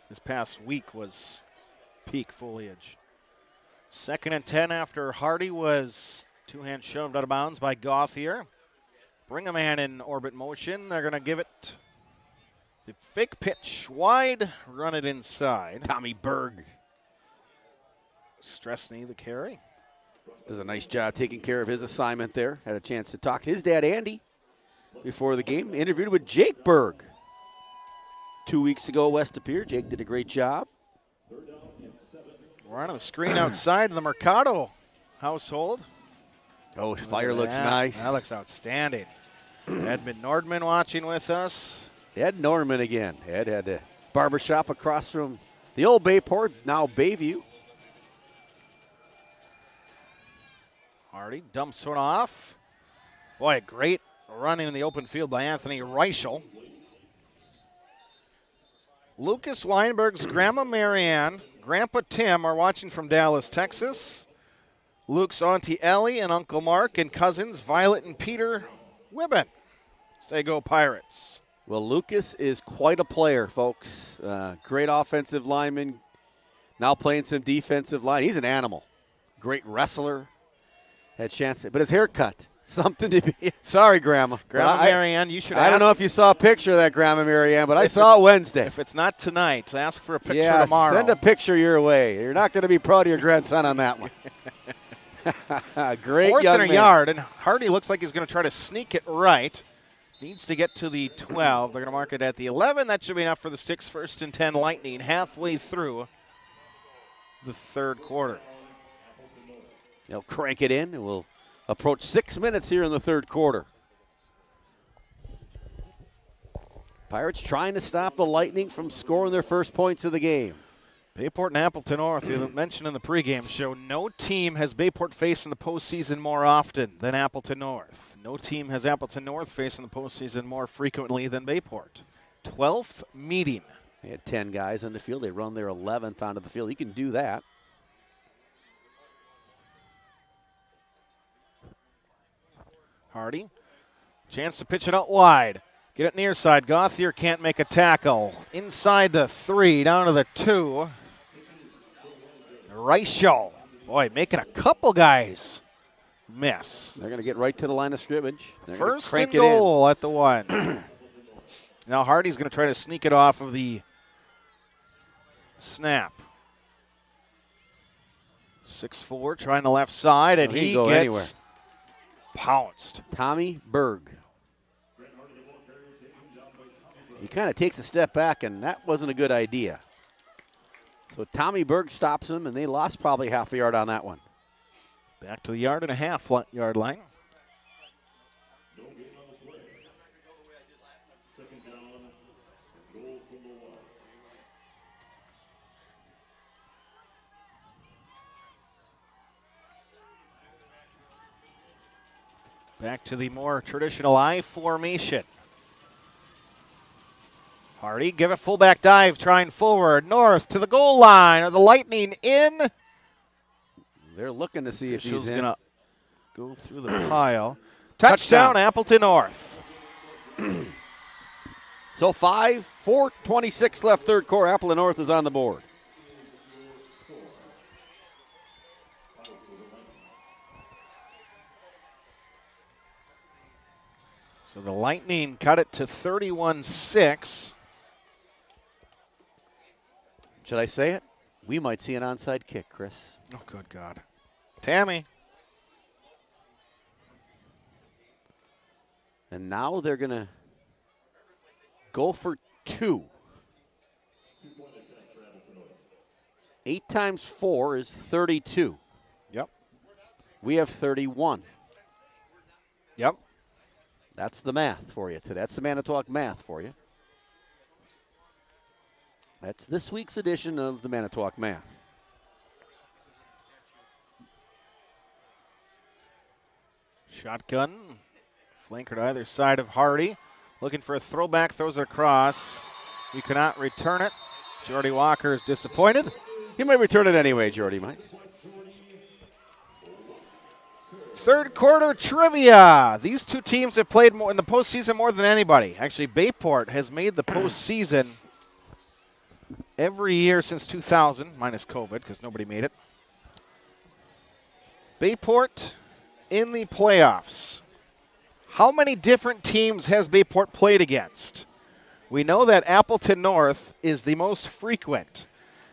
This past week was peak foliage. 2nd and 10 after Hardy was two-hand shoved out of bounds by Gauthier. Bring a man in orbit motion. They're going to give it the fake pitch wide, run it inside. Tommy Berg. Stresny the carry. Does a nice job taking care of his assignment there. Had a chance to talk to his dad, Andy, before the game. Interviewed with Jake Berg 2 weeks ago at West Pier. Jake did a great job. We're on the screen outside of the Mercado household. Oh, fire looks nice. That looks outstanding. Edmund Nordman watching with us. Ed Norman again. Ed had a barbershop across from the old Bayport, now Bayview. Hardy dumps one off. Boy, great running in the open field by Anthony Reichel. Lucas Weinberg's Grandma Marianne, Grandpa Tim are watching from Dallas, Texas. Luke's Auntie Ellie and Uncle Mark and cousins Violet and Peter Wibben. Say go Pirates. Well, Lucas is quite a player, folks. Great offensive lineman. Now playing some defensive line. He's an animal. Great wrestler. Had a chance to, but his haircut, something to be. Sorry, Grandma. Grandma Marianne, you should I don't know if you saw a picture of that Grandma Marianne, but I saw it Wednesday. If it's not tonight, ask for a picture tomorrow. Send a picture your way. You're not going to be proud of your grandson on that one. Great 4th young and a man. yard, and Hardy looks like he's going to try to sneak it right. Needs to get to the 12. They're going to mark it at the 11. That should be enough for the Sticks. 1st and 10 Lightning halfway through the 3rd quarter. They'll crank it in, and we'll approach 6 minutes here in the 3rd quarter. Pirates trying to stop the Lightning from scoring their first points of the game. Bayport and Appleton North, you mentioned in the pregame show, no team has Bayport faced in the postseason more often than Appleton North. No team has Appleton North faced in the postseason more frequently than Bayport. 12th meeting. They had 10 guys on the field. They run their 11th onto the field. You can do that. Hardy, chance to pitch it out wide. Get it near side. Gauthier can't make a tackle. Inside the 3, down to the 2. Reichel, boy, making a couple guys miss. They're going to get right to the line of scrimmage. They're 1st and goal at the 1. Now Hardy's going to try to sneak it off of the snap. 6'4", trying the left side, and he gets anywhere. Pounced. Tommy Berg. He kind of takes a step back, and that wasn't a good idea. So Tommy Berg stops him, and they lost probably half a yard on that one. Back to the 1.5 yard line. Back to the more traditional I formation. Hardy, give it fullback dive, trying forward, north to the goal line. Are the Lightning in? They're looking to see if he's in. Gonna go through the pile. Touchdown, Appleton North. So 4:26 left third quarter. Appleton North is on the board. So the Lightning cut it to 31-6. Should I say it? We might see an onside kick, Chris. Oh, good God. Tammy. And now they're going to go for 2. 8 times 4 is 32. Yep. We have 31. Yep. That's the math for you today. That's the Manitowoc math for you. That's this week's edition of the Manitowoc math. Shotgun. Flanker to either side of Hardy. Looking for a throwback, throws it across. We cannot return it. Jordy Walker is disappointed. He might return it anyway, Jordy might. Third quarter trivia. These two teams have played more in the postseason more than anybody. Actually, Bayport has made the postseason every year since 2000, minus COVID, because nobody made it. Bayport in the playoffs. How many different teams has Bayport played against? We know that Appleton North is the most frequent.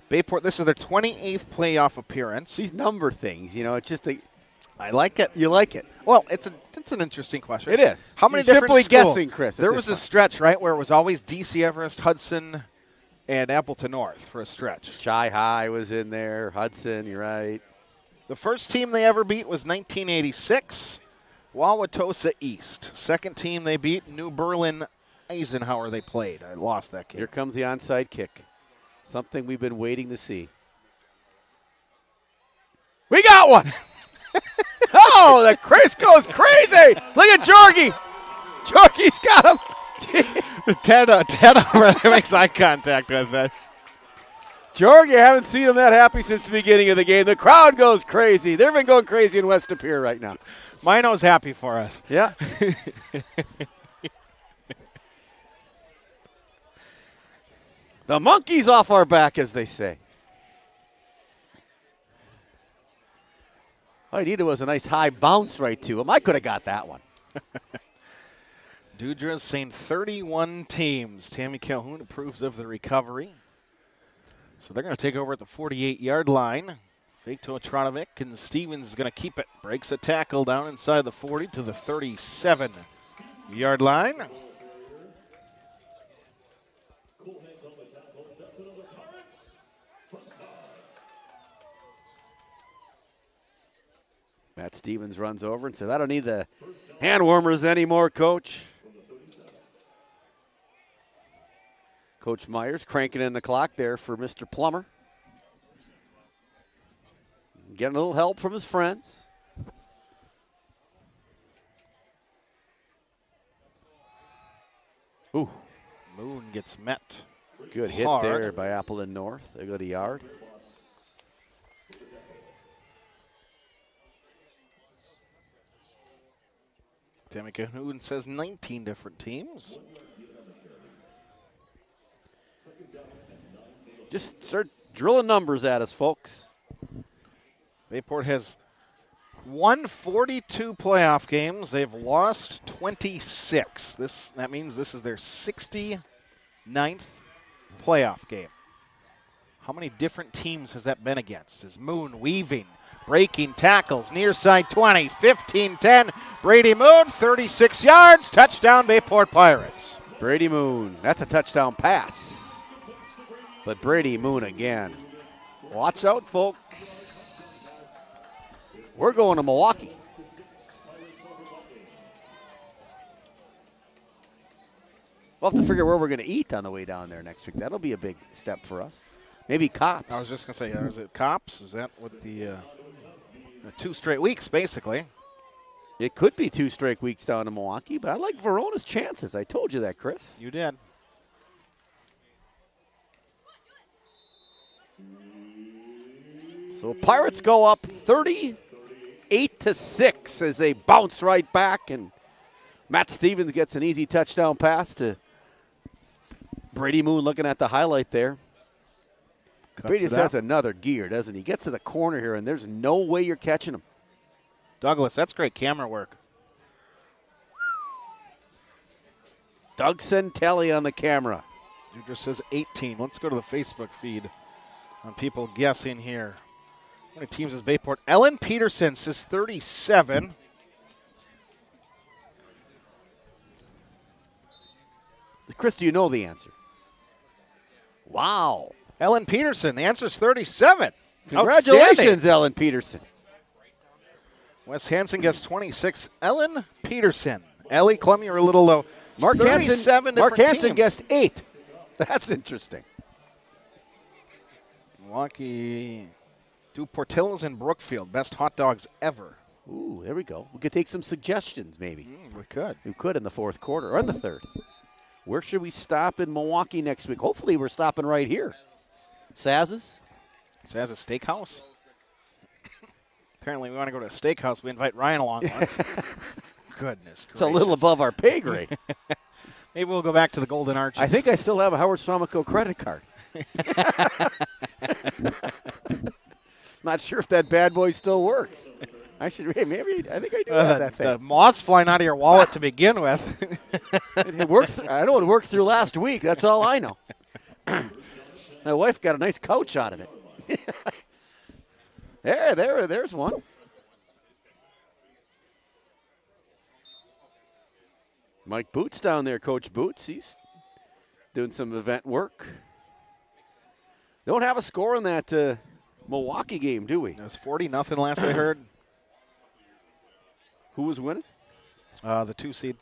Bayport, this is their 28th playoff appearance. These number things, you know, it's just I like it. You like it? Well, it's an interesting question. It is. How many You're different simply schools? guessing, Chris. There was a stretch, right, where it was always DC, Everest, Hudson, and Appleton North for a stretch. Chi High was in there. Hudson, you're right. The first team they ever beat was 1986, Wauwatosa East. Second team they beat, New Berlin Eisenhower they played. I lost that game. Here comes the onside kick. Something we've been waiting to see. We got one! Oh, the Chris goes crazy! Look at Jorgie! Jorgie's got him! Ted over there makes eye contact with us. Jorgie, I haven't seen him that happy since the beginning of the game. The crowd goes crazy. They've been going crazy in West Appear right now. Mino's happy for us. Yeah. The monkey's off our back, as they say. All I needed was a nice high bounce right to him. I could have got that one. Dudra's saying 31 teams. Tammy Calhoun approves of the recovery. So they're going to take over at the 48-yard line. Fake to Atronovic, and Stevens is going to keep it. Breaks a tackle down inside the 40 to the 37-yard line. Matt Stevens runs over and says, I don't need the hand warmers anymore, Coach. Coach Myers cranking in the clock there for Mr. Plummer. Getting a little help from his friends. Ooh. Moon gets met. Good hit hard there by Appleton North. They go to yard. Tammy Calhoun says 19 different teams. Just start drilling numbers at us, folks. Bayport has won 42 playoff games. They've lost 26. That means this is their 69th playoff game. How many different teams has that been against? Is Moon weaving, breaking tackles, near side 20, 15-10. Brady Moon, 36 yards, touchdown Bayport Pirates. Brady Moon, that's a touchdown pass. But Brady Moon again. Watch out, folks. We're going to Milwaukee. We'll have to figure where we're going to eat on the way down there next week. That'll be a big step for us. Maybe Cops. I was just going to say, is it Cops? Is that what the 2 straight weeks, basically? It could be 2 straight weeks down in Milwaukee, but I like Verona's chances. I told you that, Chris. You did. So Pirates go up 38-6 as they bounce right back, and Matt Stevens gets an easy touchdown pass to Brady Moon looking at the highlight there. Brady just has another gear, doesn't he? Gets to the corner here, and there's no way you're catching him. Douglas, that's great camera work. Doug Centelli on the camera. It just says 18. Let's go to the Facebook feed on people guessing here. How many teams is Bayport? Ellen Peterson says 37. Chris, do you know the answer? Wow. Ellen Peterson, the answer is 37. Congratulations, Ellen Peterson. Wes Hansen gets 26. Ellen Peterson. Ellie Clem, you're a little low. Mark Hansen guessed 8. That's interesting. Milwaukee, do Portillo's in Brookfield. Best hot dogs ever. Ooh, there we go. We could take some suggestions, maybe. We could. We could in the fourth quarter or in the third. Where should we stop in Milwaukee next week? Hopefully we're stopping right here. Saz's? Saz's Steakhouse? Apparently we want to go to a steakhouse. We invite Ryan along once. Goodness It's a little above our pay grade. Maybe we'll go back to the Golden Arches. I think I still have a Howard Swamico credit card. Not sure if that bad boy still works. I think I do have that thing. The moth's flying out of your wallet to begin with. It worked. I know it worked through last week. That's all I know. My wife got a nice couch out of it. There's one. Mike Boots down there, Coach Boots. He's doing some event work. Don't have a score in that Milwaukee game, do we? It was 40-0 last I heard. Who was winning? The 2 seed.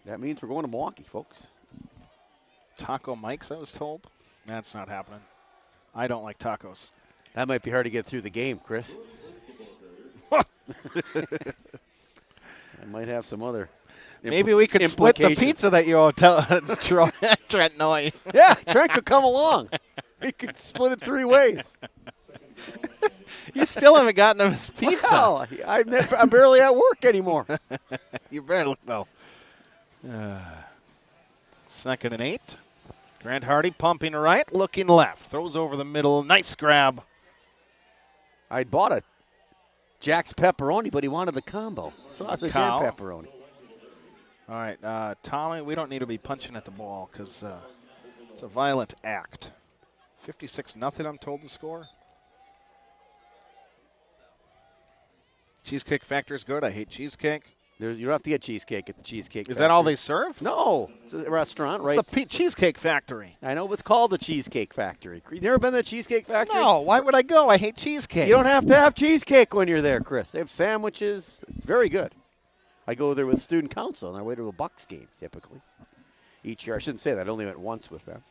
That means we're going to Milwaukee, folks. Taco Mike's, I was told. That's not happening. I don't like tacos. That might be hard to get through the game, Chris. I might have some other Maybe we could split the pizza that you owe Trent Noy. Yeah, Trent could come along. We could split it 3 ways. You still haven't gotten him his pizza. Well, I'm barely at work anymore. You barely, well. 2nd and 8. Grant Hardy pumping right, looking left. Throws over the middle. Nice grab. I bought a Jack's pepperoni, but he wanted the combo. Sausage and pepperoni. All right, Tommy, we don't need to be punching at the ball because it's a violent act. 56-0, I'm told the score. Cheesecake Factory's good. I hate cheesecake. You don't have to get cheesecake at the Cheesecake Factory. Is that all they serve? No. It's a restaurant, right? It's the Cheesecake Factory. I know it's called the Cheesecake Factory. You never been to the Cheesecake Factory? No. Why would I go? I hate cheesecake. You don't have to have cheesecake when you're there, Chris. They have sandwiches. It's very good. I go there with student council on our way to a Bucks game, typically. Each year. I shouldn't say that. I only went once with them.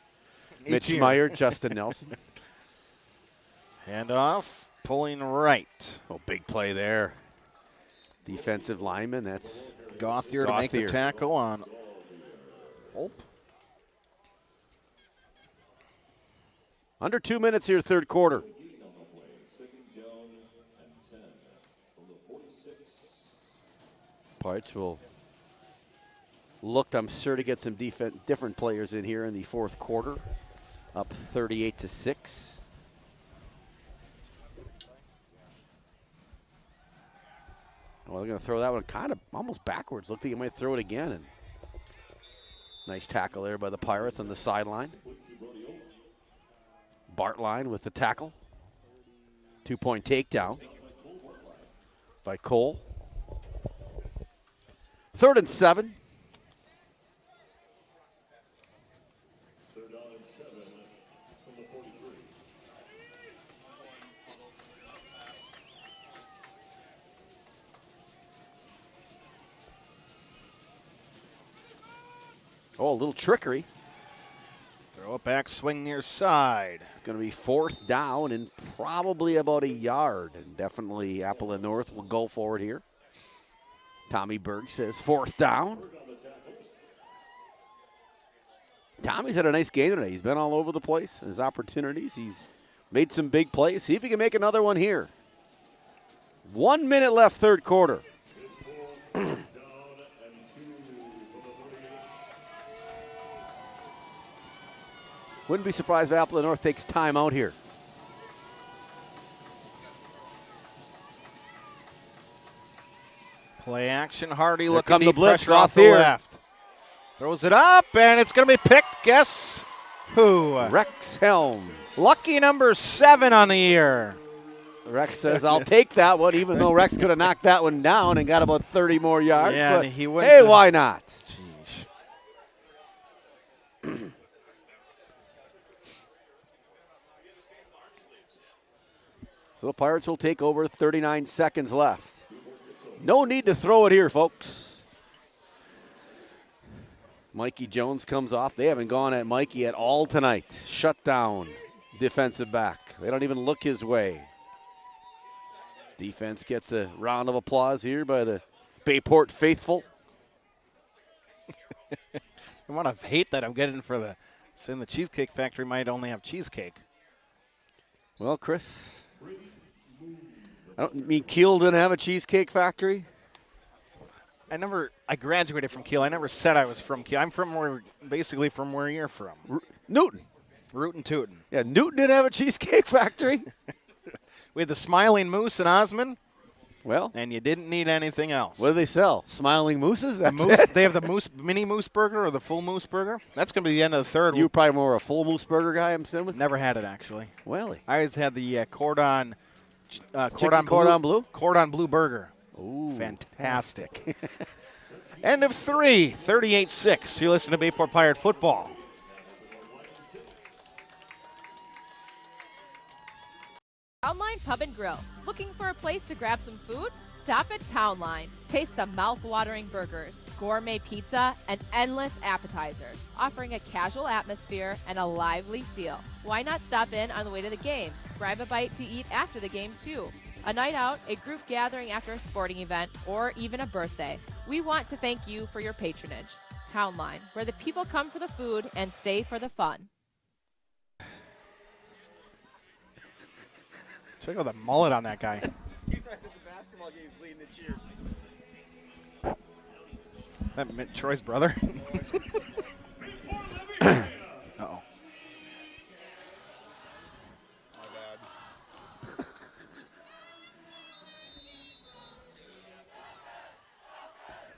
Mitch Meyer, Justin Nelson. Handoff, pulling right. Oh, big play there. Defensive lineman, that's Gauthier to make the tackle on Olp. Under 2 minutes here, third quarter. Pirates will look, I'm sure, to get some different players in here in the fourth quarter. Up 38-6. Well, they're going to throw that one kind of almost backwards. Looked like he might throw it again. And nice tackle there by the Pirates on the sideline. Bartline with the tackle. 2-point takedown by Cole. 3rd and 7. Oh, a little trickery. Throw it back, swing near side. It's going to be 4th down and probably about a yard. And definitely Appleton North will go forward here. Tommy Berg says 4th down. Tommy's had a nice game today. He's been all over the place. His opportunities. He's made some big plays. See if he can make another one here. 1 minute left, third quarter. Wouldn't be surprised if Appleton North takes time out here. Play action. Hardy Here looking come the deep blitz, pressure off the Rothier. left. Throws it up, and it's going to be picked. Guess who? Rex Helms. Lucky number 7 on the year. Rex says, I'll take that one, even though Rex could have knocked that one down and got about 30 more yards. Yeah, but and he went hey, to- why not? So the Pirates will take over, 39 seconds left. No need to throw it here, folks. Mikey Jones comes off. They haven't gone at Mikey at all tonight. Shut down defensive back. They don't even look his way. Defense gets a round of applause here by the Bayport faithful. The amount of hate that I'm getting for the saying the Cheesecake Factory might only have cheesecake. Well, Chris, I don't mean Kiel didn't have a cheesecake factory. I graduated from Kiel. I never said I was from Kiel. I'm basically from where you're from. Newton. Rootin' Tootin'. Yeah, Newton didn't have a cheesecake factory. We had the Smiling Moose in Osmond. Well. And you didn't need anything else. What do they sell? Smiling Mooses? The That's moose, it? they have the mini moose burger or the full moose burger. That's going to be the end of the third. You're probably more a full moose burger guy, I'm assuming? Never had it, actually. Well. I always had the cordon blue burger. Ooh. Fantastic. End of 3, 38-6. You listen to Bayport Pirate football. Townline Pub and Grill. Looking for a place to grab some food? Stop at Townline. Taste the mouth-watering burgers, gourmet pizza, and endless appetizers, offering a casual atmosphere and a lively feel. Why not stop in on the way to the game? Grab a bite to eat after the game, too. A night out, a group gathering after a sporting event, or even a birthday. We want to thank you for your patronage. Townline, where the people come for the food and stay for the fun. Check out the mullet on that guy. He's at the basketball games leading the cheers. That meant Troy's brother. Uh-oh.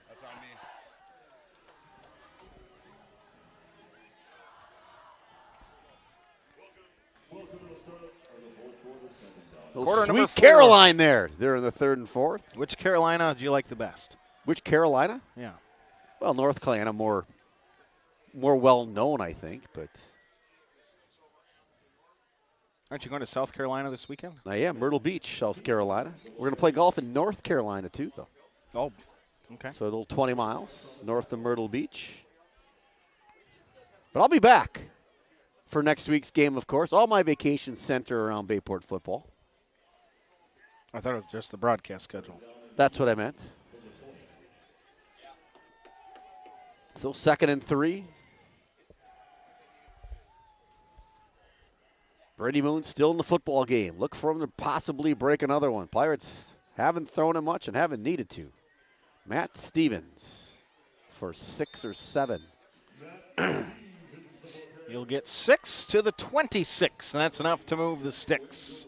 That's on me. Quarter number Sweet 4. Caroline there. They're in the 3rd and 4th. Which Carolina do you like the best? Which Carolina? Yeah. Well, North Carolina more well known, I think, but Aren't you going to South Carolina this weekend? I am. Myrtle Beach, South Carolina. We're going to play golf in North Carolina, too, though. Oh, okay. So a little 20 miles north of Myrtle Beach. But I'll be back for next week's game, of course. All my vacations center around Bayport football. I thought it was just the broadcast schedule. That's what I meant. So 2nd and 3. Brady Moon still in the football game. Look for him to possibly break another one. Pirates haven't thrown him much and haven't needed to. Matt Stevens for 6 or 7. You'll get 6 to the 26, and that's enough to move the sticks.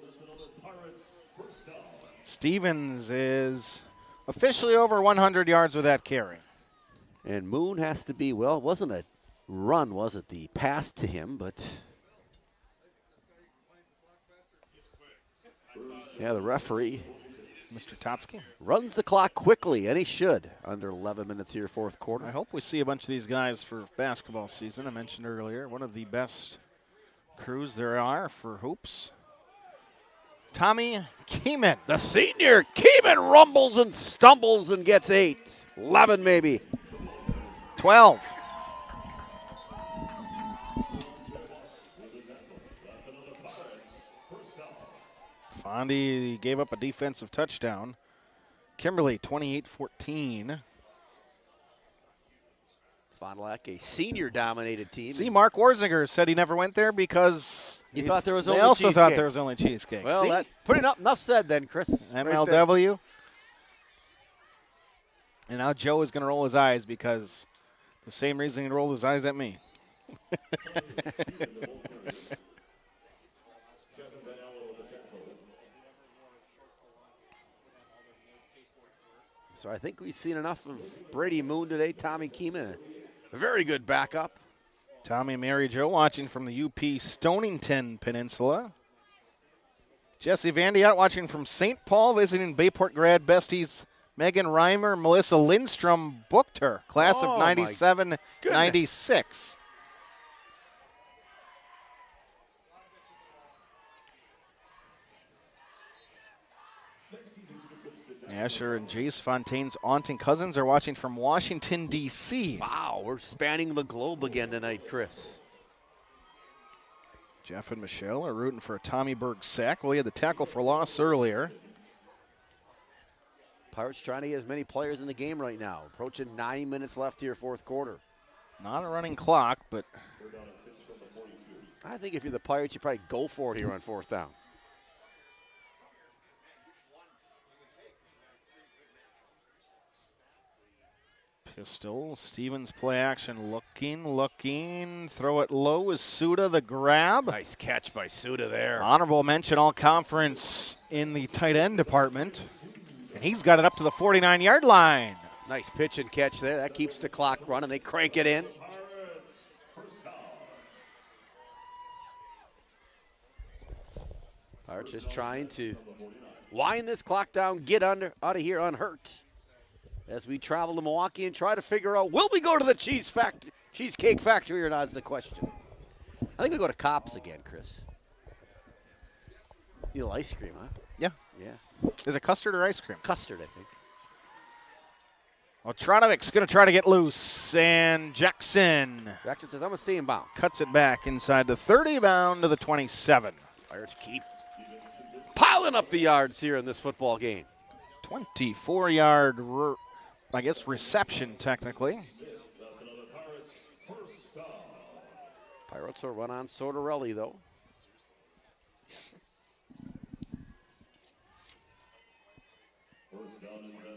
Stevens is officially over 100 yards with that carry. And Moon has to be, well, it wasn't a run, was it? The pass to him, but yeah, the referee, Mr. Totsky, runs the clock quickly, and he should, under 11 minutes here, 4th quarter. I hope we see a bunch of these guys for basketball season. I mentioned earlier, one of the best crews there are for hoops. Tommy Keeman. The senior, Keeman rumbles and stumbles and gets 8. 11 maybe. 12. Fondy gave up a defensive touchdown. Kimberly, 28-14. Fond du Lac, a senior-dominated team. See, Mark Warzinger said he never went there because he thought there was they only also cheesecake. thought there was only cheesecake. Well, See? putting up enough said then, Chris. MLW. Right, and now Joe is going to roll his eyes because the same reason he rolled his eyes at me. So I think we've seen enough of Brady Moon today. Tommy Keeman, a very good backup. Tommy, Mary Jo watching from the UP Stonington Peninsula. Jesse Vandiat watching from St. Paul, visiting Bayport grad besties Megan Reimer, Melissa Lindstrom booked her. Class of 97-96. Asher and Jace Fontaine's aunt and cousins are watching from Washington, D.C. Wow, we're spanning the globe again tonight, Chris. Jeff and Michelle are rooting for a Tommy Berg sack. Well, he had the tackle for loss earlier. Pirates trying to get as many players in the game right now. Approaching 9 minutes left here, fourth quarter. Not a running clock, but I think if you're the Pirates, you probably go for it here on fourth down. Pistol, Stevens play action, looking, throw it low is Suda, the grab. Nice catch by Suda there. Honorable mention all conference in the tight end department. And he's got it up to the 49-yard line. Nice pitch and catch there. That keeps the clock running. They crank it in. Pirates just trying to wind this clock down, get out of here unhurt. As we travel to Milwaukee and try to figure out, will we go to the Cheesecake Factory or not is the question. I think we go to Cops again, Chris. You know, ice cream, huh? Yeah. Yeah. Is it custard or ice cream? Custard, I think. Well, Tronovic's going to try to get loose, and Jackson says, I'm going to stay in bounds. Cuts it back inside the 30, bound to the 27. Pirates keep piling up the yards here in this football game. 24-yard, reception technically. Pirates will run on Sortorelli, though.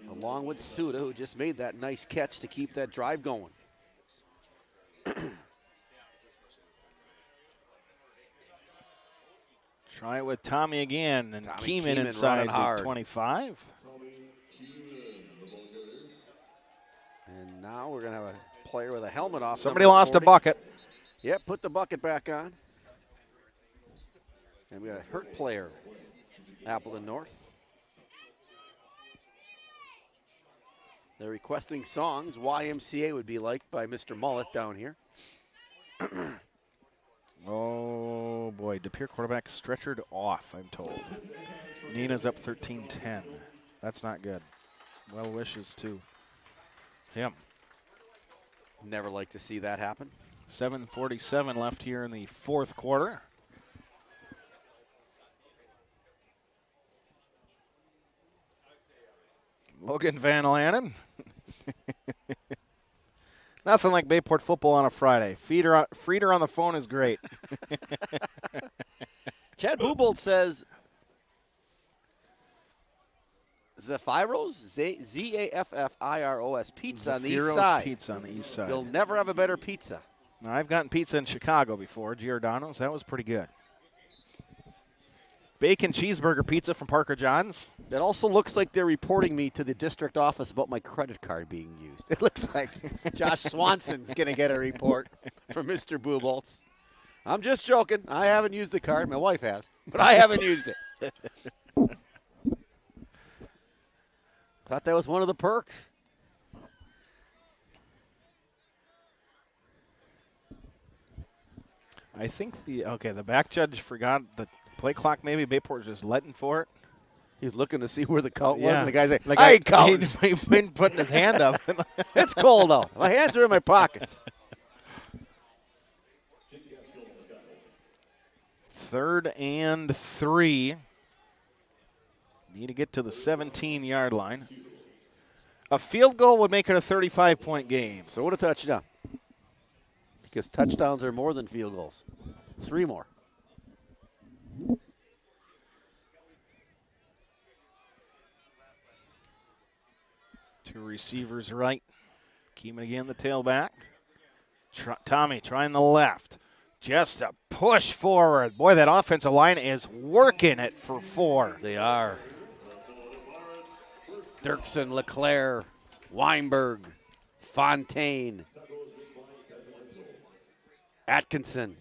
Along with Suda, who just made that nice catch to keep that drive going. Try it with Tommy again, and Tommy Keeman inside the 25. And now we're going to have a player with a helmet off. Somebody lost a bucket. Yep, put the bucket back on. And we got a hurt player, Appleton North. They're requesting songs YMCA would be liked by Mr. Mullet down here. Oh, boy. De Pere quarterback stretchered off, I'm told. Nina's up 13-10. That's not good. Well wishes to him. Never like to see that happen. 7:47 left here in the fourth quarter. Logan Van Lannen. Nothing like Bayport football on a Friday. Frieder on the phone is great. Chad Bubold says Zaffiro's, Z-A-F-F-I-R-O-S, pizza on the east side. Pizza on the east side. You'll never have a better pizza. Now, I've gotten pizza in Chicago before, Giordano's. That was pretty good. Bacon cheeseburger pizza from Parker John's. It also looks like they're reporting me to the district office about my credit card being used. It looks like Josh Swanson's going to get a report from Mr. Buboltz. I'm just joking. I haven't used the card. My wife has, but I haven't used it. Thought that was one of the perks. I think the back judge forgot the play clock. Maybe Bayport was just letting for it. He's looking to see where the count was, and the guy's like, Like I ain't counting. He'd been putting his hand up. It's cold out. My hands are in my pockets. 3rd and 3. Need to get to the 17-yard line. A field goal would make it a 35-point game. So would a touchdown. Because touchdowns are more than field goals. 3 more. Two receivers right. Keeman again, the tailback. Tommy trying the left. Just a push forward. Boy, that offensive line is working it for 4. They are. Dirksen, LeClaire, Weinberg, Fontaine, Atkinson.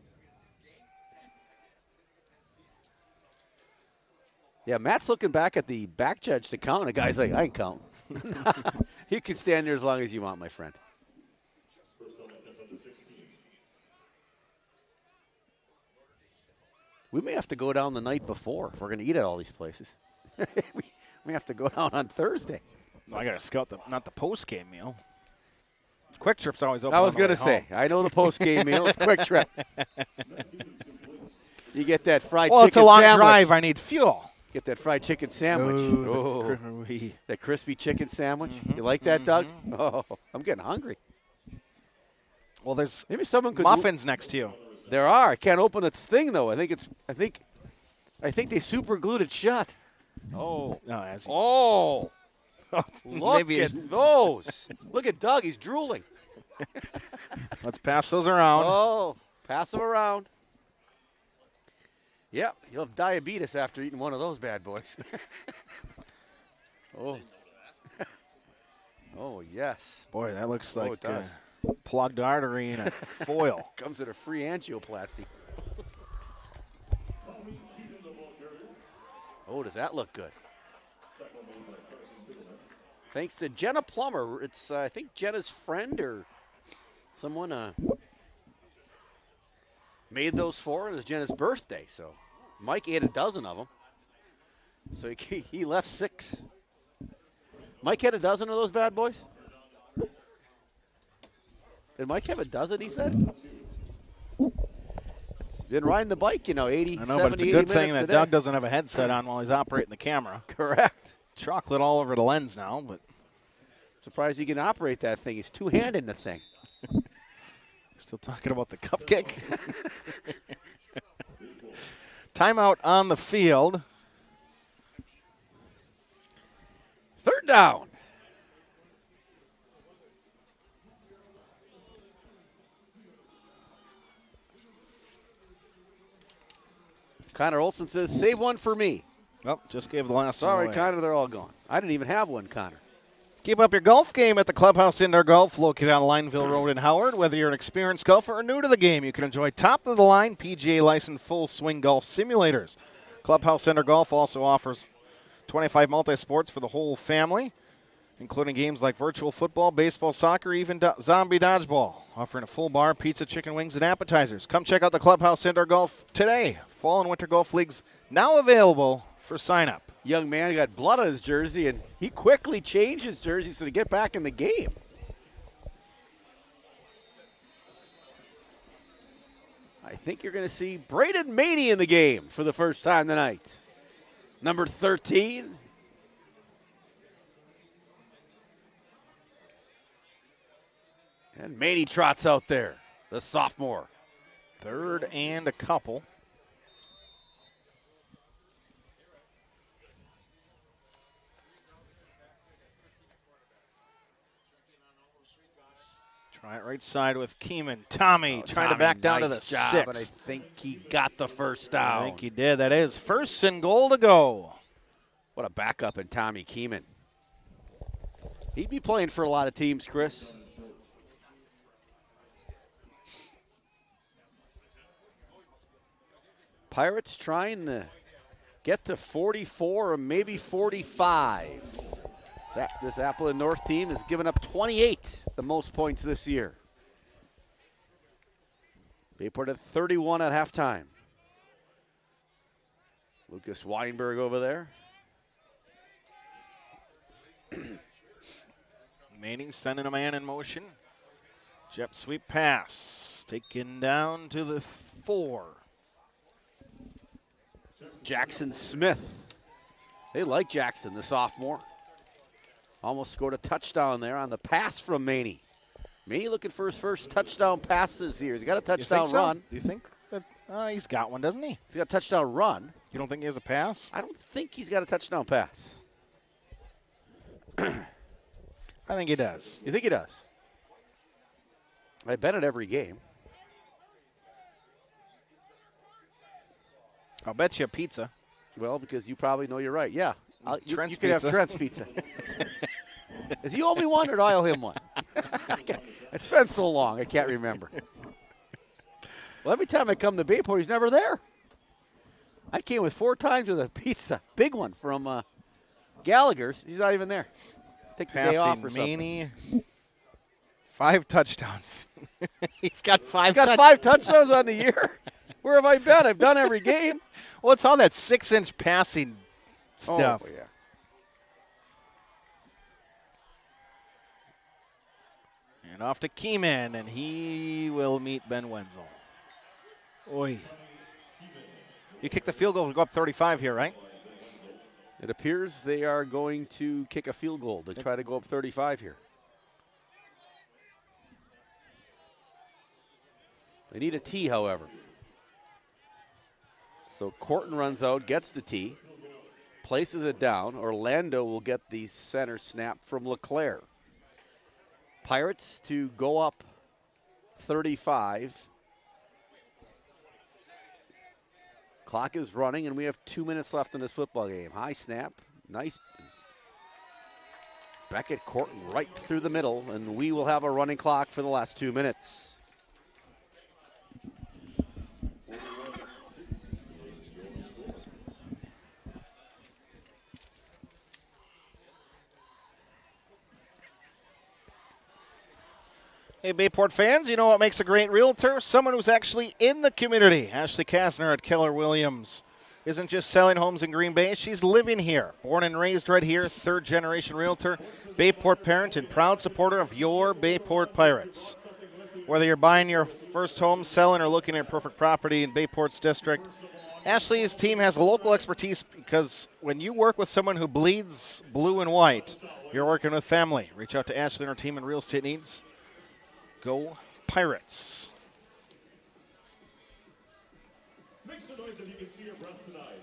Yeah, Matt's looking back at the back judge to count. The guy's like, I ain't count. You can stand there as long as you want, my friend. We may have to go down the night before if we're going to eat at all these places. we have to go down on Thursday. I got to scout not the post-game meal. Quick Trip's always open. I was going to say, I know the post-game meal. It's Quick Trip. You get that fried chicken sandwich. Well, it's a long drive. I need fuel. Get that fried chicken sandwich. Oh. That crispy chicken sandwich. You like that, Doug? Oh, I'm getting hungry. Well, there's maybe someone could muffins next to you. There are. I can't open this thing though. I think they super glued it shut. Oh. No, Look at those. Look at Doug. He's drooling. Let's pass those around. Oh, pass them around. Yep, you'll have diabetes after eating one of those bad boys. Oh. Oh, yes. Boy, that looks like it does. Plugged artery in a foil. Comes in a free angioplasty. Oh, does that look good? Thanks to Jenna Plummer. It's, I think, Jenna's friend or someone made those for her. It was Jenna's birthday, so Mike ate a dozen of them. So he left 6. Mike had a dozen of those bad boys? Did Mike have a dozen, he said? He's been riding the bike, 80, I know, 70, but it's a good thing that today. Doug doesn't have a headset on while he's operating the camera. Correct. Chocolate all over the lens now, but surprised he can operate that thing. He's two-handed the thing. Still talking about the cupcake. Timeout on the field. 3rd down. Connor Olson says, save one for me. Oh, just gave the last one Sorry, away. Connor, they're all gone. I didn't even have one, Connor. Keep up your golf game at the Clubhouse Indoor Golf, located on Lineville Road in Howard. Whether you're an experienced golfer or new to the game, you can enjoy top-of-the-line PGA licensed full-swing golf simulators. Clubhouse Indoor Golf also offers 25 multi-sports for the whole family, including games like virtual football, baseball, soccer, even zombie dodgeball, offering a full bar, pizza, chicken wings, and appetizers. Come check out the Clubhouse Indoor Golf today. Fall and winter golf leagues now available for sign-up. Young man got blood on his jersey, and he quickly changed his jersey so to get back in the game. I think you're going to see Braden Maney in the game for the first time tonight. Number 13. And Maney trots out there, the sophomore. 3rd and a couple. Try it right side with Keeman. Tommy trying to back down to the 6. But I think he got the first down. I think he did. That is 1st and goal to go. What a backup in Tommy Keeman. He'd be playing for a lot of teams, Chris. Pirates trying to get to 44 or maybe 45. This Appleton North team has given up 28, the most points this year. Bayport at 31 at halftime. Lucas Weinberg over there. Manning sending a man in motion. Jet sweep pass. Taken down to the 4. Jackson Smith. They like Jackson, the sophomore. Almost scored a touchdown there on the pass from Maney. Maney looking for his first touchdown passes here. He's got a touchdown run. Do you think that he's got one, doesn't he? He's got a touchdown run. You don't think he has a pass? I don't think he's got a touchdown pass. I think he does. You think he does? I bet at every game. I'll bet you a pizza. Well, because you probably know you're right. Yeah. You Trent's could have pizza. Trent's pizza. Does he owe me one or do I owe him one? It's been so long, I can't remember. Well, every time I come to Bayport, he's never there. I came with 4 times with a pizza, big one from Gallagher's. He's not even there. Take the day off or something. Maney, 5 touchdowns. He's got 5 He's got 5 touchdowns on the year. Where have I been? I've done every game. Well, it's all that 6-inch passing stuff. Oh, yeah. And off to Keyman, and he will meet Ben Wenzel. Oy. You kick the field goal to go up 35 here, right? It appears they are going to kick a field goal to try to go up 35 here. They need a tee, however. So Corton runs out, gets the tee, places it down. Orlando will get the center snap from LeClaire. Pirates to go up 35. Clock is running, and we have 2 minutes left in this football game. High snap, nice. Beckett, Corton right through the middle, and we will have a running clock for the last 2 minutes. Hey, Bayport fans, you know what makes a great realtor? Someone who's actually in the community. Ashley Kasner at Keller Williams isn't just selling homes in Green Bay. She's living here. Born and raised right here, 3rd-generation realtor, Bayport parent, and proud supporter of your Bayport Pirates. Whether you're buying your first home, selling, or looking at a perfect property in Bayport's district, Ashley's team has local expertise because when you work with someone who bleeds blue and white, you're working with family. Reach out to Ashley and her team in real estate needs. Go Pirates. Make some noise if you can see your breath tonight.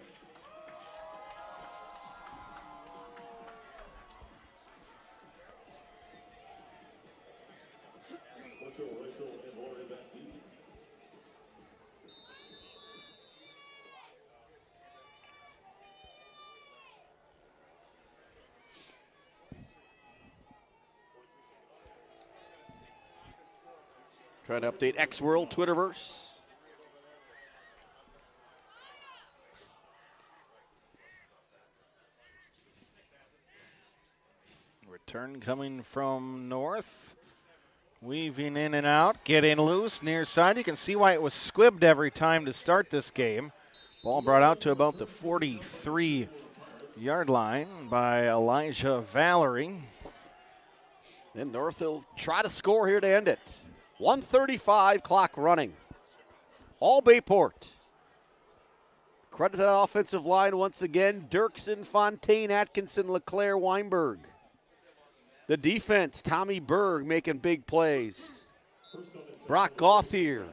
Trying to update X-World Twitterverse. Return coming from north. Weaving in and out, getting loose near side. You can see why it was squibbed every time to start this game. Ball brought out to about the 43-yard line by Elijah Valerie. Then North will try to score here to end it. 1:35, clock running. All Bayport. Credit to that offensive line once again. Dirksen, Fontaine, Atkinson, LeClaire, Weinberg. The defense, Tommy Berg making big plays. Brock Gauthier.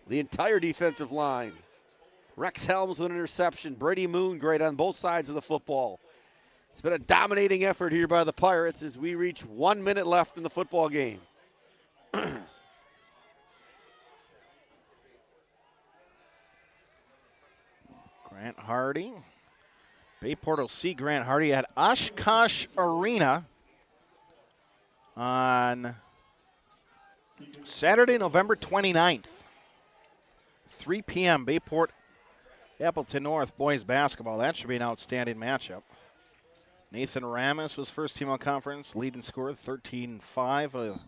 The entire defensive line. Rex Helms with an interception. Brady Moon great on both sides of the football. It's been a dominating effort here by the Pirates as we reach 1 minute left in the football game. Grant Hardy. Bayport will see Grant Hardy at Oshkosh Arena on Saturday, November 29th. 3 p.m. Bayport, Appleton North boys basketball. That should be an outstanding matchup. Nathan Ramis was first team all conference, leading scorer 13-5 a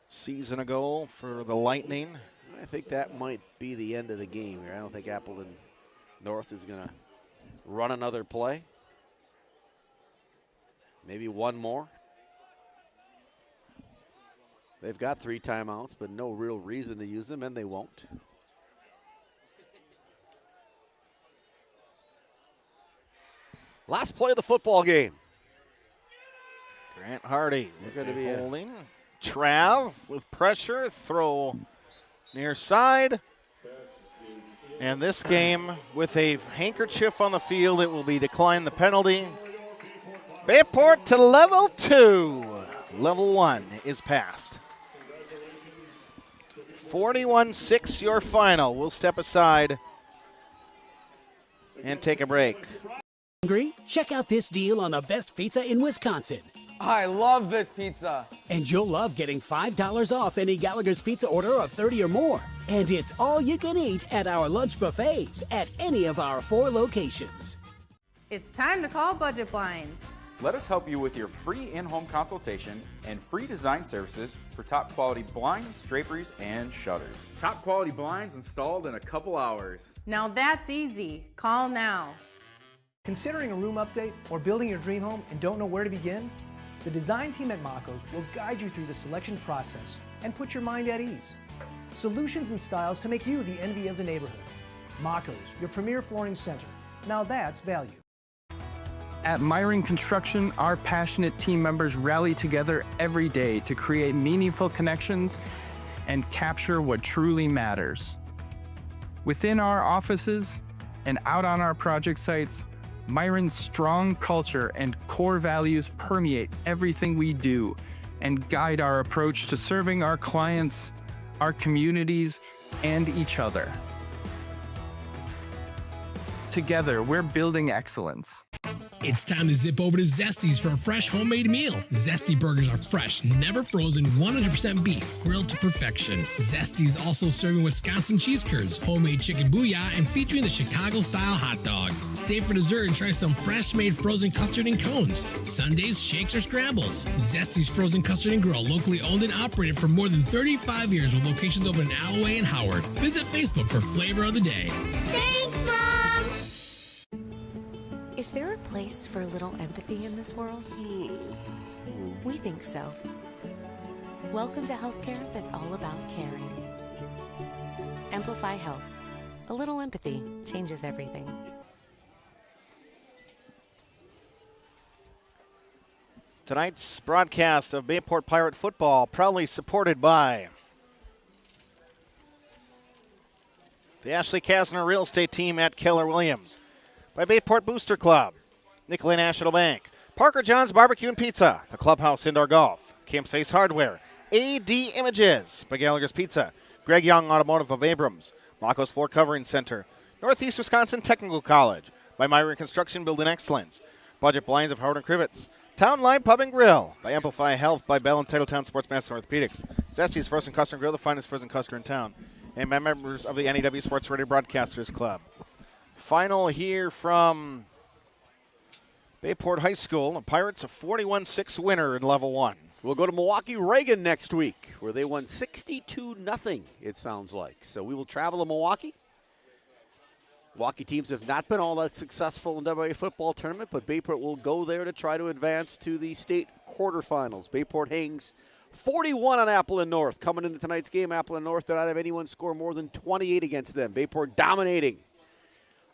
season ago for the Lightning. I think that might be the end of the game here. I don't think Appleton North is going to run another play. Maybe one more. They've got 3 timeouts, but no real reason to use them, and they won't. Last play of the football game. Grant Hardy going to be holding. Trav with pressure, throw near side. And this game, with a handkerchief on the field, it will be declined the penalty. Bayport to level 2. Level 1 is passed. 41-6 your final. We'll step aside and take a break. Hungry? Check out this deal on the best pizza in Wisconsin. I love this pizza. And you'll love getting $5 off any Gallagher's Pizza order of 30 or more. And it's all you can eat at our lunch buffets at any of our 4 locations. It's time to call Budget Blinds. Let us help you with your free in-home consultation and free design services for top quality blinds, draperies, and shutters. Top quality blinds installed in a couple hours. Now that's easy. Call now. Considering a room update or building your dream home and don't know where to begin? The design team at Mako's will guide you through the selection process and put your mind at ease. Solutions and styles to make you the envy of the neighborhood. Mako's, your premier flooring center. Now that's value. At Myron Construction, our passionate team members rally together every day to create meaningful connections and capture what truly matters. Within our offices and out on our project sites, Myron's strong culture and core values permeate everything we do and guide our approach to serving our clients, our communities, and each other. Together, we're building excellence. It's time to zip over to Zesty's for a fresh homemade meal. Zesty burgers are fresh, never frozen, 100% beef, grilled to perfection. Zesty's also serving Wisconsin cheese curds, homemade chicken booyah, and featuring the Chicago-style hot dog. Stay for dessert and try some fresh-made frozen custard and cones. Sundays, shakes, or scrambles. Zesty's Frozen Custard and Grill, locally owned and operated for more than 35 years with locations open in Alloway and Howard. Visit Facebook for Flavor of the Day. Thanks, Mom! Is there a place for a little empathy in this world? We think so. Welcome to healthcare that's all about caring. Amplify Health. A little empathy changes everything. Tonight's broadcast of Bayport Pirate football proudly supported by the Ashley Kasner Real Estate Team at Keller Williams, by Bayport Booster Club, Nicolay National Bank, Parker John's Barbecue and Pizza, the Clubhouse Indoor Golf, Campsites Hardware, AD Images by Gallagher's Pizza, Greg Young Automotive of Abrams, Mako's Floor Covering Center, Northeast Wisconsin Technical College, by Myron Construction Building Excellence, Budget Blinds of Howard and Crivets, Town Line Pub and Grill, by Amplify Health, by Bell and Titletown Sportsmaster Orthopedics, Zesty's Frozen Custard Grill, the finest frozen custard in town, and by members of the NEW Sports Radio Broadcasters Club. Final here from Bayport High School. The Pirates a 41-6 winner in level 1. We'll go to Milwaukee-Reagan next week, where they won 62-0, it sounds like. So we will travel to Milwaukee. Milwaukee teams have not been all that successful in WIAA football tournament, but Bayport will go there to try to advance to the state quarterfinals. Bayport hangs 41 on Appleton North. Coming into tonight's game, Appleton North did not have anyone score more than 28 against them. Bayport dominating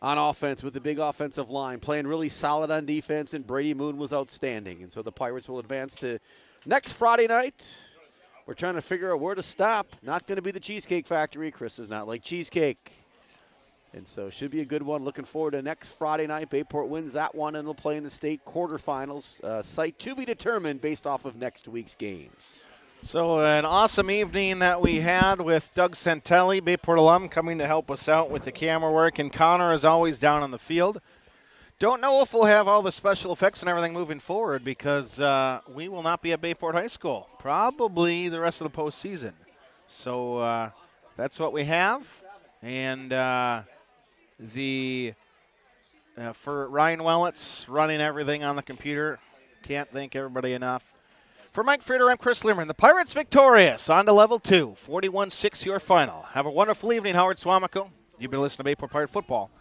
on offense with the big offensive line, playing really solid on defense, and Brady Moon was outstanding. And so the Pirates will advance to next Friday night. We're trying to figure out where to stop. Not going to be the Cheesecake Factory. Chris does not like cheesecake. And so should be a good one. Looking forward to next Friday night. Bayport wins that one and will play in the state quarterfinals. Site to be determined based off of next week's games. So an awesome evening that we had with Doug Santelli, Bayport alum, coming to help us out with the camera work. And Connor is always down on the field. Don't know if we'll have all the special effects and everything moving forward because we will not be at Bayport High School. Probably the rest of the postseason. So that's what we have. And for Ryan Wellets running everything on the computer, can't thank everybody enough. For Mike Frieder, I'm Chris Limmer. The Pirates victorious on to level 2, 41-6 your final. Have a wonderful evening, Howard Swamico. You've been listening to Bayport Pirate Football